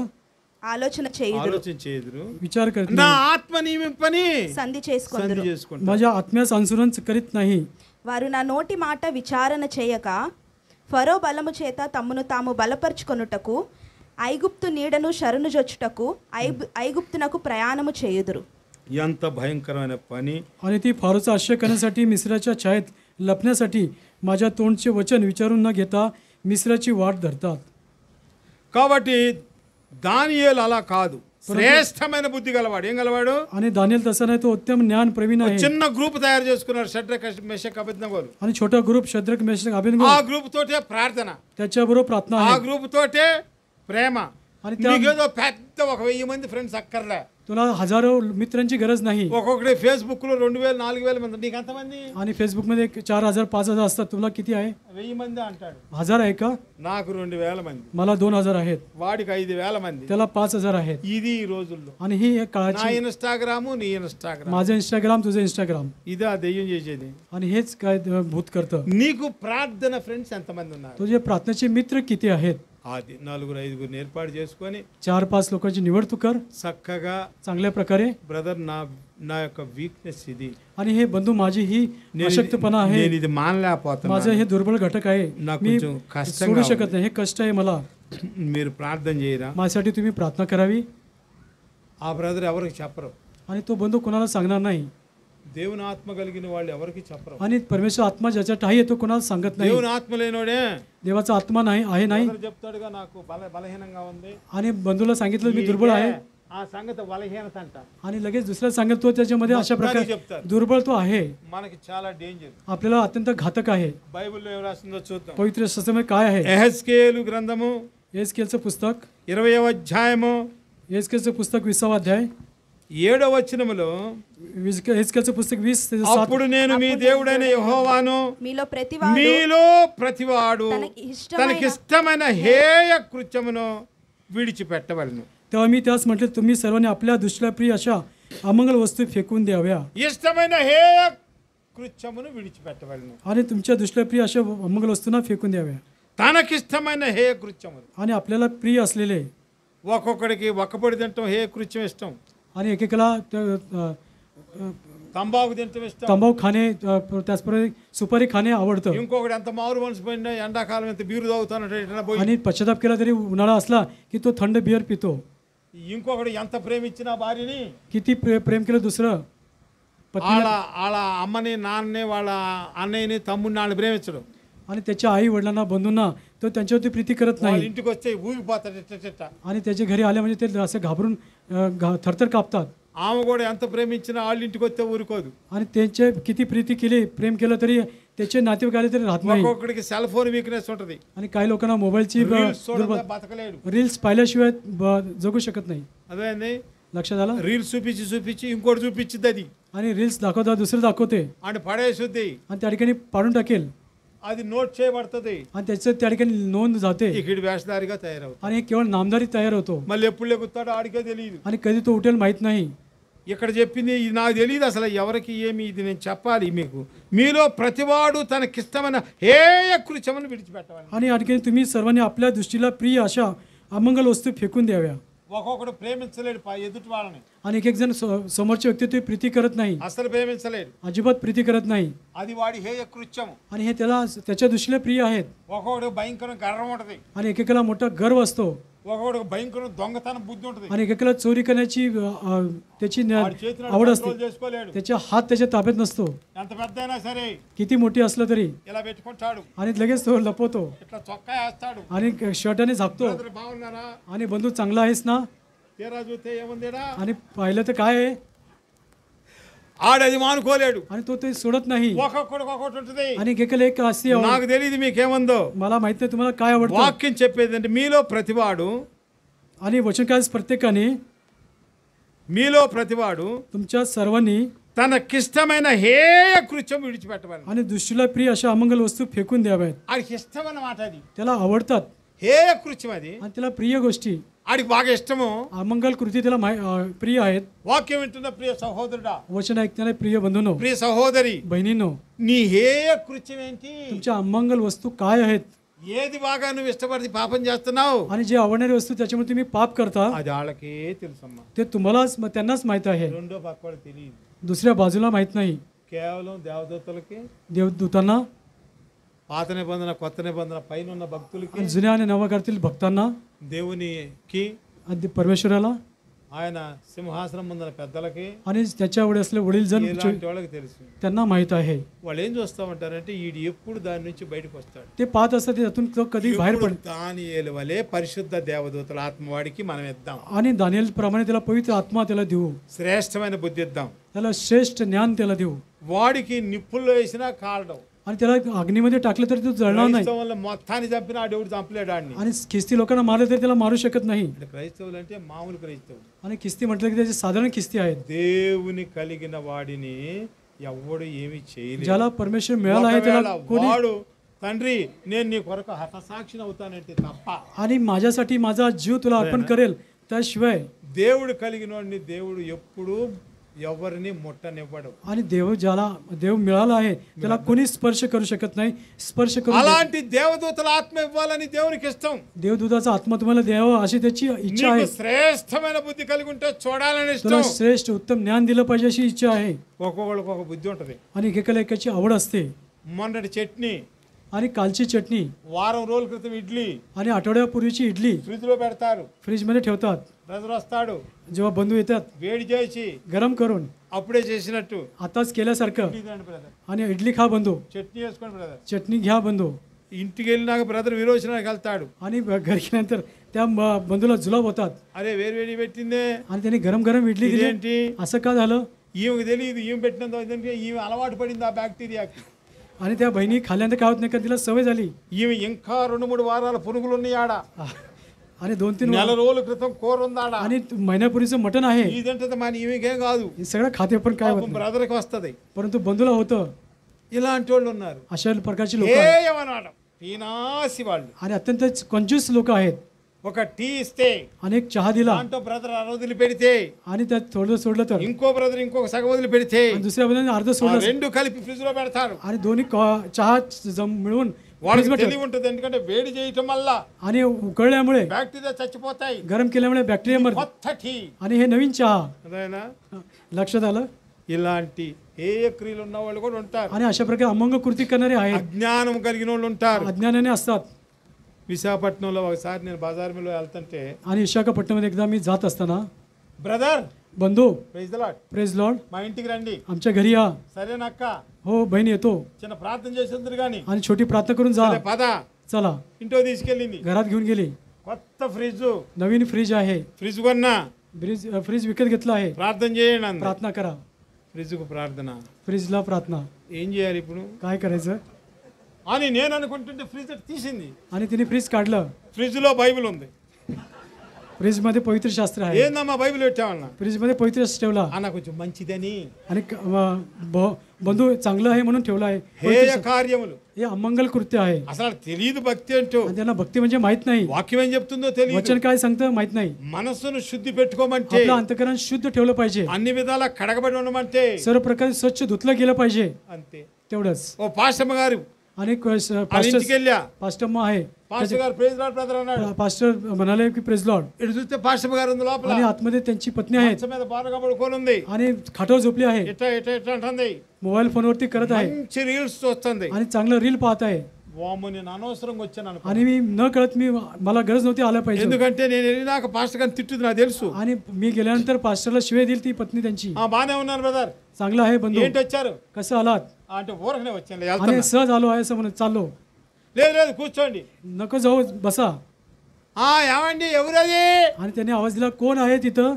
ఆలోచన చేయుదురు. विचार करत నా नाही. ఆత్మ నియమింపని సంధి చేసుకొందురు. माझ्या आत्म्यास अनुसरण करीत नाही. వారు నా నోటి మాట విచారణ చేయక ఫరో బలము చేత తమ్మును తాము బలపరుచుకొనుటకు ఐగుప్తు నీడను శరణు జొచ్చుటకు ఐగుప్తునకు ప్రయాణము చేయుదురు. ఎంత భయంకరమైన పని. आणि ती फारोचा आश्रय करण्यासाठी, मिस्राच्या छायेत लपण्यासाठी माझ्या तोंडचे वचन विचारून न घेता मिस्राची वाट धरतात. కాబట్టి దానియేలు అలా కాదు, శ్రేష్టమైన బుద్ధి గలవాడు. ఏం గలవాడు? आणि दानिएल तसा नाही, तो उत्तम ज्ञान प्रवीण आहे. చిన్న గ్రూప్ తయారు చేసుకున్నారు, షడ్రక్ మెషక్ అబేద్నెగోలు. आणि छोटा ग्रुप शद्रक मेशक अबेदnego, ఆ గ్రూప్ తోటే ప్రార్థన, त्याच्याबरोबर प्रार्थना ఆ आहे. గ్రూప్ తోటే ప్రేమ, आणि त्या నీకేదో పెద్ద 1000 మంది ఫ్రెండ్స్ అక్కర్లే. तुला हजारो मित्रांची गरज नाही ఒక్కొక్కటి ఫేస్బుక్ లో 2000 4000 మంది. నీకు ఎంతమంది? आणि फेसबुकमध्ये 4000 5000 असतात. तुला किती आहे? 1000 మంది అంటాడు. 1000 आहे का? నాకు 2000 మంది. मला 2000 आहेत. వాడికి 5000 మంది. त्याला 5000 आहेत. ఇది ఈ రోజుల్లో. आणि ही एक నా काळाची ఇన్‌స్టాగ్రామ్ నీ ఇన్‌స్టాగ్రామ్. माझं इंस्टाग्राम तुझं इंस्टाग्राम ఇది ఆ దెయ్యం చేసేది. आणि हेच काय भूत करतं. నీకు ప్రార్థన ఫ్రెండ్స్ ఎంతమంది ఉన్నారు? तुझे प्रार्थनेचे मित्र किती आहेत? అది 4-5 ఏర్పాటు చేసుకొని 4-5 लोकांची निवड तू कर చక్కగా चांगल्या प्रकारे. బ్రదర్ నా యొక్క వీక్నెస్ ఇది. आणि हे बंधू माझी ही अशक्तपणा आहे. నేను ఇది మానలేకపోతున్నాను. माझं हे दुर्बळ घटक आहे. నాకు मी కొంచెం కష్టంగా सोडू शकत नाही. हे कष्ट आहे मला. మీరు ప్రార్థన చేయరా? माझ्यासाठी तुम्ही प्रार्थना करावी. ఆ బ్రదర్ ఎవరికి చెప్పరు. आणि तो बंधू कोणाला सांगणार नाही. దేవుని ఆత్మ కలిగిన వాళ్ళు ఎవరికి చెప్పరు. आणि परमेश्वर आत्मा ज्याच्यात आहे तो कोणाला सांगत नाही. దేవుని ఆత్మ లేనోడే देवाचा आत्मा नाही आहे नाही. బ్రదర్ చెప్తాడుగా నాకు బలహీనంగా ఉంది आणि बंधूला सांगितलं मी दुर्बळ आहे ఆ సంగతి బలహీనత అంట. आणि लगेच दुसऱ्या सांगत तो त्याच्यामध्ये अशा प्रकारे చెప్తారు. दुर्बळ तो आहे. మనకి చాలా డేంజర్. आपल्याला अत्यंत घातक आहे. బైబిల్లో ఏం రాసిందో చూద్దాం. पवित्र शास्त्रामध्ये काय आहे? ఎహెజ్కేలు గ్రంథము एस्केलचं पुस्तक 20వ అధ్యాయము एस्केलचं पुस्तक 20वा अध्याय 7వ వచనములో एस्केलचं पुस्तक 20 ते 7. అప్పుడు నేను మీ దేవుడైన యెహోవాను మీలో ప్రతివాడు మీలో ప్రతివాడు తనకి ఇష్టమైన హేయ కృత్యమును విడిచిపెట్టవలను. तेव्हा मी त्यास म्हटले तुम्ही सर्वांनी आपल्या दुसऱ्या प्रिय अशा अमंगल वस्तू फेकून द्याव्या ఇష్టమైన హేయ కృత్యమును విడిచిపెట్టవలను. आणि तुमच्या दुसऱ्या प्रिय अशा अमंगल वस्तूंना फेकून द्याव्या. తనకిష్టమైన హేయ కృత్యములు. आणि आपल्याला प्रिय असलेले ఒక్కొక్కడికి ఒక్కపొడి తినటం హేయ కృత్యం ఇష్టం. आणि एकेकाला తంబాకు తినటం ఇష్టం. तंबाखू खाणे त्याचप्रमाणे सुपारी खाणे आवडतं. ఇంకొకటి ఎంత మారు మనసు పోయినా ఎండాకాలం ఎంత బీరు తాగుతానంటే పోయి. आणि पश्चाताप केला तरी उन्हाळा असला की तो थंड बियर पितो. ఇంకొకటి ఎంత ప్రేమించినా భార్యని किती प्रेम केलं दुसरं వాళ్ళ వాళ్ళ అమ్మని నాన్నని వాళ్ళ అన్నయ్యని తమ్ముడిని వాళ్ళని ప్రేమించడు. आणि त्याच्या आई वडिलांना बंधूंना तो त्यांच्यावरती प्रीती करत వాళ్ళ नाही. ఇంటికి వస్తే ఊగిపోతాడు ఇట్ట. आणि त्याच्या घरी आले म्हणजे ते असे घाबरून थरथर कापतात. ఆమె కూడా ఎంత ప్రేమించినా వాళ్ళ ఇంటికి వస్తే ఊరుకోదు. आणि त्यांचे किती प्रीती केली प्रेम केलं तरी त्याचे नातेवाईक आले तरी राहत नाही. ఒక్కొక్కడికి సెల్ ఫోన్ వీక్నెస్ ఉంటది. आणि काही लोकांना मोबाईलची రీల్స్ చూడకుండా బతకలేడు. रील्स पाहिल्याशिवाय जगू शकत नाही. అదేంది लक्षात आलं? రీల్స్ చూపించి ఇంకోటి చూపించింది అది आणि रील्स दाखवता दुसरं दाखवते అంటే పడేసుద్ది. आणि त्या ठिकाणी पाडून टाकेल అది नोट చేయబడుతుంది. आणि त्याचं त्या ठिकाणी नोंद जाते ఇక్కడ వేషధారిగా తయారవుతుంది. आणि केवळ नामदारी तयार होतो. మళ్ళీ ఎప్పుడు లెగుతాడో ఆడికే తెలియదు. आणि कधी तो उठेल माहित नाही. ఇక్కడ చెప్పింది ఇది నాకు తెలియదు అసలు ఎవరికి ఏమి ఇది నేను చెప్పాలి మీకు. మీలో ప్రతివాడు తనకిష్టమైన హేయ కృత్యమును విడిచిపెట్టవాలి. आणि या ठिकाणी तुम्ही सर्वांनी आपल्या दृष्टीला प्रिय अशा अमंगल वस्तू फेकून द्याव्या. ఒక్కొక్కడు ప్రేమించలేడు ఎదుటి వాళ్ళని. आणि एक एक जण समोरचे व्यक्ती ते प्रीती करत नाही. అసలు ప్రేమించలేడు. अजिबात प्रीती करत नाही. అది వాడి హేయ కృత్యము. आणि हे त्याला त्याच्या दृष्टीला प्रिय आहेत. ఒక్కొక్కడు భయంకరం గర్వం ఉంటది. आणि एकेकाला मोठा गर्व असतो. ఒక్కొక్కడు భయంకరం దొంగతనం బుద్ధి ఉంటది. आणि एकेकाला चोरी करण्याची त्याची వాడి చేతిని आवड असते. కంట్రోల్ చేసుకోలేడు. त्याचा हात त्याच्या ताब्यात नसतो. ఎంత పెద్ద అయినా సరే किती मोठी असलं तरी. ఇలా పెట్టుకుంటాడు. आणि लगेच तो लपवतो ఇట్లా చొక్కా వేస్తాడు. आणि शर्टाने झाकतो. బ్రదర్ బాగున్నారా? आणि बंधू चांगला आहेस ना? తీరా చూస్తే ఏముందిడా? आणि पाहिलं तर काय आहे? ఆడది మానుకోలేడు. आणि तो ते सोडत नाही. ఒక్కొక్కడికి ఒక్కొక్కటి ఉంటుంది. आणि एकेकाला एक असते आवड. నాకు తెలియదు మీకేముందో. मला माहित नाही तुम्हाला काय आवडतं. వాక్యం చెప్పేది అంటే మీలో ప్రతివాడు आणि वचनकार प्रत्येकाने మీలో ప్రతివాడు तुमच्या सर्वांनी తనకిష్టమైన హేయ కృత్యం విడిచిపెట్టవాలి. आणि दृष्टीला प्रिय अशा अमंगल वस्तू फेकून द्याव्यात. ఆడికి ఇష్టమైన మాట అది. त्याला आवडतात హేయ కృత్యం అది. आणि त्याला प्रिय गोष्टी ఆడికి బాగా ఇష్టము. अमंगल कृती त्याला प्रिय आहेत. వాక్యం వింటున్న ప్రియ సహోదరుడా, वचन ऐकणारे प्रिय बंधूनो, ప్రియ సహోదరి, बहिणीनो, నీ హేయ కృత్యం ఏంటి? तुमच्या अमंगल वस्तू काय आहेत? ఏది బాగా నువ్వు ఇష్టపడి పాపం చేస్తున్నావు आणि जे आवडणारी वस्तू त्याच्यामुळे तुम्ही पाप करता అది వాళ్ళకే తెలుసమ్మా. ते तुम्हालाच त्यांनाच माहित आहे. రెండో పక్కవాడు తెలియదు. दुसऱ्या बाजूला माहित नाही. కేవలం దేవదూతలకి, देवदूतांना, పాత నిబంధన కొత్త నిబంధన పైన ఉన్న భక్తులకి, आणि जुन्या आणि नव्या काळातील भक्तांना, దేవునికి, आणि परमेश्वराला, ఆయన సింహాసనం ముందర పెద్దలకి, आणि त्याच्यावर असले वडील जण ఇలాంటి వాళ్ళకి తెలుసు. त्यांना माहित आहे. వాళ్ళు ఏం చూస్తామంటారంటే వీడు ఎప్పుడు దాని నుంచి బయటకు వస్తాడు. ते पाहत असतात त्यातून तो कधी बाहेर ఇప్పుడు पड దానియేలు వలె పరిశుద్ధ దేవదూతల ఆత్మవాడికి మనం ఇద్దాం. आणि दानिएल प्रमाणे त्याला पवित्र आत्मा त्याला देऊ. శ్రేష్టమైన బుద్ధి ఇద్దాం. त्याला श्रेष्ठ ज्ञान त्याला देऊ. వాడికి నిప్పుల్లో వేసినా కాలడం. आणि त्याला अग्नीमध्ये टाकलं तर तो जळणार नाही క్రైస్తవుల మొత్తాన్ని చంపినా దేవుడు చంపలేడు ఆడిని. आणि ख्रिस्ती लोकांना मारलं तरी त्याला मारू शकत नाही అంటే క్రైస్తవులు అంటే మామూలు క్రైస్తవులు. आणि ख्रिस्ती म्हटलं की त्याचे साधारण ख्रिस्ती आहेत దేవుని కలిగిన వాడిని ఎవడు ఏమి చేయలేడు. ज्याला परमेश्वर मिळाला आहे त्याला ఒకవేళ कोणी వాడు తండ్రి నేను నీ కొరకు హతసాక్షిని అవుతానంటే తప్ప आणि माझ्यासाठी माझा जीव तुला अर्पण करेल त्याशिवाय దేవుడు కలిగిన వాడిని దేవుడు ఎప్పుడు ఎవరిని ముట్టనివ్వడు. आणि देव मिळाला आहे त्याला कोणी स्पर्श करू शकत नाही स्पर्श करू అలాంటి దేవదూతల ఆత్మ ఇవ్వాలని దేవునికి ఇష్టం. देवदूताचा आत्मा तुम्हाला द्यावा अशी त्याची इच्छा నీకు आहे శ్రేష్టమైన బుద్ధి కలిగి ఉంటే చూడాలని तुला ఇష్టం. श्रेष्ठ उत्तम ज्ञान दिलं पाहिजे अशी इच्छा आहे ఒక్కొక్కళ్ళకి ఒక బుద్ధి ఉంటది. आणि एकेकाला एकाची आवड असते మొన్నటి చట్నీ, आणि कालची चटणी వారం రోజుల క్రితం ఇడ్లీ आणि आठवड्यापूर्वीची इडली ఫ్రిడ్జ్ లో పెడతారు. फ्रीजमध्ये ठेवतात బ్రదర్ వస్తాడు जेव्हा बंधू येतात వేడి చేసి गरम करून అప్పుడే చేసినట్టు आताच केल्यासारखं ఇడ్లీ తినండి బ్రదర్, आणि इडली खा बंधू చట్నీ వేసుకోండి బ్రదర్. चटणी घ्या बंधू ఇంటికి వెళ్ళినాక బ్రదర్ విరోచనానికి వెళ్తాడు. आणि घरी गेल्यानंतर त्या बंधूला जुलाब होतात అరే వేడి వేడి పెట్టిందే आणि त्यांनी गरम गरम इडली दिली ఇదేంటి असं का झालं ఈమెకు తెలియదు, ఈమె పెట్టినంత ఎందుకంటే ఈమె అలవాటు పడింది ఆ బ్యాక్టీరియాకి. आणि त्या बहिणी खाल्ल्यानंतर काय होत नाही का तिला सवय झाली ఈమె ఇంకా 2-3 వారాల పురుగులు ఉన్నాయి ఆడ, आणि 2-3 నెల రోజుల క్రితం కూర ఉంది ఆడ. आणि महिन्यापूर्वीचं मटण आहे ఇదంటే మన ఈమెకేం కాదు, हे सगळं खाते पण काय होत नाही. బ్రదర్కి వస్తుంది. परंतु बंधूला होतं ఇలాంటి వాళ్ళు ఉన్నారు. अशा प्रकारची लोक आहेत ఏమన్నాడు పీనాసి వాళ్ళు. आणि अत्यंत कंजूस लोक आहेत ఒక టీ ఇస్తే आणि एक चहा दिला దాంట్లో బ్రదర్ వదిలి పెడితే आणि त्यात थोडं सोडलं तर ఇంకో బ్రదర్ ఇంకొక సగం వదిలి పెడితే आणि दुसऱ्या बंधूने अर्ध ఆ सोडलं రెండు కలిపి ఫ్రిడ్జ్ లో పెడతారు. आणि दोन्ही चहा मिळून వాళ్ళకి fridge मध्ये తెలివి ఉంటుంది, ఎందుకంటే వేడి చేయటం వల్ల आणि उकळल्यामुळे బ్యాక్టీరియా చచ్చిపోతాయి. गरम केल्यामुळे बॅक्टेरिया मरतात కొత్త టీ आणि हे नवीन चहा అదేనా. लक्षात आलं ఇలాంటి హేయ క్రియలు ఉన్న వాళ్ళు కూడా ఉంటారు. आणि अशा प्रकारे अमंग कृती करणारे आहेत అజ్ఞానం కలిగిన వాళ్ళు ఉంటారు. अज्ञानाने असतात విశాఖపట్నంలో ఒకసారి నేను బజార్ మీద వెళ్తుంటే आणि विशाखापट्टणमध्ये एकदा मी जात असताना బ్రదర్ बंधू praise the lord praise lord మా ఇంటికి రండి, आमच्या घरी या సరేనక్క हो बहीण येतो చిన్న ప్రార్థన చేసేందుకు కానీ आणि छोटी प्रार्थना करून जा పద चला ఇంట్లో తీసుకెళ్ళింది. घरात घेऊन गेली కొత్త ఫ్రిడ్జ్ नवीन फ्रीज आहे ఫ్రిడ్జ్ కొన్నా फ्रीज विकत घेतला आहे ప్రార్థన చేయండి అంది. प्रार्थना करा ఫ్రిడ్జ్కు ప్రార్థన फ्रीजला प्रार्थना ఏం చేయాలి ఇప్పుడు काय करायचं అని నేను అనుకుంటుంటే ఫ్రిడ్జ్ తీసింది. आणि तिने फ्रीज काढलं ఫ్రిడ్జ్ లో బైబిల్ ఉంది. फ्रीजमध्ये पवित्र शास्त्र आहे ఏందమ్మా బైబిల్ పెట్టావన్నా फ्रीजमध्ये पवित्र शास्त्र ठेवला అన్న కొంచెం మంచిదని. आणि बंधू चांगलं आहे म्हणून ठेवला आहे पवित्र హేయ शास्त्र. కార్యములు हे अमंगल कृत्य आहे అసలు తెలియదు భక్తి అంటూ. आणि त्यांना भक्ती म्हणजे माहित नाही వాక్యం ఏం చెప్తుందో తెలియదు. वचन काय सांगतं माहित नाही మనస్సును శుద్ధి పెట్టుకోమంటే, आपलं अंतकरण शुद्ध ठेवलं पाहिजे అన్ని విధాలా కడగబడి ఉండమంటే सर्व प्रकारे स्वच्छ धुतलं गेलं पाहिजे అంతే. तेवढंच ఓ పాస్టమ్మ గారు आणि వాళ్ళ ఇంటికి వెళ్ళా, पास्टम आहे పాస్టర్ గారు ప్రైజ్ లార్డ్ బ్రదర్ అన్నాడు. पास्टर म्हणाले की प्रेज लॉर्ड ఇటు చూస్తే పాస్టమ్మ గారు ఉంది లోపల, आणि आतमध्ये त्यांची पत्नी आहेत మంచం మీద బారుగా పడుకొని ఉంది, आणि खाटावर झोपली आहे ఇట్లా ఇట్లా ఇట్లా అంటుంది, मोबाईल फोनवरती करत आहे మంచి రీల్స్ చూస్తుంది. आणि चांगलं रील पाहत आहे వామ్మ నేను అనవసరంగా వచ్చాను అనుకో. आणि मी न कळत मला गरज नव्हती आलं पाहिजे ఎందుకంటే నేను వెళ్ళినాక పాస్టర్ గారిని తిట్టుది నాకు తెలుసు. आणि मी गेल्यानंतर पास्टरला शिवाय दिली ती पत्नी त्यांची బానే ఉన్నాను బ్రదర్, चांगलं आहे बंधू ఏంటి వచ్చారు कसं आलात అంటే ఊరకనే వచ్చాను आणि వెళ్తాను. सहज आलो आहे असं म्हणत चाललो లేదు లేదు కూర్చోండి. नको जाऊ बसा ఏమండి ఎవరది? आणि त्याने आवाज दिला कोण आहे तिथं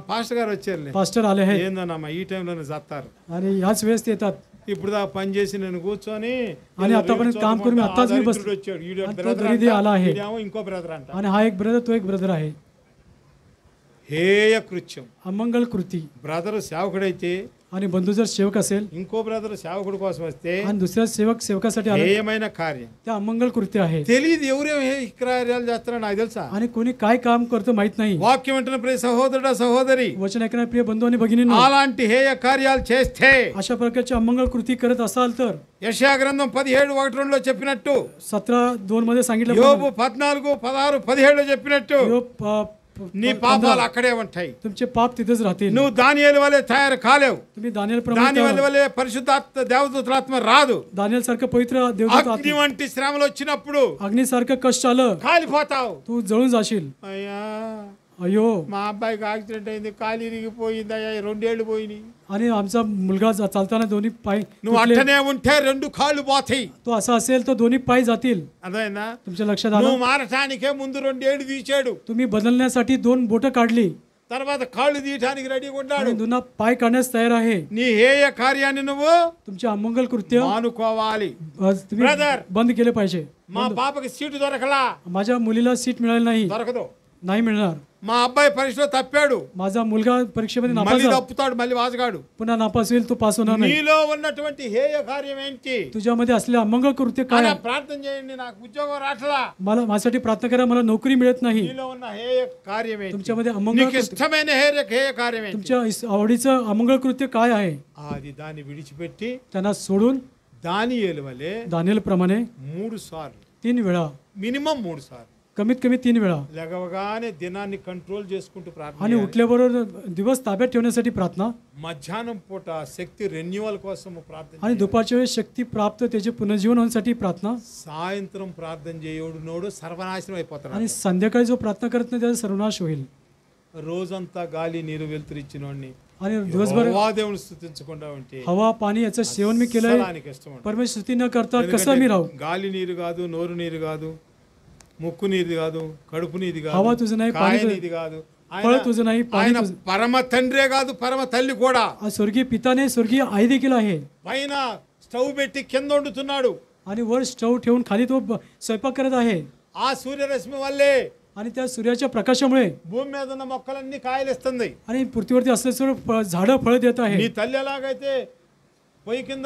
పాస్టర్ గారు వచ్చారులే. पास्टर आले आहेत ఏందన్నమ్మా ఈ టైంలోనే చస్తారు. आणि याच वेळेस ते येतात ఇప్పుడు దా పని చేసి నేను కూర్చొని आणि आतापर्यंत काम करून मी आताच मी बसलो. వచ్చాడు. ఈడు आणि तो brother दरिद्री అంట, आला आहे. ఈడేమో ఇంకో బ్రదర్ అంట. आणि हा एक ब्रदर तो एक ब्रदर आहे హేయ కృత్యం. अमंगल कृती బ్రదర్ సేవకుడైతే आणि बंधू जर सेवक असेल ఇంకో బ్రదర్ సేవకుడు కోసం వస్తే आणि दुसऱ्या सेवकासाठी आला హేయమైన కార్యం. ते अमंगल कृत्य आहे తెలియదు ఎవరేమో హేయ కార్యాలు చేస్తారో నాకు తెలుసా. आणि कोणी काय काम करतो माहित नाही వాక్యం వెంటనే ప్రియ సహోదరుడా సహోదరి, वचन ऐकणारे प्रिय बंधू आणि भगिनींनो అలాంటి హేయ కార్యాలు చేస్తే अशा प्रकारची अमंगल कृती करत असाल तर యెషయా గ్రంథం 17:1-2 చెప్పినట్టు, 17:2 मध्ये सांगितलं యోబు 14:16-17 చెప్పినట్టు నీ పాపాలు అక్కడే ఉంటాయి. तुमचे पाप तिथेच राहतील నువ్వు దానియేలు వలె తయారు కాలేవు. तुम्ही दानियल దానియేలు వలె పరిశుద్ధాత్మ దేవదూతల రాదు. दानियल सारखं पवित्र देवदूत అగ్ని వంటి శ్రమలు వచ్చినప్పుడు अग्नी सारखं कष्ट आलं కాలిపోతావు. तू जळून जाशील అయ్యా अयो మా అబ్బాయికి యాక్సిడెంట్ అయింది, కాలు ఇరిగిపోయింది, అయ్యా 2 ఏళ్ళు పోయినాయి. आणि आमचा मुलगा चालताना दोन्ही पाय నువ్వు तुटले. అట్టనే ఉంటే 2 కాళ్ళు పోతాయి. तो असा असेल तर दोन्ही पाय जातील అదేనా? तुमच्या लक्षात నువ్వు आलं మారటానికే ముందు 2 ఏళ్ళు తీసాడు. तुम्ही बदलण्यासाठी 2 बोटं काढली తర్వాత కాళ్ళు తీయటానికి రెడీగా ఉన్నాడు. आणि दुना पाय काढण्यास तयार आहे. నీ హేయ కార్యాన్ని నువ్వు तुमचे अमंगल कृत्य మానుకోవాలి. तुम्ही Brother. बंद केले पाहिजे. మా పాపకి సీటు దొరకలా, माझ्या मुलीला सीट मिळाली नाही, దొరకదు. नाही मिळणार. మా అబ్బాయి పరీక్షలో తప్పాడు, माझा मुलगा परीक्षेमध्ये नापास మళ్ళీ झाला, తప్పుతాడు, మళ్ళీ వాసగాడు. पुन्हा नापास होईल, तो पास होणार नाही. నీలో ఉన్నటువంటి హేయ కార్యం ఏంటి? तुझ्यामध्ये असलेले अमंगल कृत्य काय ఆయన आहे? ప్రార్థన చేయండి, నాకు ఉద్యోగం రావట్లా. मला माझ्यासाठी प्रार्थना करा, मला नोकरी मिळत नाही. నీలో ఉన్న హేయ కార్యం ఏంటి? तुमच्यामध्ये अमंगल నీకు ఇష్టమైన హేయ కార్యం ఏంటి? तुमच्या आवडीचं अमंगल कृत्य काय आहे? అది దాన్ని విడిచిపెట్టి त्यांना सोडून దానియేలు వలె दानिएल प्रमाणे 3 సార్లు, 3 वेळा, మినిమం 3 సార్లు कमीत कमी 3 वेळा, లెగవగానే దినాన్ని కంట్రోల్ చేసుకుంటూ ప్రార్థన आणि చేయాలి. उठल्याबरोबर दिवस ताब्यात ठेवण्यासाठी प्रार्थना, మధ్యాహ్నం పూట శక్తి రెన్యువల్ కోసం ప్రార్థన आणि చేయాలి. दुपारच्या वेळेस शक्ती प्राप्त त्याचे पुनर्जीवन होण्यासाठी प्रार्थना, సాయంత్రం ప్రార్థన చేయడు నోడు సర్వనాశనం అయిపోతాడు. आणि संध्याकाळी जो प्रार्थना करत नाही त्याचा सर्वनाश होईल. రోజంతా గాలి నీరు వెలుతురిచ్చినోడిని आणि दिवसभर దేవుని స్తుతించకుండా ఉంటే हवा पाणी याचं सेवन मी केलंय, అసలానికి ఇష్టం ఉండదు. परमेश्वर स्तुती न करता कसं ఎందుకంటే मी राहू? గాలి నీరు కాదు, నోరు నీరు కాదు, ముక్కు నీరు కాదు, కడుపు నీది हवा కాదు, तुझं नाही, కాయ पाणी तुझं- నీది కాదు. फळ तुझं नाही, पाणी ఆయన तुझं. పరమ తండ్రే కాదు, పరమ తల్లి కూడా. आज स्वर्गीय पिताने स्वर्गीय आई देखील आहे, పైన స్టవ్ పెట్టి కింద వండుతున్నాడు. आणि वर स्टव ठेवून खाली तो स्वयंपाक करत आहे. ఆ సూర్యరశ్మి వల్లే आणि त्या सूर्याच्या प्रकाशामुळे భూమి మీద ఉన్న మొక్కలన్నీ కాయలు ఇస్తుంది. आणि पृथ्वीवरती असले सर्व झाडं फळ देत आहे. నీ తల్లి ఎలాగైతే పొయ్యి కింద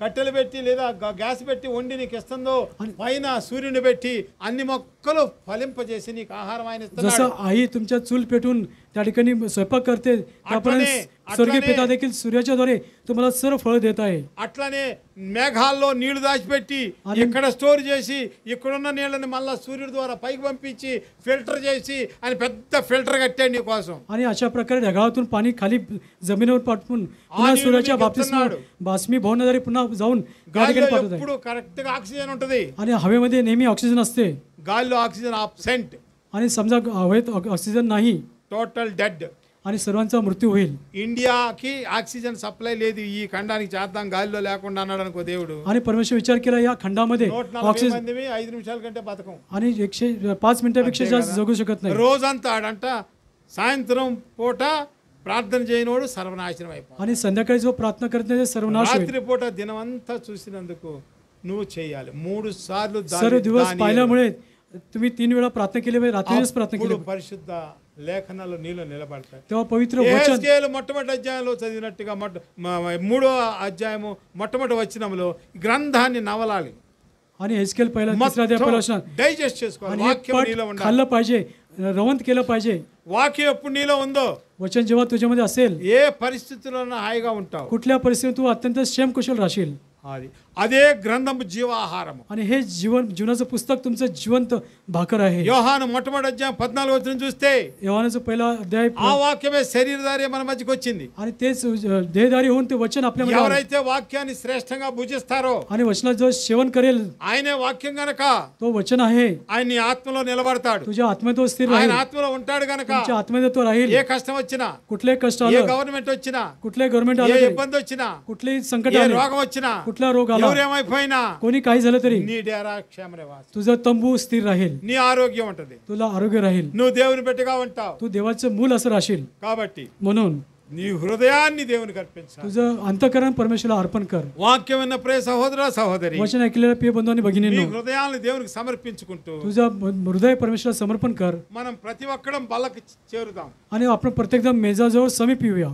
కట్టెలు పెట్టి లేదా గ్యాస్ పెట్టి వండి నీకు ఇస్తుందో, పైన సూర్యుని పెట్టి అన్ని మొక్కలు ఫలింపజేసి నీకు ఆహారం ఆయన ఇస్తున్నాడు. जसं आई तुमच्या चूल पेटून त्या ठिकाणी स्वयंपाक करते, त्याप्रमाणे स्वर्गीय पिता देखील सूर्याच्या द्वारे तुम्हाला सर्व फळ देत आहे. అట్లనే మేఘాల్లో నీళ్లు దాచిపెట్టి ఇక్కడ స్టోర్ చేసి ఇక్కడున్న నీళ్ళని మళ్ళా సూర్యుడి ద్వారా పైకి పంపించి ఫిల్టర్ చేసి అని పెద్ద ఫిల్టర్ కట్టాడు నీ కోసం. आणि अशा प्रकारे ढगाळातून पाणी खाली जमिनीवर पाठवून पुन्हा आणि सूर्याच्या तुम्ही बाबतीत घेतलं बाष्मी भवनाद्वारे पुन्हा जाऊन त्या గాలిలో ठिकाणी पाठवत आहे. ఎప్పుడు కరెక్ట్ గా ఆక్సిజన్ ఉంటది. आणि हवेमध्ये नेहमी ऑक्सिजन असते, గాలిలో ఆక్సిజన్ అబ్సెంట్, आणि समजा हवेत ऑक्सिजन नाही టోటల్ డెడ్. आणि सर्वांचा मृत्यू होईल. ఇండియాకి ఆక్సిజన్ సప్లై లేదు, ఈ ఖండానికి చేద్దాం గాలిలో లేకుండా అన్నాడు అనుకో దేవుడు. आणि परमेश्वर विचार केला या खंडामध्ये 140 ऑक्सिजन, మందివి 5 నిమిషాల కంటే బతకం. आणि 105 मिनिटापेक्षा जास्त जगू शकत नाही. రోజంతా ఆడంట సాయంత్రం పూట ప్రార్థన చేయనోడు సర్వనాశనం అయిపోతాడు. आणि संध्याकाळी जो प्रार्थना करत नाही ते सर्वनाश होईल. రాత్రి పూట దినమంతా చూసినందుకు నువ్వు చేయాలి 3 సార్లు सर्व दिवस पाहिल्यामुळे तुम्ही 3 वेळा प्रार्थना केली पाहिजे, रात्रीच प्रार्थना केली అప్పుడు పరిశుద్ధ లేఖనాలు నీలో నిలబడతాయి. तेव्हा पवित्र वचन, యెహెజ్కేలు మొట్టమొదటి అధ్యాయంలో చదివినట్టుగా 3వ అధ్యాయము మొట్టమొదటి వచనంలో గ్రంథాన్ని నవలాలి, आणि हेस्केल पहिला तिसरा अध्याय पहिला वचन, డైజెస్ట్ చేసుకోవాలి. आणि हे వాక్యం पट నీలో ఉండాలి. खाल्लं पाहिजे, रवंत केलं पाहिजे. వాక్యం ఎప్పుడు నీలో ఉందో वचन जेव्हा तुझ्यामध्ये असेल, ఏ పరిస్థితుల్లోనూ హాయిగా ఉంటావు. कुठल्या परिस्थितीत तू अत्यंत क्षेमकुशल राहशील. అదే గ్రంథము జీవాహారము. आणि हे जीवनाचं पुस्तक तुमचं जिवंत भाकर आहे. యోహాను మొట్టమొదటి అధ్యాయం 14వ వచనం చూస్తే योहानाचा पहिला अध्याय, ఆ వాక్యమే శరీరధారి మన మధ్యకి వచ్చింది. आणि तेच देहधारी होऊन ते वचन आपल्यामध्ये आलं. ఎవరైతే వాక్యాన్ని శ్రేష్టంగా భుజిస్తారో आणि वचनात जो सेवन करेल ఆయనే వాక్యం గనక तो वचन आहे, ఆయన నీ ఆత్మలో నిలబడతాడు. तुझ्या आत्म्यात तो स्थिर ఆయన राहील, ఆత్మలో ఉంటాడు గనక तुमच्या आत्म्यात तो राहील. ఏ కష్టం వచ్చినా, कुठलेही कष्ट ఏ आलं, గవర్నమెంట్ వచ్చినా, कुठल्याही गव्हर्नमेंट ఏ आलं तरी, ఇబ్బంది వచ్చినా, कुठलेही संकट ఏ आले, రోగం వచ్చినా, कुठला रोग आला, ఎవరేమైపోయినా कोणी काही झालं तरी నీ డేరా క్షేమనే వాసు. तुझं तंबू स्थिर राहील, నీ ఆరోగ్యం ఉంటది, तुला आरोग्य राहील, నువ్వు దేవుని బిడ్డగా ఉంటావు. तू देवाचं मूल असं राहशील. కాబట్టి म्हणून నీ హృదయాన్ని దేవునికి అర్పించాలి. तुझं अंतःकरण परमेश्वराला अर्पण कर. వాక్యం విన్న ప్రియ సహోదర సహోదరి, वचन ऐकलेल्या प्रिय बंधू आणि మీ भगिनींनो, హృదయాలను దేవునికి సమర్పించుకుంటూ तुझं हृदय परमेश्वराला समर्पण कर, మనం ప్రతి ఒక్కడం బల్లకి చేరుదాం. आणि आपण प्रत्येकदा मेजाजवळ समीप येऊया.